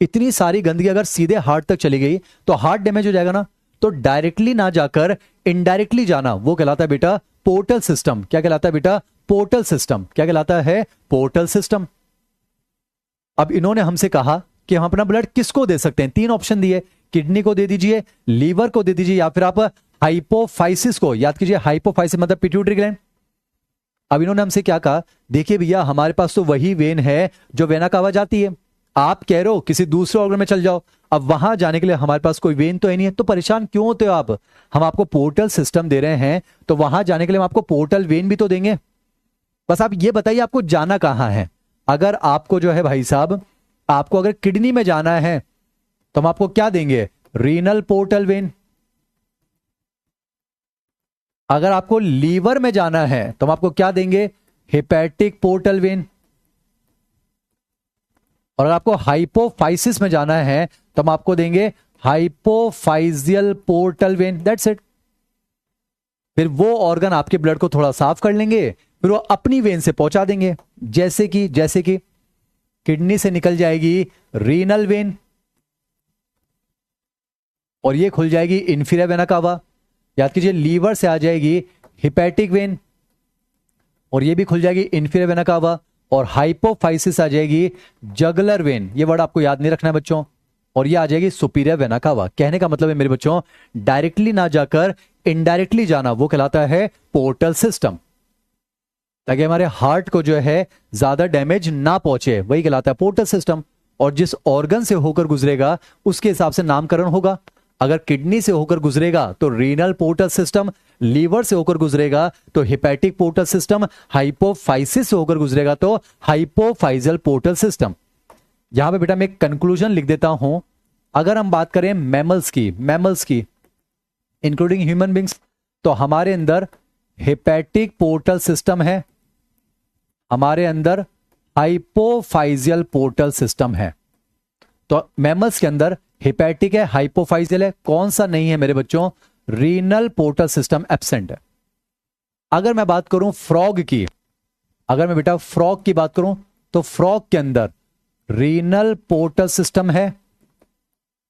इतनी सारी गंदगी अगर सीधे हार्ट तक चली गई तो हार्ट डैमेज हो जाएगा ना। तो डायरेक्टली ना जाकर इनडायरेक्टली जाना वो कहलाता है बेटा पोर्टल सिस्टम। क्या कहलाता है बेटा? Portal system. क्या कहलाता है? Portal system. अब इन्होंने हमसे कहा कि हम अपना ब्लड किसको दे सकते हैं, 3 ऑप्शन दिए, किडनी को दे दीजिए, लीवर को दे दीजिए, या फिर आप हाइपोफाइसिस को। याद कीजिए हाइपोफाइसिस मतलब पिट्यूटरी ग्लैंड। अब इन्होंने हमसे क्या कहा, देखिए भैया हमारे पास तो वही वेन है जो वेना कावा जाती है, आप कह रहे हो किसी दूसरे ऑर्गन में चल जाओ। अब वहां जाने के लिए हमारे पास कोई वेन तो है नहीं है, तो परेशान क्यों होते हो आप? हम आपको पोर्टल सिस्टम दे रहे हैं तो वहां जाने के लिए हम आपको पोर्टल वेन भी तो देंगे। बस आप ये बताइए आपको जाना कहां है। अगर आपको जो है भाई साहब, आपको अगर किडनी में जाना है तो हम आपको क्या देंगे? Renal portal vein. अगर आपको लीवर में जाना है तो हम आपको क्या देंगे? Hepatic portal vein. और अगर आपको हाइपोफाइसिस में जाना है तो हम आपको देंगे hypophyseal portal vein. That's it. फिर वो ऑर्गन आपके ब्लड को थोड़ा साफ कर लेंगे, फिर वो अपनी वेन से पहुंचा देंगे। जैसे कि किडनी से निकल जाएगी रीनल वेन और ये खुल जाएगी इंफीरियर वेना कावा। याद कीजिए लीवर से आ जाएगी हिपैटिक वेन और ये भी खुल जाएगी इंफीरियर वेना कावा, और हाइपोफाइसिस आ जाएगी जगलर वेन। ये वर्ड आपको याद नहीं रखना है बच्चों, और ये आ जाएगी सुपीरियर वेना कावा। कहने का मतलब है मेरे बच्चों, डायरेक्टली ना जाकर इनडायरेक्टली जाना वो कहलाता है पोर्टल सिस्टम, ताकि हमारे हार्ट को जो है ज्यादा डैमेज ना पहुंचे, वही कहलाता है पोर्टल सिस्टम। और जिस ऑर्गन से होकर गुजरेगा उसके हिसाब से नामकरण होगा। अगर किडनी से होकर गुजरेगा तो रीनल पोर्टल सिस्टम, लीवर से होकर गुजरेगा तो हिपैटिक पोर्टल सिस्टम, हाइपोफाइसिस से होकर गुजरेगा तो हाइपोफाइजल पोर्टल सिस्टम। यहां पे बेटा मैं एक कंक्लूजन लिख देता हूं। अगर हम बात करें मैमल्स की इंक्लूडिंग ह्यूमन बींग्स, तो हमारे अंदर हेपेटिक पोर्टल सिस्टम है, हमारे अंदर हाइपोफाइजियल पोर्टल सिस्टम है। तो मैमल्स के अंदर हेपेटिक है, हाइपोफाइजियल है, कौन सा नहीं है मेरे बच्चों? रीनल पोर्टल सिस्टम एब्सेंट है। अगर मैं बात करूं फ्रॉग की, अगर मैं बेटा फ्रॉग की बात करूं, तो फ्रॉग के अंदर रीनल पोर्टल सिस्टम है,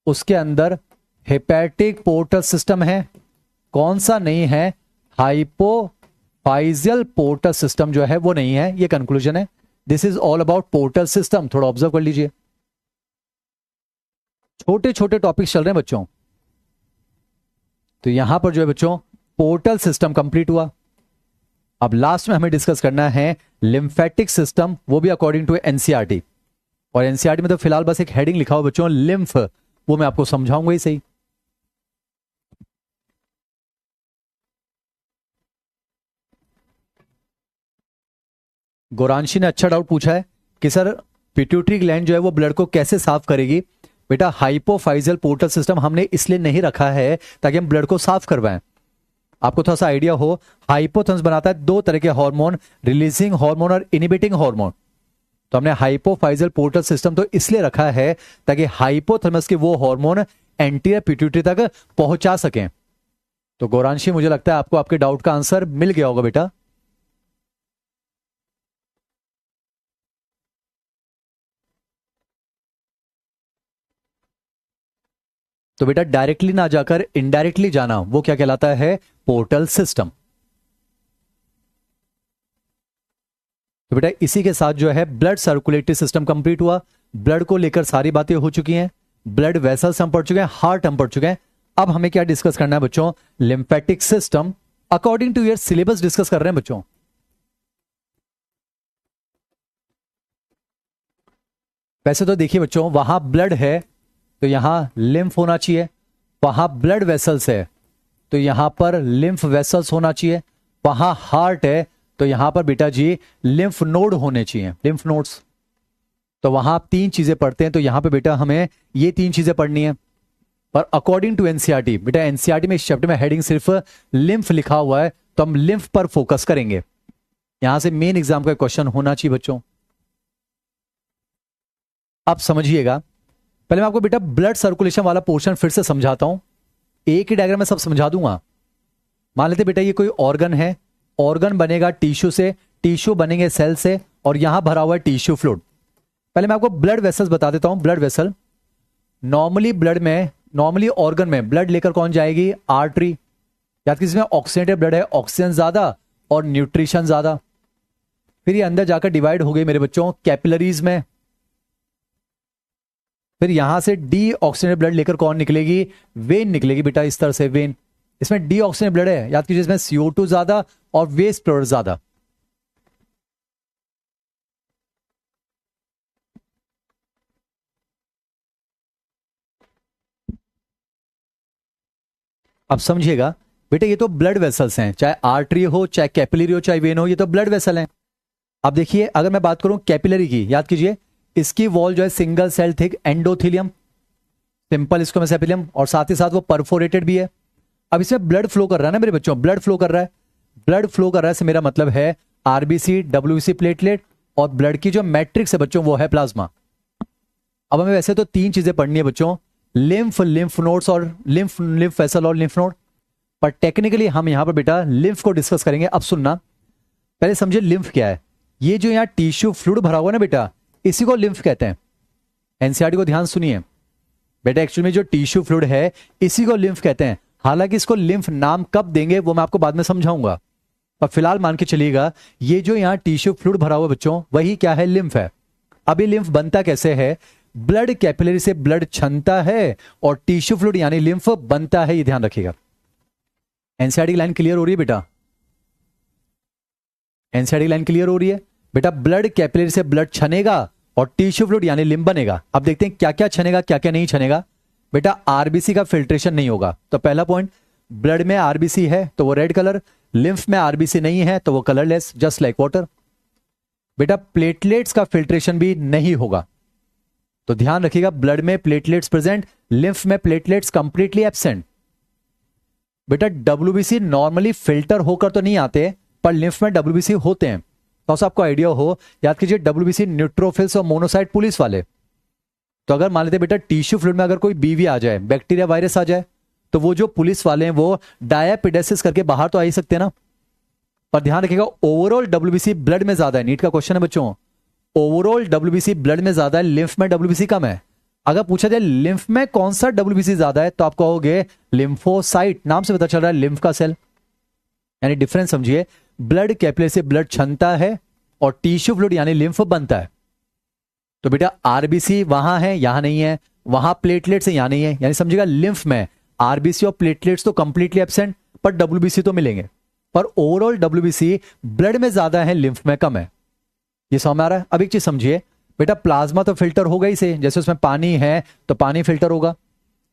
उसके अंदर हेपेटिक पोर्टल सिस्टम है, कौन सा नहीं है? हाइपोफाइजियल पोर्टल सिस्टम जो है वो नहीं है। ये कंक्लूजन है। This is all about portal system. थोड़ा ऑब्जर्व कर लीजिए, छोटे छोटे टॉपिक्स चल रहे हैं बच्चों। तो यहां पर जो है बच्चों पोर्टल सिस्टम कंप्लीट हुआ। अब लास्ट में हमें डिस्कस करना है लिम्फेटिक सिस्टम, वो भी अकॉर्डिंग टू एनसीईआरटी। और एनसीईआरटी में तो फिलहाल बस एक हेडिंग लिखा हुआ बच्चों लिम्फ, वो मैं आपको समझाऊंगा ही सही। गौरांशी ने अच्छा डाउट पूछा है कि सर पिट्यूटरी ग्लैंड जो है वो ब्लड को कैसे साफ करेगी? बेटा हाइपोफाइजियल पोर्टल सिस्टम हमने इसलिए नहीं रखा है ताकि हम ब्लड को साफ करवाएं। आपको थोड़ा सा आइडिया हो, हाइपोथैलेमस बनाता है दो तरह के हार्मोन, रिलीजिंग हार्मोन और इनिबिटिंग हार्मोन। तो हमने हाइपोफाइजियल पोर्टल सिस्टम तो इसलिए रखा है ताकि हाइपोथैलेमस के वो हार्मोन एंटीरियर पिट्यूटरी तक पहुंचा सकें। तो गौरांशी, मुझे लगता है आपको आपके डाउट का आंसर मिल गया होगा बेटा। तो बेटा डायरेक्टली ना जाकर इनडायरेक्टली जाना, वो क्या कहलाता है? Portal system. तो बेटा इसी के साथ जो है ब्लड सर्कुलेटरी सिस्टम कंप्लीट हुआ। ब्लड को लेकर सारी बातें हो चुकी हैं, ब्लड वेसल्स हम पढ़ चुके हैं, हार्ट हम पढ़ चुके हैं। अब हमें क्या डिस्कस करना है बच्चों? Lymphatic system according to your syllabus discuss कर रहे हैं बच्चों। वैसे तो देखिए बच्चों, वहां ब्लड है तो यहां लिम्फ होना चाहिए, वहां ब्लड वेसल्स है तो यहां पर लिम्फ वेसल्स होना चाहिए, वहां हार्ट है तो यहां पर बेटा जी लिम्फ नोड होने चाहिए, लिम्फ नोड्स। तो वहां आप तीन चीजें पढ़ते हैं, तो यहां पे बेटा हमें ये तीन चीजें पढ़नी है। पर अकॉर्डिंग टू एनसीईआरटी, बेटा एनसीईआरटी में इस चैप्टर में हेडिंग सिर्फ लिम्फ लिखा हुआ है, तो हम लिम्फ पर फोकस करेंगे। यहां से मेन एग्जाम का क्वेश्चन होना चाहिए बच्चों। आप समझिएगा, पहले मैं आपको बेटा ब्लड सर्कुलेशन वाला पोर्शन फिर से समझाता हूं। एक ही डायग्राम में सब समझा दूंगा। मान लेते बेटा ये कोई ऑर्गन है, ऑर्गन बनेगा टिश्यू से, टिश्यू बनेंगे सेल से, और यहां भरा हुआ है टिश्यू फ्लूइड। पहले मैं आपको ब्लड वेसल्स बता देता हूं। ब्लड वेसल नॉर्मली ब्लड में, नॉर्मली ऑर्गन में ब्लड लेकर कौन जाएगी? आर्टरी। याद कीजिए, इसमें ऑक्सीजनेटेड ब्लड है, ऑक्सीजन ज्यादा और न्यूट्रिशन ज्यादा। फिर ये अंदर जाकर डिवाइड हो गई मेरे बच्चों कैपिलरीज में। फिर यहां से डी ऑक्सीजनेटेड ब्लड लेकर कौन निकलेगी? वेन निकलेगी बेटा, इस तरह से वेन। इसमें डी ऑक्सीजनेटेड ब्लड है, याद कीजिए, इसमें CO2 ज्यादा और वेस्ट प्रोडक्ट ज्यादा। अब समझिएगा बेटा, ये तो ब्लड वेसल्स हैं, चाहे आर्टरी हो, चाहे कैपिलरी हो, चाहे वेन हो, ये तो ब्लड वेसल हैं। अब देखिए, अगर मैं बात करूं कैपिलरी की, याद कीजिए इसकी वॉल जो है single cell thick endothelium, simple इसको में एपिथेलियम, और साथ ही साथ वो परफोरेटेड भी है। अब इसमें ब्लड फ्लो कर रहा है ना मेरे बच्चों, ब्लड फ्लो कर रहा है। ब्लड फ्लो कर रहा है से मेरा मतलब है आरबीसी, WBC प्लेटलेट, और ब्लड की जो मैट्रिक्स है बच्चों वो है प्लाज्मा। अब हमें वैसे तो तीन चीजें पढ़नी है बच्चों, लिम्फ, लिम्फ नोड्स और लिम्फ वेसल और लिम्फ नोड। पर टेक्निकली हम यहां पर बेटा लिम्फ को डिस्कस करेंगे। अब सुनना, पहले समझे लिम्फ क्या है। ये जो यहां टिश्यू फ्लूइड भरा हुआ है ना बेटा, इसी को लिम्फ कहते हैं। एनसीईआरटी को ध्यान सुनिए बेटा, एक्चुअली में जो टिश्यू फ्लूइड है इसी को लिम्फ कहते हैं। हालांकि इसको लिम्फ नाम कब देंगे वो मैं आपको बाद में समझाऊंगा, पर फिलहाल मान के चलिएगा ये जो यहां टिश्यू फ्लूइड भरा हुआ बच्चों, वही क्या है? लिम्फ है। अब ये लिम्फ बनता कैसे है? ब्लड कैपिलरी से ब्लड छनता है और टिश्यू फ्लूइड यानी लिम्फ बनता है, ये ध्यान रखिएगा। एनसीईआरटी लाइन क्लियर हो रही है बेटा? एनसीईआरटी लाइन क्लियर हो रही है बेटा? ब्लड कैपिलरी से ब्लड छनेगा और टिश्यू फ्लूइड यानी लिम्फ बनेगा। अब देखते हैं क्या क्या छनेगा, क्या क्या नहीं छनेगा। बेटा आरबीसी का फिल्ट्रेशन नहीं होगा, तो पहला पॉइंट, ब्लड में आरबीसी है तो वो रेड कलर, लिम्फ में आरबीसी नहीं है तो वो कलरलेस, जस्ट लाइक वाटर। बेटा प्लेटलेट्स का फिल्ट्रेशन भी नहीं होगा। तो ध्यान रखिएगा, ब्लड में प्लेटलेट्स प्रेजेंट, लिम्फ में प्लेटलेट्स कंप्लीटली एब्सेंट। बेटा डब्ल्यूबीसी नॉर्मली फिल्टर होकर तो नहीं आते, पर लिम्फ में डब्ल्यूबीसी होते हैं। तो आपको आइडिया हो, याद कीजिए डब्ल्यूबीसी न्यूट्रोफिल्स और मोनोसाइट पुलिस वाले। तो अगर मान लेते बेटा टिश्यू फ्लूइड में अगर कोई बीवी आ जाए, बैक्टीरिया वायरस आ जाए, तो वो जो पुलिस वाले हैं वो डायापिडेसिस करके बाहर तो आ ही सकते हैं ना। पर ध्यान रखिएगा ओवरऑल डब्ल्यूबीसी ब्लड में ज्यादा है। नीट का क्वेश्चन है बच्चों, ओवरऑल डब्ल्यूबीसी ब्लड में ज्यादा है, लिम्फ में डब्ल्यूबीसी कम है। अगर पूछा जाए लिम्फ में कौन सा डब्ल्यूबीसी ज्यादा है, तो आप कहोगे लिम्फोसाइट। नाम से पता चल रहा है लिम्फ का सेल। यानी डिफरेंस समझिए, ब्लड कैपिलरी से ब्लड छनता है और टिश्यू फ्लूइड यानी लिम्फ बनता है। तो बेटा आरबीसी वहां है, यहां नहीं है, वहां प्लेटलेट्स है, यहां नहीं है। यानी समझिएगा लिम्फ में आरबीसी और प्लेटलेट्स तो कंप्लीटली एब्सेंट, पर डब्ल्यूबीसी तो मिलेंगे। पर ओवरऑल डब्ल्यूबीसी ब्लड में ज्यादा है, लिम्फ में कम है। ये समझ में आ रहा है? अब एक चीज समझिए बेटा, प्लाज्मा तो फिल्टर होगा ही से, जैसे उसमें पानी है तो पानी फिल्टर होगा।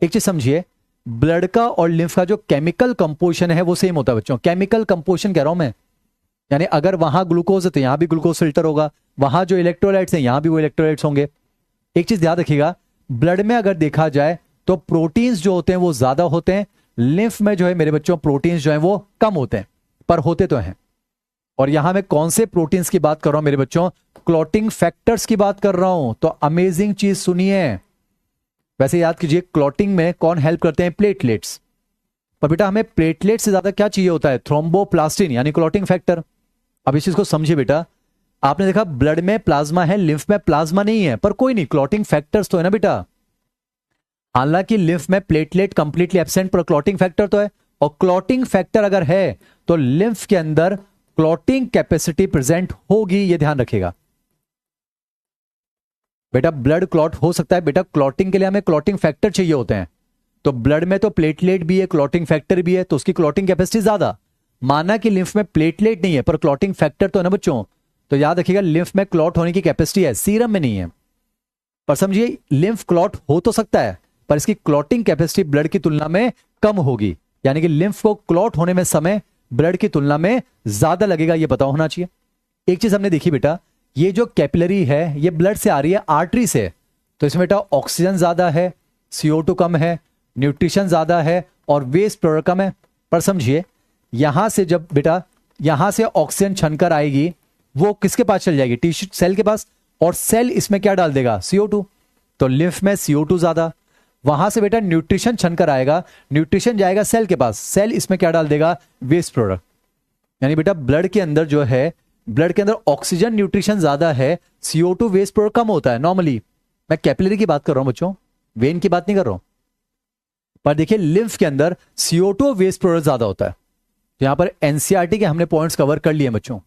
एक चीज समझिए, ब्लड का और लिम्फ का जो केमिकल कंपोजिशन है वो सेम होता है बच्चों। केमिकल कंपोजिशन कह रहा हूं मैं, यानी अगर वहां ग्लूकोज है तो यहां भी ग्लूकोज फिल्टर होगा, वहां जो इलेक्ट्रोलाइट्स हैं यहां भी वो इलेक्ट्रोलाइट्स होंगे। एक चीज याद रखिएगा, ब्लड में अगर देखा जाए तो प्रोटीन्स जो होते हैं वो ज्यादा होते हैं, लिम्फ में जो है मेरे बच्चों प्रोटीन्स जो है वो कम होते हैं, पर होते तो हैं। और यहां मैं कौन से प्रोटीन्स की बात कर रहा हूं मेरे बच्चों? क्लॉटिंग फैक्टर्स की बात कर रहा हूं। तो अमेजिंग चीज सुनिए, वैसे याद कीजिए क्लॉटिंग में कौन हेल्प करते हैं? प्लेटलेट्स। पर बेटा हमें प्लेटलेट से ज्यादा क्या चाहिए होता है? थ्रोम्बोप्लास्टिन यानी क्लॉटिंग फैक्टर। अब इस चीज को समझिए बेटा, आपने देखा ब्लड में प्लाज्मा है, लिम्फ में प्लाज्मा नहीं है, पर कोई नहीं, क्लॉटिंग फैक्टर्स तो है ना बेटा। हालांकि लिम्फ में प्लेटलेट कंप्लीटली एब्सेंट, पर क्लॉटिंग फैक्टर तो है। और क्लॉटिंग फैक्टर अगर है तो लिम्फ के अंदर क्लॉटिंग कैपेसिटी प्रेजेंट होगी, ये ध्यान रखिएगा बेटा। ब्लड क्लॉट हो सकता है बेटा, क्लॉटिंग के लिए हमें क्लॉटिंग फैक्टर चाहिए होते हैं। तो ब्लड में तो प्लेटलेट भी है, क्लॉटिंग फैक्टर भी है, तो उसकी क्लॉटिंग कैपेसिटी ज्यादा। माना कि लिम्फ में प्लेटलेट नहीं है पर क्लॉटिंग फैक्टर तो है ना बच्चों, तो याद रखिएगा लिम्फ में क्लॉट होने की कैपेसिटी है, सीरम में नहीं है। पर समझिए लिम्फ क्लॉट हो तो सकता है, पर इसकी क्लॉटिंग कैपेसिटी ब्लड की तुलना में कम होगी। यानी कि लिम्फ को क्लॉट होने में समय ब्लड की तुलना में ज्यादा लगेगा, ये पता होना चाहिए। एक चीज हमने देखी बेटा, ये जो कैपिलरी है ये ब्लड से आ रही है आर्टरी से, तो इसमें बेटा ऑक्सीजन ज्यादा है, CO2 कम है, न्यूट्रिशन ज्यादा है और वेस्ट प्रोडक्ट कम है। पर समझिए यहां से जब बेटा यहां से ऑक्सीजन छनकर आएगी, वो किसके पास चल जाएगी? टिश्यू सेल के पास, और सेल इसमें क्या डाल देगा? CO2। तो लिम्फ में CO2 ज्यादा, वहां से बेटा न्यूट्रिशन छनकर आएगा, न्यूट्रिशन जाएगा सेल के पास, सेल इसमें क्या डाल देगा? Waste product. यानी बेटा ब्लड के अंदर जो है, ब्लड के अंदर ऑक्सीजन न्यूट्रिशन ज्यादा है, CO2 वेस्ट प्रोडक्ट कम होता है नॉर्मली। मैं कैपिलरी की बात कर रहा हूं बच्चों, वेन की बात नहीं कर रहा हूं। पर देखिए लिम्फ के अंदर CO2 वेस्ट प्रोडक्ट ज्यादा होता है। तो यहां पर एनसीईआरटी के हमने पॉइंट्स कवर कर लिए बच्चों।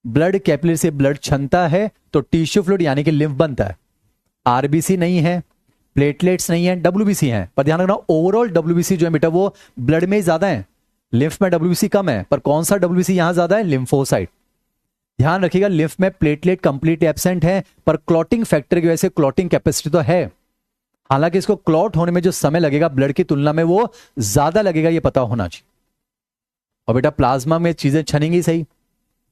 ब्लड कैपिलरी से ब्लड छनता है तो टिश्यू फ्लूइड यानी कि लिम्फ बनता है। आरबीसी नहीं है, प्लेटलेट्स नहीं है, डब्ल्यूबीसी है। पर ध्यान रखना ओवरऑल डब्ल्यूबीसी जो है बेटा वो ब्लड में ही ज्यादा है, लिम्फ में डब्ल्यूबीसी कम है। पर कौन सा डब्ल्यूबीसी यहां ज्यादा है? लिम्फोसाइट। ध्यान रखिएगा लिम्फ में प्लेटलेट कंप्लीट एब्सेंट है, पर क्लॉटिंग फैक्टर की वजह से क्लॉटिंग कैपेसिटी तो है। हालांकि इसको क्लॉट होने में जो समय लगेगा ब्लड की तुलना में वो ज्यादा लगेगा, ये पता होना चाहिए। और बेटा प्लाज्मा में चीजें छनेंगी सही,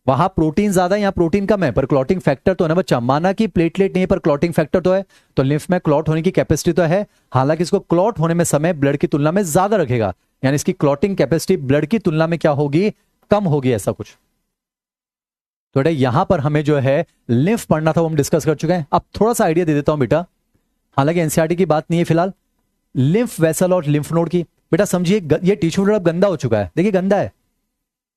वहां प्रोटीन ज्यादा है, यहां प्रोटीन कम है, पर क्लॉटिंग फैक्टर तो है ना बच्चा। माना कि प्लेटलेट नहीं है पर क्लॉटिंग फैक्टर तो है, तो लिम्फ में क्लॉट होने की कैपेसिटी तो है। हालांकि इसको क्लॉट होने में समय ब्लड की तुलना में ज्यादा रखेगा, यानी इसकी क्लॉटिंग कैपेसिटी ब्लड की तुलना में क्या होगी? कम होगी, ऐसा कुछ। तो बेटा यहां पर हमें जो है लिम्फ पढ़ना था वो हम डिस्कस कर चुके हैं। अब थोड़ा सा आइडिया दे देता हूं बेटा, हालांकि एनसीईआरटी की बात नहीं है फिलहाल। लिम्फ वेसल और लिम्फ नोड की बेटा समझिए, ये टिश्यू फ्लूइड अब गंदा हो चुका है, देखिए गंदा है,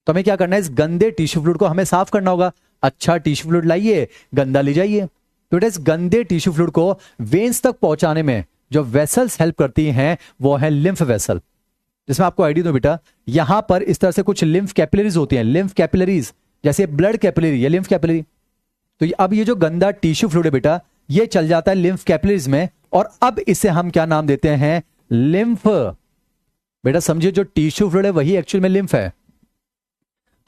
तो हमें क्या करना है? इस गंदे टिश्यू फ्लूइड को हमें साफ करना होगा। अच्छा टिश्यू फ्लूइड लाइए, गंदा ले जाइए। तो बेटा इस गंदे टिश्यू फ्लूइड को वेन्स तक पहुंचाने में जो वेसल्स हेल्प करती हैं वो है लिम्फ वेसल। जिसमें आपको आइडिया दो बेटा, यहां पर इस तरह से कुछ लिम्फ कैपिलरीज होती हैं, लिम्फ कैपिलरीज, जैसे ब्लड कैपिलरी या लिम्फ कैपिलरी। तो अब ये जो गंदा टिश्यू फ्लूइड है बेटा, ये चल जाता है लिम्फ कैपिलरीज में, और अब इसे हम क्या नाम देते हैं? लिम्फ। बेटा समझिए जो टिश्यू फ्लूइड है वही एक्चुअल में लिम्फ है।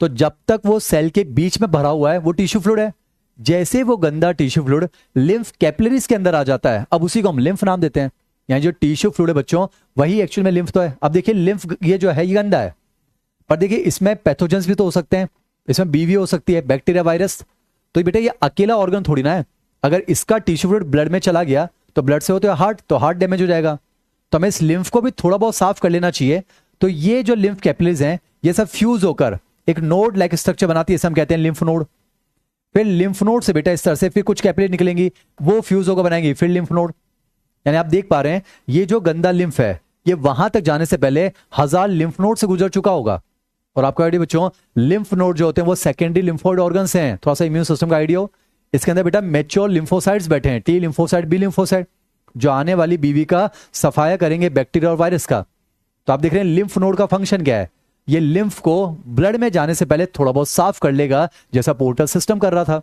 तो जब तक वो सेल के बीच में भरा हुआ है वो टिश्यू फ्लूइड है। जैसे वो गंदा टिश्यू फ्लूइड लिम्फ कैपिलरीज के अंदर आ जाता है, अब उसी को हम लिम्फ नाम देते हैं। यानी जो टिश्यू फ्लूइड है बच्चों वही एक्चुअल में लिम्फ तो है। अब देखिए लिम्फ ये जो है ये गंदा है, पर देखिए इसमें पैथोजेंस भी तो हो सकते हैं, इसमें बीवी हो सकती है, बैक्टीरिया, वायरस। तो बेटा ये अकेला ऑर्गन थोड़ी ना है, अगर इसका टिश्यू फ्लूइड ब्लड में चला गया तो ब्लड से होते हुए हार्ट, तो हार्ट डैमेज हो जाएगा। तो हमें इस लिम्फ को भी थोड़ा बहुत साफ कर लेना चाहिए। तो ये जो लिम्फ कैपिलरीज हैं ये सब फ्यूज होकर एक नोड लाइक स्ट्रक्चर बनाती है, इसे हम कहते हैं लिम्फ नोड। फिर लिम्फ नोड से बेटा इस तरह से फिर कुछ कैपिलरी निकलेंगी, वो फ्यूज होकर बनाएंगी फिर लिम्फ नोड। यानी आप देख पा रहे हैं ये जो गंदा लिम्फ है ये वहां तक जाने से पहले 1000 लिम्फ नोड से गुजर चुका होगा। और आपको आइडिया बच्चों, लिम्फ नोड जो होते हैं वो सेकेंडरी लिम्फोइड ऑर्गन्स हैं। थोड़ा सा इम्यून सिस्टम का आइडिया हो, इसके अंदर बेटा मेच्योर लिम्फोसाइट्स बैठे हैं, टी लिम्फोसाइट, बी लिम्फोसाइट, जो आने वाली बीवी का सफाया करेंगे बैक्टीरिया और वायरस का। तो आप देख रहे हैं लिम्फ नोड का फंक्शन क्या है, ये लिम्फ को ब्लड में जाने से पहले थोड़ा बहुत साफ कर लेगा जैसा पोर्टल सिस्टम कर रहा था।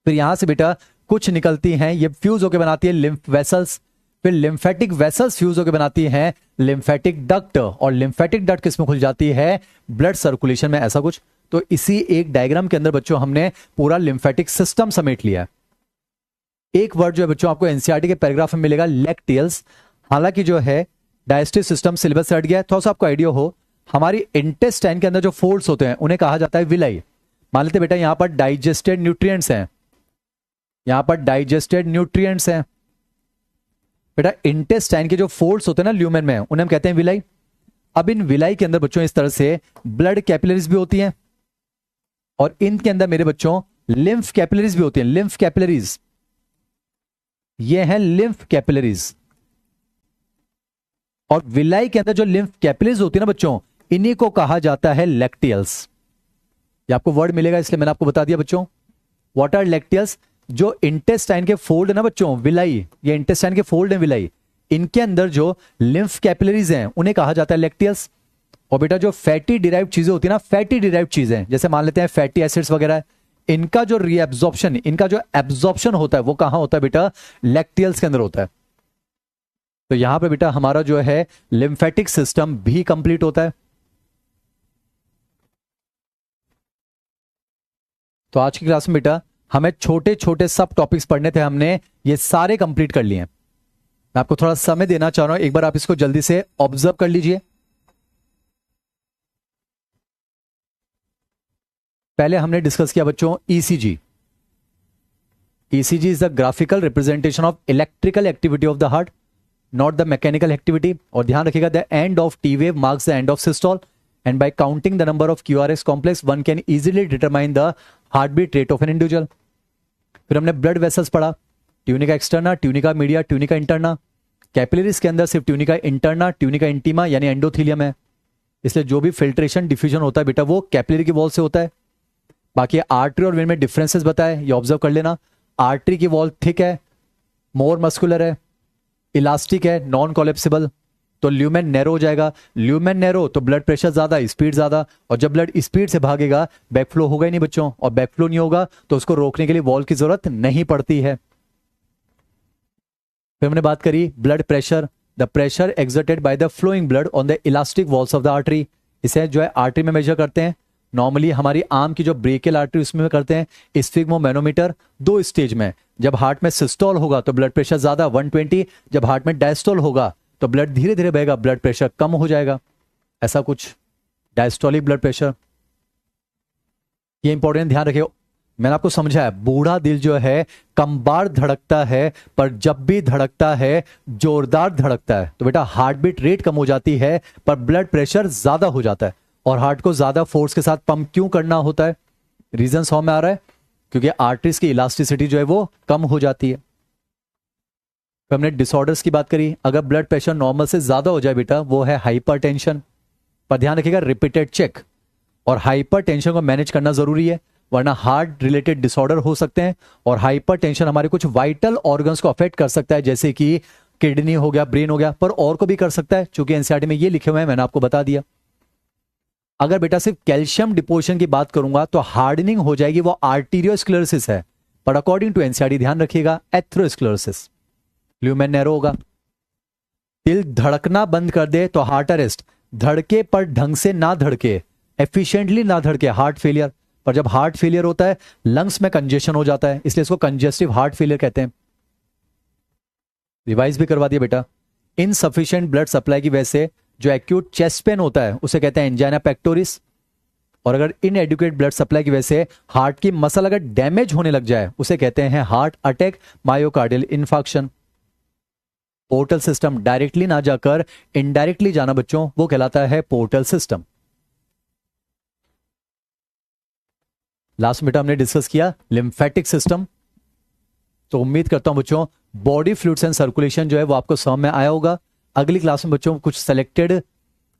फिर यहां से बेटा कुछ निकलती हैं, ये फ्यूज होकर बनाती है लिम्फ वेसल्स। फिर लिम्फेटिक वेसल्स फ्यूज होकर बनाती हैं लिम्फेटिक डक्ट, और लिम्फेटिक डक्ट किसमें खुल जाती है, ब्लड सर्कुलेशन में, ऐसा कुछ। तो इसी एक डायग्राम के अंदर बच्चों हमने पूरा लिम्फेटिक सिस्टम समेट लिया। एक वर्ड जो है बच्चों आपको एनसीईआरटी के पैराग्राफ में मिलेगा, लैक्टियल्स। हालांकि जो है डाइजेस्टिव सिस्टम सिलेबस से हट गया है, थोड़ा सा आपको आइडिया हो, हमारी इंटेस्टाइन के अंदर जो फोल्ड्स होते हैं उन्हें कहा जाता है विलाई। मान लेते बेटा यहां पर डाइजेस्टेड न्यूट्रिएंट्स हैं, यहां पर डाइजेस्टेड न्यूट्रिएंट्स हैं बेटा। इंटेस्टाइन के जो फोल्ड्स होते हैं ना ल्यूमेन में, उन्हें हम कहते हैं विलाई। अब इन विलाई के अंदर बच्चों इस तरह से ब्लड कैपिलरीज भी होती हैं, और इनके अंदर मेरे बच्चों लिम्फ कैपिलरीज भी होती हैं, लिम्फ कैपिलरीज, ये हैं लिम्फ कैपिलरीज। और विलाई के अंदर जो लिम्फ कैपिलरीज होती है ना बच्चों, इन्हीं को कहा जाता है लैक्टियल्स। ये आपको वर्ड मिलेगा इसलिए मैंने आपको बता दिया बच्चों। What are lacteals? जो इंटेस्टाइन के फोल्ड है ना बच्चों, विलाई, ये इंटेस्टाइन के फोल्ड है विलाई, इनके अंदर जो लिम्फ कैपिलरीज हैं उन्हें कहा जाता है लैक्टियल्स। और बेटा जो फैटी डिराइव्ड चीजें होती है ना, फैटी डिराइव्ड चीजें जैसे मान लेते हैं फैटी एसिड्स वगैरह, इनका जो रीएब्जॉर्प्शन, इनका जो एब्जॉर्प्शन होता है वो कहां होता है बेटा, लैक्टियल्स के अंदर होता है। तो यहां पे बेटा हमारा जो है लिम्फेटिक सिस्टम भी कंप्लीट होता है। तो आज की क्लास में बेटा हमें छोटे छोटे सब टॉपिक्स पढ़ने थे, हमने ये सारे कंप्लीट कर लिए हैं। मैं आपको थोड़ा समय देना चाह रहा हूं, एक बार आप इसको जल्दी से ऑब्जर्व कर लीजिए। पहले हमने डिस्कस किया बच्चों ECG. ECG is the graphical representation of electrical activity of the heart, not the mechanical activity. और ध्यान रखिएगा, the end of T wave marks the end of systole, and by counting the number of QRS complex one can easily determine the heart beat rate of an individual. फिर हमने blood vessels पढ़ा, tunica externa, tunica media, tunica interna. Capillaries के अंदर सिर्फ tunica interna, tunica intima यानी endothelium है, इसलिए जो भी फिल्ट्रेशन डिफ्यूजन होता है बेटा वो कैपिलरी की वॉल से होता है। बाकी आर्टरी और वेन में डिफरेंसेस बताए, ये ऑब्जर्व कर लेना। आर्टरी की वॉल थिक है, मोर मस्कुलर है, इलास्टिक है, नॉन कोलेप्सिबल, तो ल्यूमेन नैरो हो जाएगा। ल्यूमेन नैरो तो ब्लड प्रेशर ज्यादा, स्पीड ज्यादा, और जब ब्लड स्पीड से भागेगा बैकफ्लो होगा ही नहीं बच्चों, और बैकफ्लो नहीं होगा तो उसको रोकने के लिए वॉल की जरूरत नहीं पड़ती है। फिर हमने बात करी blood pressure, the pressure exerted by the flowing blood on the elastic walls of the artery. इसे जो है आर्टरी में मेजर करते हैं। नॉर्मली हमारी आर्म की जो ब्रेकियल आर्टरी उसमें करते हैं स्फिग्मोमैनोमीटर, 2 स्टेज में। जब हार्ट में सिस्टोल होगा तो ब्लड प्रेशर ज्यादा 120, जब हार्ट में डायस्टोल होगा तो ब्लड धीरे धीरे बहेगा, ब्लड प्रेशर कम हो जाएगा, ऐसा कुछ डायस्टोलिक ब्लड प्रेशर। ये इंपॉर्टेंट ध्यान रखिए, मैंने आपको समझाया बूढ़ा दिल जो है कम बार धड़कता है, पर जब भी धड़कता है जोरदार धड़कता है। तो बेटा हार्ट बीट रेट कम हो जाती है पर ब्लड प्रेशर ज्यादा हो जाता है। और हार्ट को ज्यादा फोर्स के साथ पंप क्यों करना होता है, रीजन समझ में आ रहा है, क्योंकि आर्टरीज की इलास्टिसिटी जो है वो कम हो जाती है। तो हमने डिसऑर्डर्स की बात करी, अगर ब्लड प्रेशर नॉर्मल से ज्यादा हो जाए बेटा वो है हाइपरटेंशन। पर ध्यान रखिएगा रिपीटेड चेक, और हाइपरटेंशन को मैनेज करना जरूरी है, वरना हार्ट रिलेटेड डिसऑर्डर हो सकते हैं। और हाइपरटेंशन हमारे कुछ वाइटल ऑर्गन्स को अफेक्ट कर सकता है, जैसे कि किडनी हो गया, ब्रेन हो गया, पर और को भी कर सकता है, चूंकि एनसीईआरटी में ये लिखे हुए हैं, मैंने आपको बता दिया। अगर बेटा सिर्फ कैल्शियम डिपोजिशन की बात करूंगा तो हार्डनिंग हो जाएगी, वो आर्टीरियोस्क्लेरोसिस है, पर अकॉर्डिंग टू एनसीईआरटी ध्यान रखिएगा एथेरोस्क्लेरोसिस। ल्यूमेन नैरो होगा। दिल धड़कना बंद कर दे तो हार्ट अरेस्ट, धड़के पर ढंग से ना धड़के, एफिशिएंटली ना धड़के, हार्ट फेलियर। पर जब हार्ट फेलियर होता है लंग्स में कंजेशन हो जाता है, इसलिए इसको कंजेस्टिव हार्ट फेलियर कहते हैं। रिवाइज भी करवा दिया बेटा। इनसफिशिएंट ब्लड सप्लाई की वजह से जो एक्यूट चेस्ट पेन होता है उसे कहते हैं एंजाइना पेक्टोरिस। और अगर इनएडुकेट ब्लड सप्लाई की वजह से हार्ट की मसल अगर डैमेज होने लग जाए उसे कहते हैं heart attack, myocardial infarction. Portal system directly ना जाकर इनडायरेक्टली जाना बच्चों, वो कहलाता है पोर्टल सिस्टम। लास्ट में हमने डिस्कस किया लिम्फेटिक सिस्टम। तो उम्मीद करता हूं बच्चों बॉडी फ्लूइड्स एंड सर्कुलेशन जो है वो आपको समझ में आया होगा। अगली क्लास में बच्चों कुछ सेलेक्टेड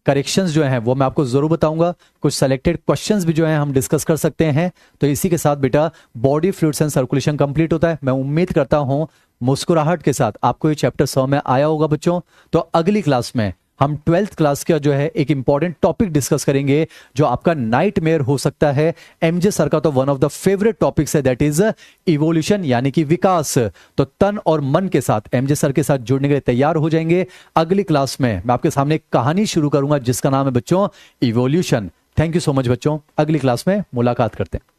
करेक्शंस जो हैं वो मैं आपको जरूर बताऊंगा, कुछ सेलेक्टेड क्वेश्चंस भी जो हैं हम डिस्कस कर सकते हैं। तो इसी के साथ बेटा body fluids and circulation complete होता है। मैं उम्मीद करता हूं मुस्कुराहट के साथ आपको ये चैप्टर समझ में आया होगा बच्चों। तो अगली क्लास में हम 12th क्लास का जो है एक इंपॉर्टेंट टॉपिक डिस्कस करेंगे जो आपका नाइटमेयर हो सकता है। एमजे सर का तो one of the favourite topics है, दैट इज इवोल्यूशन यानी कि विकास। तो तन और मन के साथ एमजे सर के साथ जुड़ने के लिए तैयार हो जाएंगे। अगली क्लास में मैं आपके सामने एक कहानी शुरू करूंगा जिसका नाम है बच्चों evolution. Thank you so much बच्चों, अगली क्लास में मुलाकात करते हैं।